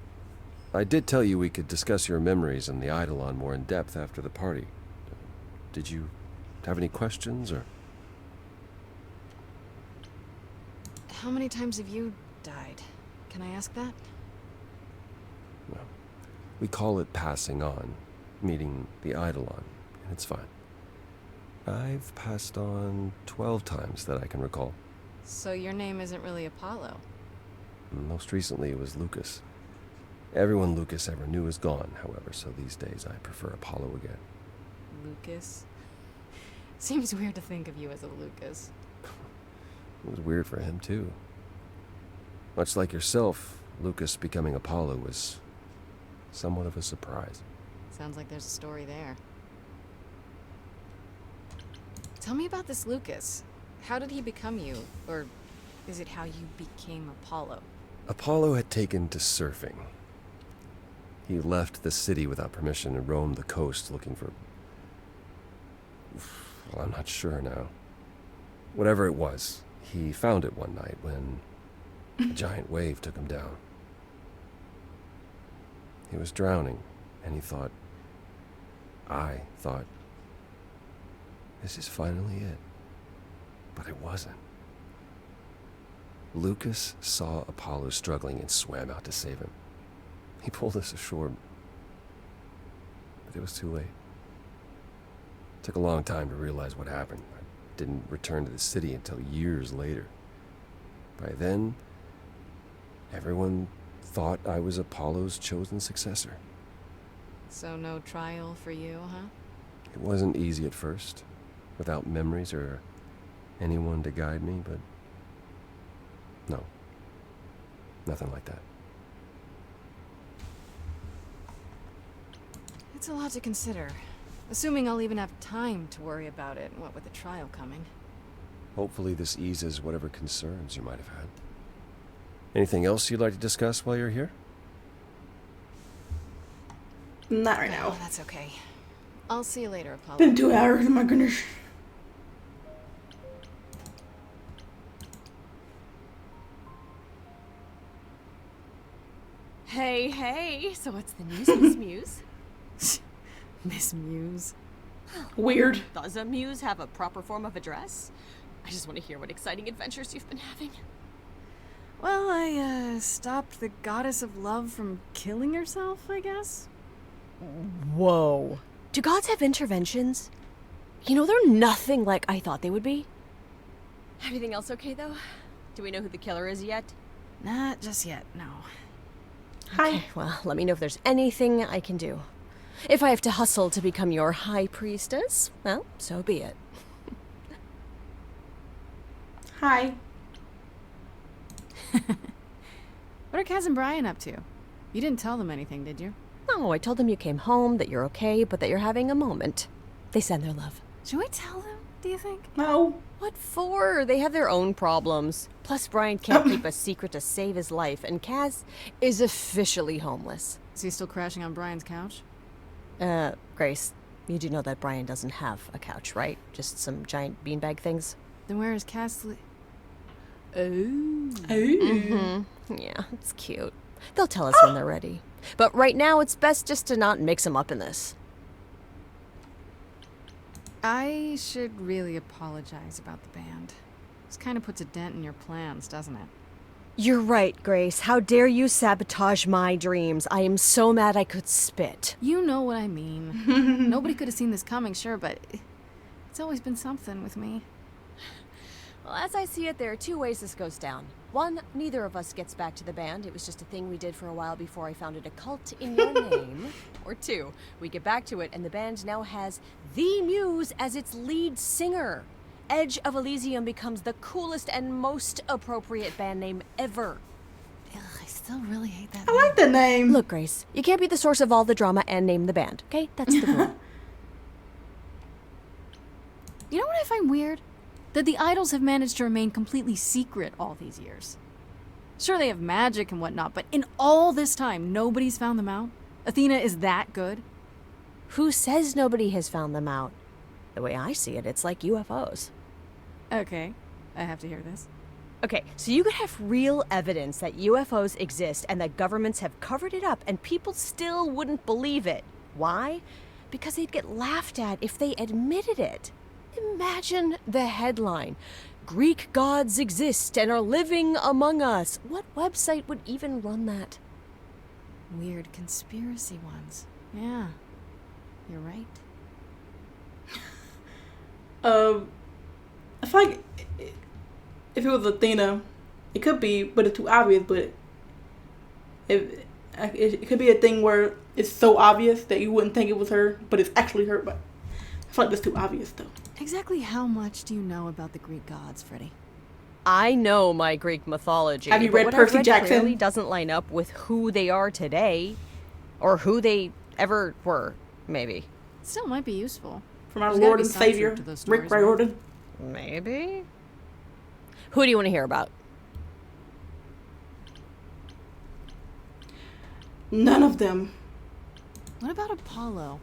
I did tell you we could discuss your memories and the Eidolon more in depth after the party. Did you have any questions, or? How many times have you died? Can I ask that? Well, we call it passing on, meeting the Eidolon, and it's fine. I've passed on 12 times that I can recall. So your name isn't really Apollo? Most recently it was Lucas. Everyone Lucas ever knew is gone, however, so these days I prefer Apollo again. Lucas? Seems weird to think of you as a Lucas. It was weird for him, too. Much like yourself, Lucas becoming Apollo was somewhat of a surprise. Sounds like there's a story there. Tell me about this Lucas. How did he become you? Or is it how you became Apollo? Apollo had taken to surfing. He left the city without permission and roamed the coast looking for... Well, I'm not sure now. Whatever it was, he found it one night when a giant wave took him down. He was drowning, and I thought, this is finally it. But it wasn't. Lucas saw Apollo struggling and swam out to save him. He pulled us ashore, but it was too late. It took a long time to realize what happened. I didn't return to the city until years later. By then, everyone thought I was Apollo's chosen successor. So no trial for you, huh? It wasn't easy at first, without memories or anyone to guide me, but no, nothing like that. It's a lot to consider. Assuming I'll even have time to worry about it, what with the trial coming. Hopefully this eases whatever concerns you might have had. Anything else you'd like to discuss while you're here? Not right now. Oh, that's okay. I'll see you later, Apollo. Been 2 hours, oh my goodness. Hey, so what's the news, Miss Muse? Miss Muse. Weird. Does a muse have a proper form of address? I just want to hear what exciting adventures you've been having. Well, I, stopped the goddess of love from killing herself, I guess? Whoa. Do gods have interventions? You know, they're nothing like I thought they would be. Everything else okay, though? Do we know who the killer is yet? Not just yet, no. Hi. Okay, well, let me know if there's anything I can do. If I have to hustle to become your high priestess, well, so be it. Hi. What are Kaz and Brian up to? You didn't tell them anything, did you? No, I told them you came home, that you're okay, but that you're having a moment. They send their love. Should we tell them, do you think? No. What for? They have their own problems. Plus, Brian can't keep a secret to save his life, and Kaz is officially homeless. Is he still crashing on Brian's couch? Grace, you do know that Brian doesn't have a couch, right? Just some giant beanbag things? Then where is Kaz Oh. Mm-hmm. Yeah, it's cute. They'll tell us when they're ready. But right now, it's best just to not mix them up in this. I should really apologize about the band. This kind of puts a dent in your plans, doesn't it? You're right, Grace. How dare you sabotage my dreams? I am so mad I could spit. You know what I mean. Nobody could have seen this coming, sure, but it's always been something with me. Well, as I see it, there are two ways this goes down. One, neither of us gets back to the band. It was just a thing we did for a while before I founded a cult in your name. Or two, we get back to it and the band now has the Muse as its lead singer. Edge of Elysium becomes the coolest and most appropriate band name ever. Ugh, I still really hate that I like the name. Look, Grace, you can't be the source of all the drama and name the band, okay? That's the rule. You know what I find weird? That the idols have managed to remain completely secret all these years. Sure, they have magic and whatnot, but in all this time, nobody's found them out? Athena is that good? Who says nobody has found them out? The way I see it, it's like UFOs. Okay, I have to hear this. Okay, so you could have real evidence that UFOs exist and that governments have covered it up and people still wouldn't believe it. Why? Because they'd get laughed at if they admitted it. Imagine the headline. Greek gods exist and are living among us. What website would even run that? Weird conspiracy ones. Yeah, you're right. I feel like if it was Athena, it could be, but it's too obvious. But it could be a thing where it's so obvious that you wouldn't think it was her, but it's actually her. But I feel like that's too obvious, though. Exactly how much do you know about the Greek gods, Freddy? I know my Greek mythology. Have you but read what Percy I've read Jackson? clearly doesn't line up with who they are today, or who they ever were. Maybe. Still might be useful. From our There's gotta Lord be and some Savior, truth to those Rick stories, right? Riordan. Maybe. Who do you want to hear about? None of them. What about Apollo?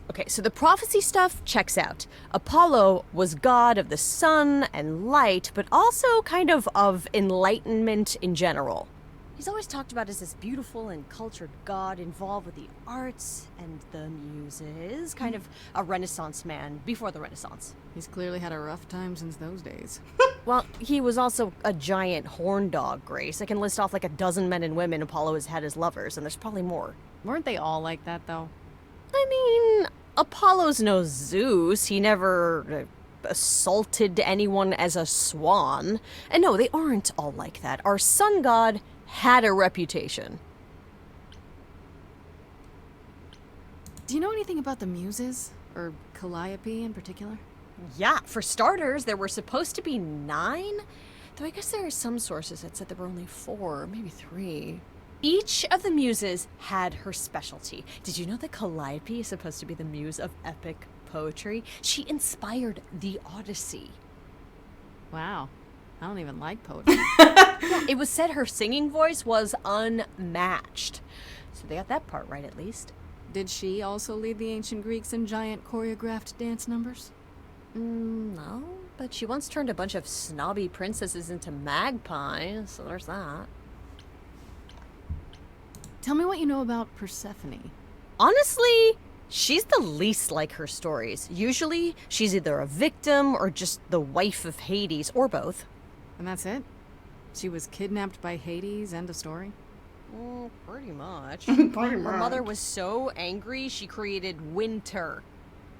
Okay, so the prophecy stuff checks out. Apollo was god of the sun and light, but also kind of enlightenment in general. He's always talked about as this beautiful and cultured god involved with the arts and the muses, kind of a Renaissance man before the Renaissance. He's clearly had a rough time since those days. Well, he was also a giant horn dog, Grace. I can list off like a dozen men and women Apollo has had as lovers, and there's probably more. Weren't they all like that, though? I mean, Apollo's no Zeus. He never assaulted anyone as a swan. And no, they aren't all like that. Our sun god had a reputation. Do you know anything about the muses? Or Calliope in particular? Yeah, for starters, there were supposed to be 9. Though I guess there are some sources that said there were only 4, maybe 3. Each of the muses had her specialty. Did you know that Calliope is supposed to be the muse of epic poetry? She inspired the Odyssey. Wow. I don't even like poetry. Yeah, it was said her singing voice was unmatched. So they got that part right, at least. Did she also lead the ancient Greeks in giant choreographed dance numbers? No, but she once turned a bunch of snobby princesses into magpies, so there's that. Tell me what you know about Persephone. Honestly, she's the least like her stories. Usually, she's either a victim or just the wife of Hades, or both. And that's it? She was kidnapped by Hades, end of story? Pretty much. Pretty Her mother much. was so angry she created winter.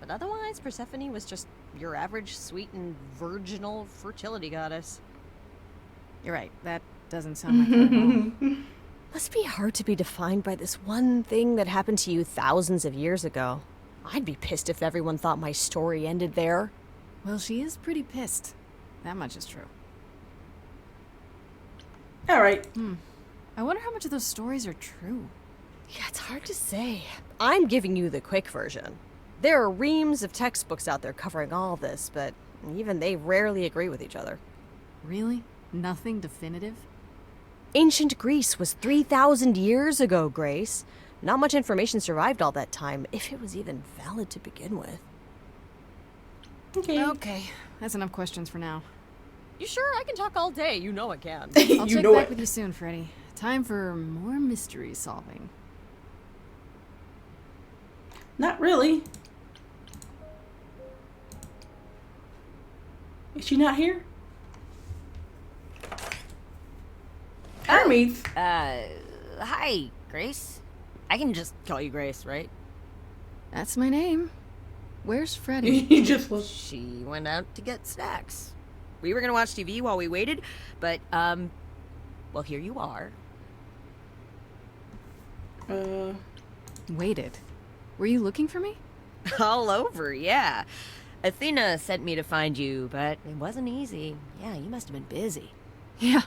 But otherwise, Persephone was just your average sweet and virginal fertility goddess. You're right, that doesn't sound like her at all. Must be hard to be defined by this one thing that happened to you thousands of years ago. I'd be pissed if everyone thought my story ended there. Well, she is pretty pissed. That much is true. All right. I wonder how much of those stories are true. Yeah, it's hard to say. I'm giving you the quick version. There are reams of textbooks out there covering all this, but even they rarely agree with each other. Really? Nothing definitive? Ancient Greece was 3,000 years ago, Grace. Not much information survived all that time, if it was even valid to begin with. Okay, that's enough questions for now. You sure? I can talk all day. You know I can. I'll check back with you soon, Freddy. Time for more mystery solving. Not really. Is she not here? Hermes. Hi, Grace. I can just call you Grace, right? That's my name. Where's Freddy? He just was. She went out to get snacks. We were gonna watch TV while we waited, but, well, here you are. Waited. Were you looking for me? All over, yeah. Athena sent me to find you, but it wasn't easy. Yeah, you must have been busy. Yeah,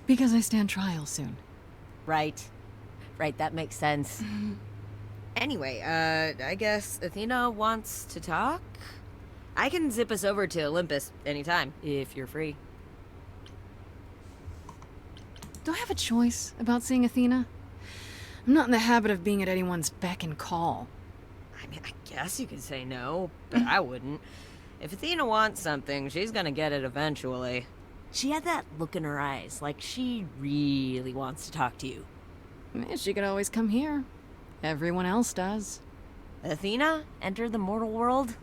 because I stand trial soon. Right. Right, that makes sense. Anyway, I guess Athena wants to talk? I can zip us over to Olympus anytime, if you're free. Do I have a choice about seeing Athena? I'm not in the habit of being at anyone's beck and call. I mean, I guess you could say no, but I wouldn't. If Athena wants something, she's gonna get it eventually. She had that look in her eyes, like she really wants to talk to you. She could always come here. Everyone else does. Athena entered the mortal world?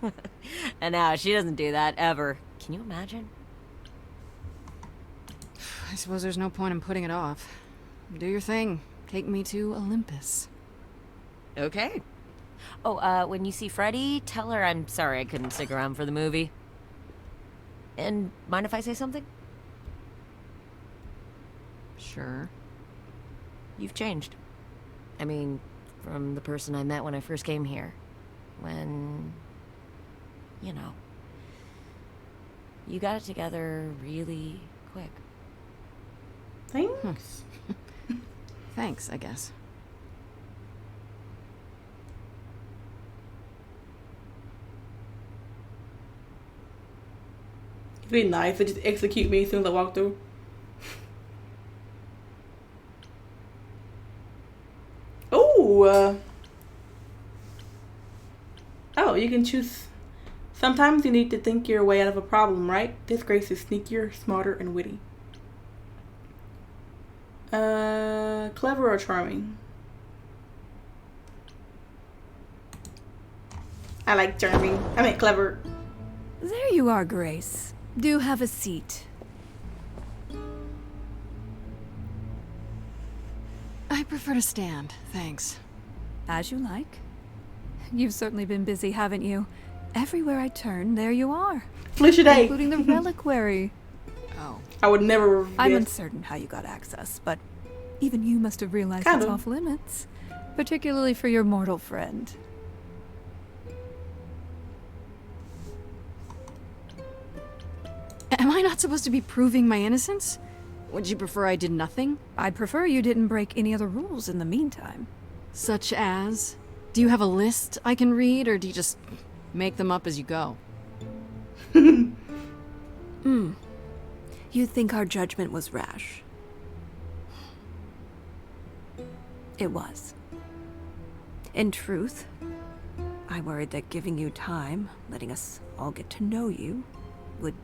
And now she doesn't do that ever. Can you imagine? I suppose there's no point in putting it off. Do your thing. Take me to Olympus. Okay. Oh, when you see Freddy, tell her I'm sorry I couldn't stick around for the movie. And mind if I say something? Sure. You've changed. I mean, from the person I met when I first came here. When, you know, you got it together really quick. Thanks. Thanks, I guess. It'd be nice to just execute me as soon as I walk through. Oh, oh, you can choose. Sometimes you need to think your way out of a problem, right? This Grace is sneakier, smarter, and witty. Clever or charming? I like charming. I mean clever. There you are, Grace. Do have a seat. I prefer to stand, thanks. As you like. You've certainly been busy, haven't you? Everywhere I turn, there you are. Felicia Day. Including the reliquary. Oh. I would never. I'm uncertain how you got access, but even you must have realized it's off limits. Particularly for your mortal friend. Am I not supposed to be proving my innocence? Would you prefer I did nothing? I'd prefer you didn't break any other rules in the meantime. Such as? Do you have a list I can read, or do you just make them up as you go? You think our judgment was rash? It was. In truth, I worried that giving you time, letting us all get to know you, would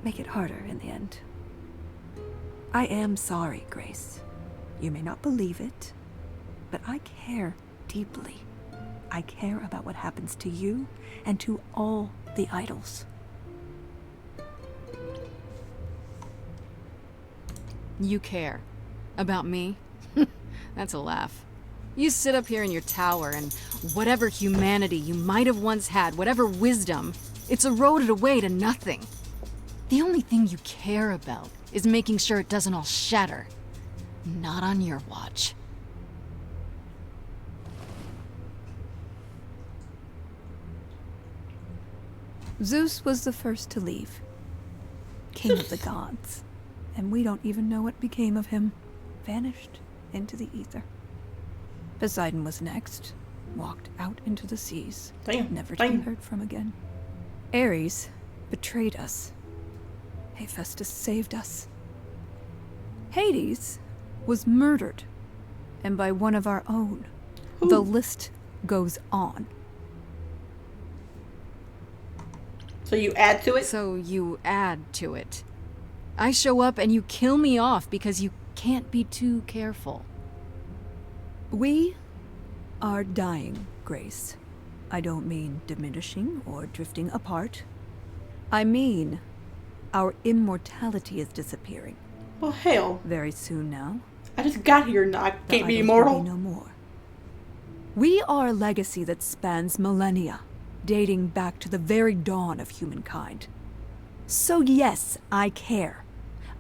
make it harder in the end. I am sorry, Grace. You may not believe it, but I care deeply. I care about what happens to you and to all the idols. You care. About me? That's a laugh. You sit up here in your tower, and whatever humanity you might have once had, whatever wisdom, it's eroded away to nothing. The only thing you care about is making sure it doesn't all shatter. Not on your watch. Zeus was the first to leave. King of the gods. And we don't even know what became of him. Vanished into the ether. Poseidon was next. Walked out into the seas. Never to be heard from again. Ares betrayed us. Hephaestus saved us. Hades was murdered. And by one of our own. The list goes on. So you add to it? So you add to it. I show up and you kill me off because you can't be too careful. We are dying, Grace. I don't mean diminishing or drifting apart. I mean our immortality is disappearing. Well, hell. Very soon now. I just got here now. I can't be immortal. No more. We are a legacy that spans millennia, dating back to the very dawn of humankind. So yes, I care.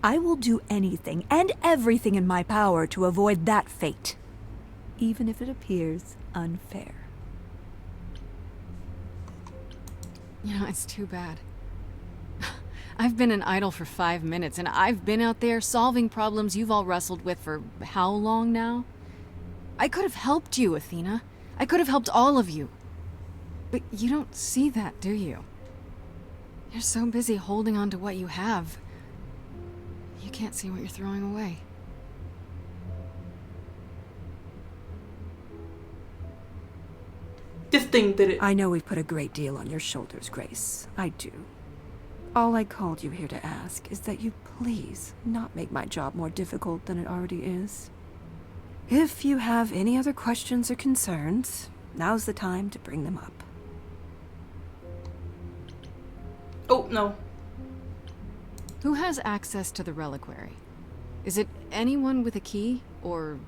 I will do anything and everything in my power to avoid that fate, even if it appears unfair. You know, it's too bad. I've been an idol for 5 minutes, and I've been out there solving problems you've all wrestled with for how long now? I could have helped you, Athena. I could have helped all of you. But you don't see that, do you? You're so busy holding on to what you have. You can't see what you're throwing away. This thing did it. I know we've put a great deal on your shoulders, Grace. I do. All I called you here to ask is that you please not make my job more difficult than it already is. If you have any other questions or concerns, now's the time to bring them up. Oh, no. Who has access to the reliquary? Is it anyone with a key, or...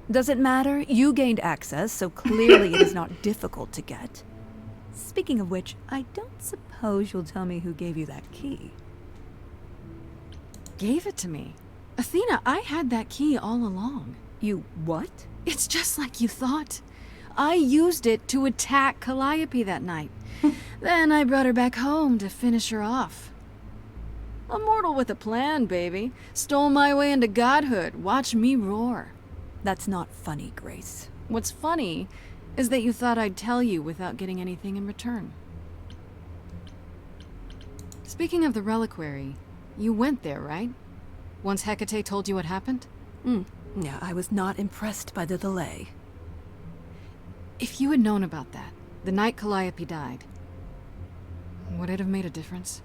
Does it matter? You gained access, so clearly it is not difficult to get. Speaking of which, I don't suppose you'll tell me who gave you that key. Gave it to me? Athena, I had that key all along. You what? It's just like you thought. I used it to attack Calliope that night. Then I brought her back home to finish her off. A mortal with a plan, baby. Stole my way into godhood. Watch me roar. That's not funny, Grace. What's funny is that you thought I'd tell you without getting anything in return. Speaking of the reliquary, you went there, right? Once Hecate told you what happened? Yeah, I was not impressed by the delay. If you had known about that, the night Calliope died, would it have made a difference?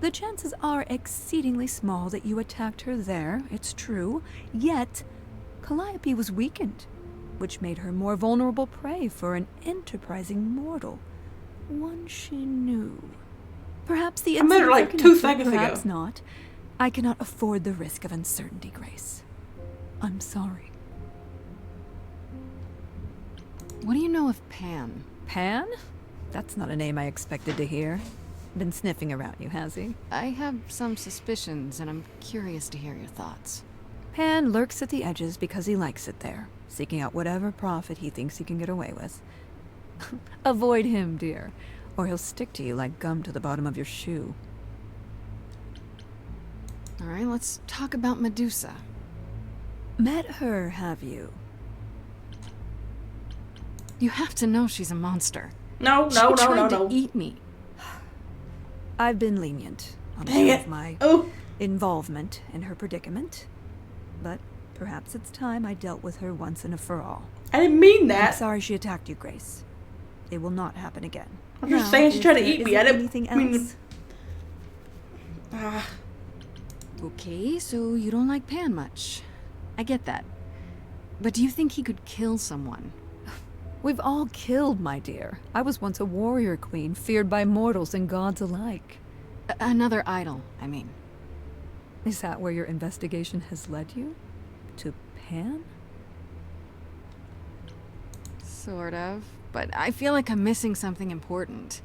The chances are exceedingly small that you attacked her there, it's true. Yet, Calliope was weakened, which made her more vulnerable prey for an enterprising mortal. One she knew. Perhaps the I met her like 2 seconds ago. Perhaps not. I cannot afford the risk of uncertainty, Grace. I'm sorry. What do you know of Pan? Pan? That's not a name I expected to hear. Been sniffing around you, has he? I have some suspicions, and I'm curious to hear your thoughts. Pan lurks at the edges because he likes it there, seeking out whatever profit he thinks he can get away with. Avoid him, dear, or he'll stick to you like gum to the bottom of your shoe. All right, let's talk about Medusa. Met her, have you? You have to know she's a monster. No. She tried to eat me. I've been lenient on Dang account it. of my Oh. involvement in her predicament, but perhaps it's time I dealt with her once and for all. I didn't mean that. I'm sorry she attacked you, Grace. It will not happen again. I'm just saying she tried to eat me. I didn't anything mean. else. Okay, so you don't like Pan much. I get that. But do you think he could kill someone? We've all killed, my dear. I was once a warrior queen, feared by mortals and gods alike. Another idol, I mean. Is that where your investigation has led you? To Pan? Sort of. But I feel like I'm missing something important.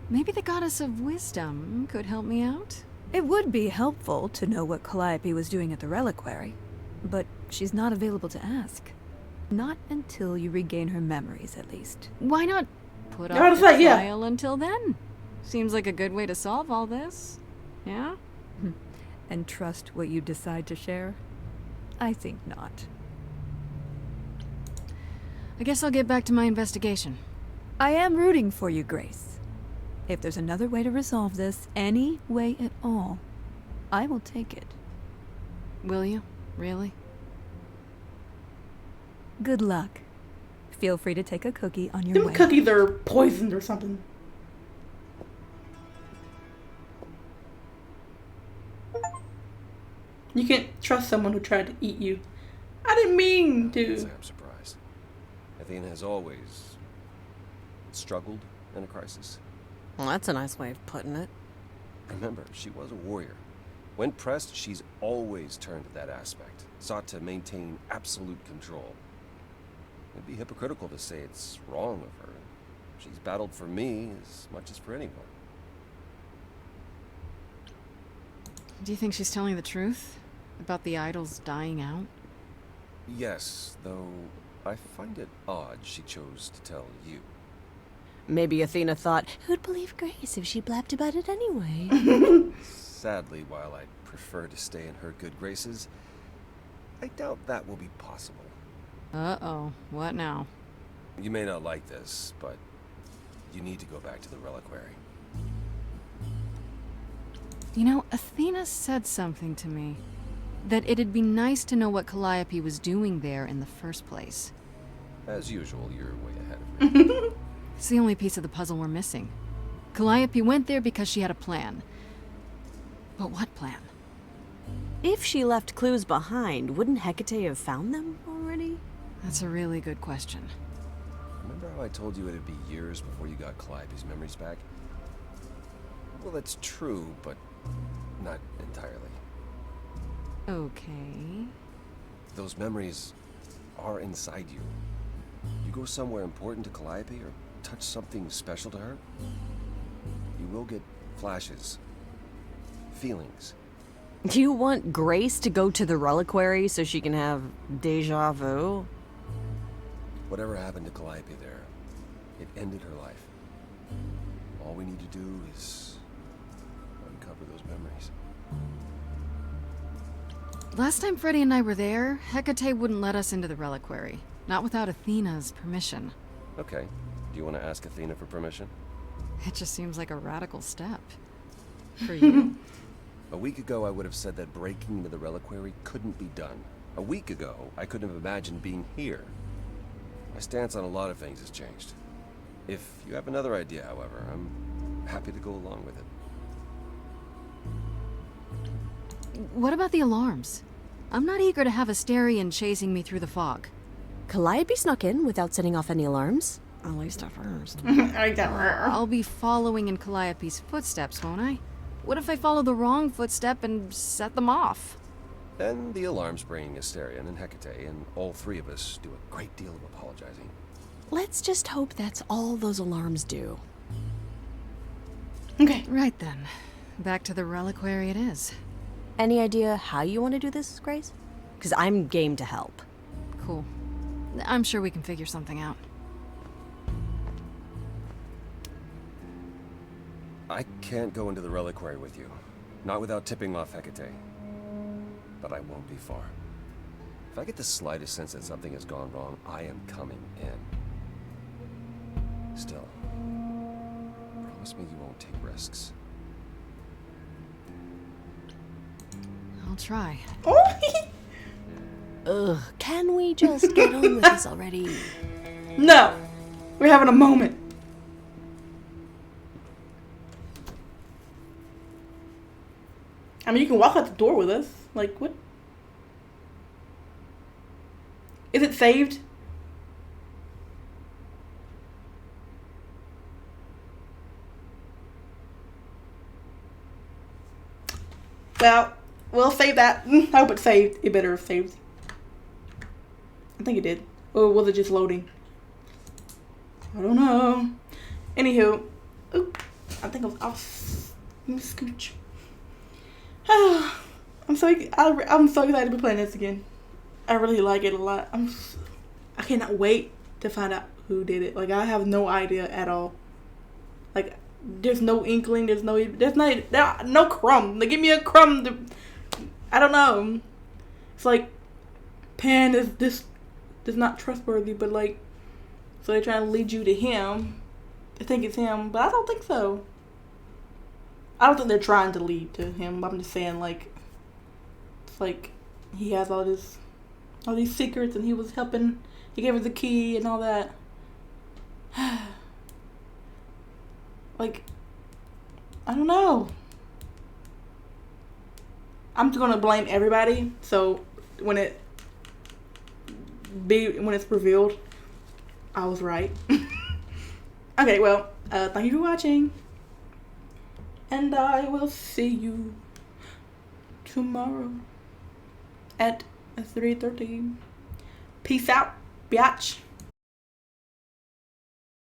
Maybe the goddess of wisdom could help me out? It would be helpful to know what Calliope was doing at the reliquary, but she's not available to ask. Not until you regain her memories, at least. Why not put Yeah, off the that's like, yeah. trial until then? Seems like a good way to solve all this. Yeah? And trust what you decide to share? I think not. I guess I'll get back to my investigation. I am rooting for you, Grace. If there's another way to resolve this, any way at all, I will take it. Will you? Really? Good luck. Feel free to take a cookie on your Them way. cookies are poisoned or something. You can't trust someone who tried to eat you. I didn't mean to. I'm surprised. Athena has always struggled in a crisis. Well, that's a nice way of putting it. Remember, she was a warrior. When pressed, she's always turned to that aspect, sought to maintain absolute control. It'd be hypocritical to say it's wrong of her. She's battled for me as much as for anyone. Do you think she's telling the truth? About the idols dying out? Yes, though I find it odd she chose to tell you. Maybe Athena thought, who'd believe Grace if she blabbed about it anyway? Sadly, while I'd prefer to stay in her good graces, I doubt that will be possible. Uh-oh. What now? You may not like this, but you need to go back to the reliquary. You know, Athena said something to me. That it'd be nice to know what Calliope was doing there in the first place. As usual, you're way ahead of me. It's the only piece of the puzzle we're missing. Calliope went there because she had a plan. But what plan? If she left clues behind, wouldn't Hecate have found them already? That's a really good question. Remember how I told you it'd be years before you got Calliope's memories back? Well, that's true, but not entirely. Okay. Those memories are inside you. You go somewhere important to Calliope or touch something special to her, you will get flashes, feelings. Do you want Grace to go to the reliquary so she can have deja vu? Whatever happened to Calliope there, it ended her life. All we need to do is recover those memories. Last time Freddy and I were there, Hecate wouldn't let us into the reliquary. Not without Athena's permission. Okay. Do you want to ask Athena for permission? It just seems like a radical step. For you. A week ago, I would have said that breaking into the reliquary couldn't be done. A week ago, I couldn't have imagined being here. My stance on a lot of things has changed. If you have another idea, however, I'm happy to go along with it. What about the alarms? I'm not eager to have Asterion chasing me through the fog. Calliope snuck in without setting off any alarms. At least at first. I'll be following in Calliope's footsteps, won't I? What if I follow the wrong footstep and set them off? Then the alarms bring Asterion and Hecate, and all three of us do a great deal of apologizing. Let's just hope that's all those alarms do. Okay. Right then. Back to the reliquary it is. Any idea how you want to do this, Grace? Because I'm game to help. Cool. I'm sure we can figure something out. I can't go into the reliquary with you. Not without tipping off Hecate. But I won't be far. If I get the slightest sense that something has gone wrong, I am coming in. Still, promise me you won't take risks. I'll try. Ugh, can we just get on with this already? No! We're having a moment. I mean, you can walk out the door with us. Like, what? Is it saved? Well, we'll save that. I hope it's saved. It better have saved. I think it did. Or was it just loading? I don't know. Anywho. Oop, I think I was off. Let me scooch. I'm so excited to be playing this again. I really like it a lot. I cannot wait to find out who did it. Like, I have no idea at all. Like, there's no inkling. There's no crumb. Like, give me a crumb. I don't know. It's like Pan is not trustworthy, but like, so they're trying to lead you to him. I think it's him, but I don't think so. I don't think they're trying to lead to him. I'm just saying, like, it's like he has all these secrets, and he was helping. He gave her the key and all that. Like, I don't know. I'm just gonna blame everybody. So when it's revealed, I was right. Okay, well, thank you for watching. And I will see you tomorrow at 3:30. Peace out, biatch.